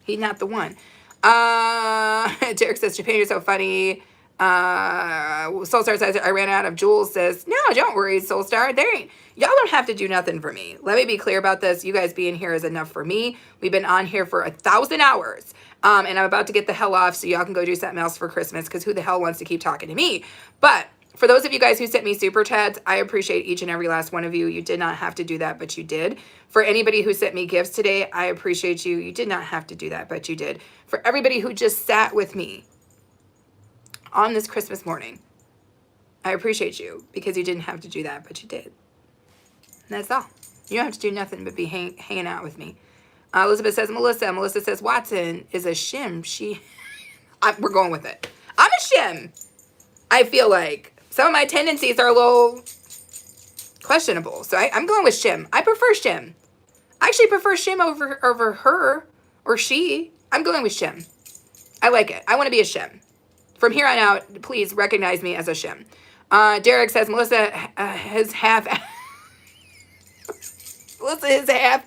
he's not the one. Derek says, Japan, you're so funny. Soulstar says, I ran out of jewels. Says, no, don't worry, Soulstar. Y'all don't have to do nothing for me. Let me be clear about this. You guys being here is enough for me. We've been on here for 1,000 hours. And I'm about to get the hell off so y'all can go do something else for Christmas, because who the hell wants to keep talking to me? But for those of you guys who sent me super chats, I appreciate each and every last one of you. You did not have to do that, but you did. For anybody who sent me gifts today, I appreciate you. You did not have to do that, but you did. For everybody who just sat with me on this Christmas morning, I appreciate you, because you didn't have to do that, but you did. And that's all. You don't have to do nothing but be hanging out with me. Elizabeth says, Melissa. Melissa says, Watson is a shim. We're going with it. I'm a shim. I feel like some of my tendencies are a little questionable. So I'm going with shim. I prefer shim. I actually prefer shim over her or she. I'm going with shim. I like it. I want to be a shim. From here on out, please recognize me as a shim. Derek says, Melissa has half... Melissa is half...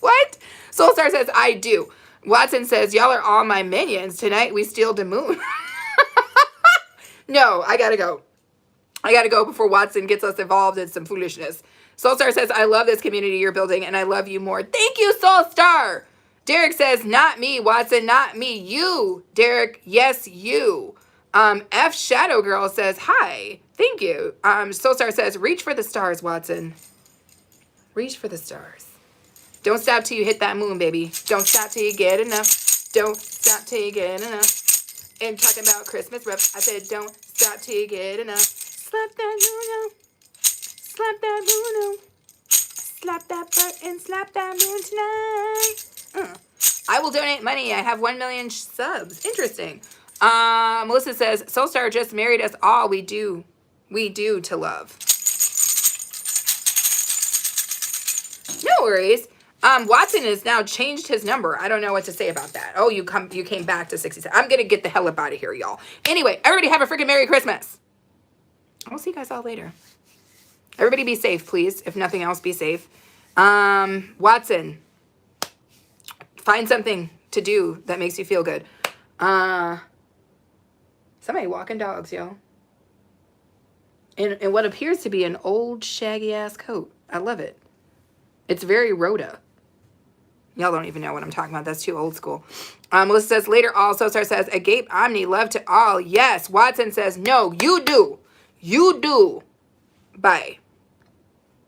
What? Soulstar says, I do. Watson says, y'all are all my minions. Tonight we steal the moon. No, I gotta go. I gotta go before Watson gets us involved in some foolishness. Soulstar says, I love this community you're building, and I love you more. Thank you, Soulstar. Derek says, not me, Watson, not me. You, Derek. Yes, you. F Shadow Girl says, hi. Thank you. Soulstar says, reach for the stars, Watson. Reach for the stars. Don't stop till you hit that moon, baby. Don't stop till you get enough. Don't stop till you get enough. And talking about Christmas rep, I said, don't stop till you get enough. Slap that moon out. Slap that moon out. Slap that butt and slap that moon tonight. I will donate money. I have 1 million subs. Interesting. Melissa says, Soulstar just married us all. We do to love. No worries. Watson has now changed his number. I don't know what to say about that. Oh, you came back to 67. I'm going to get the hell up out of here, y'all. Anyway, everybody have a freaking Merry Christmas. I'll see you guys all later. Everybody be safe, please. If nothing else, be safe. Watson, find something to do that makes you feel good. Somebody walking dogs, yo. In what appears to be an old shaggy-ass coat. I love it. It's very Rhoda. Y'all don't even know what I'm talking about. That's too old school. Melissa says, later all. Soulstar says, agape omni, love to all. Yes. Watson says, no, you do. You do. Bye.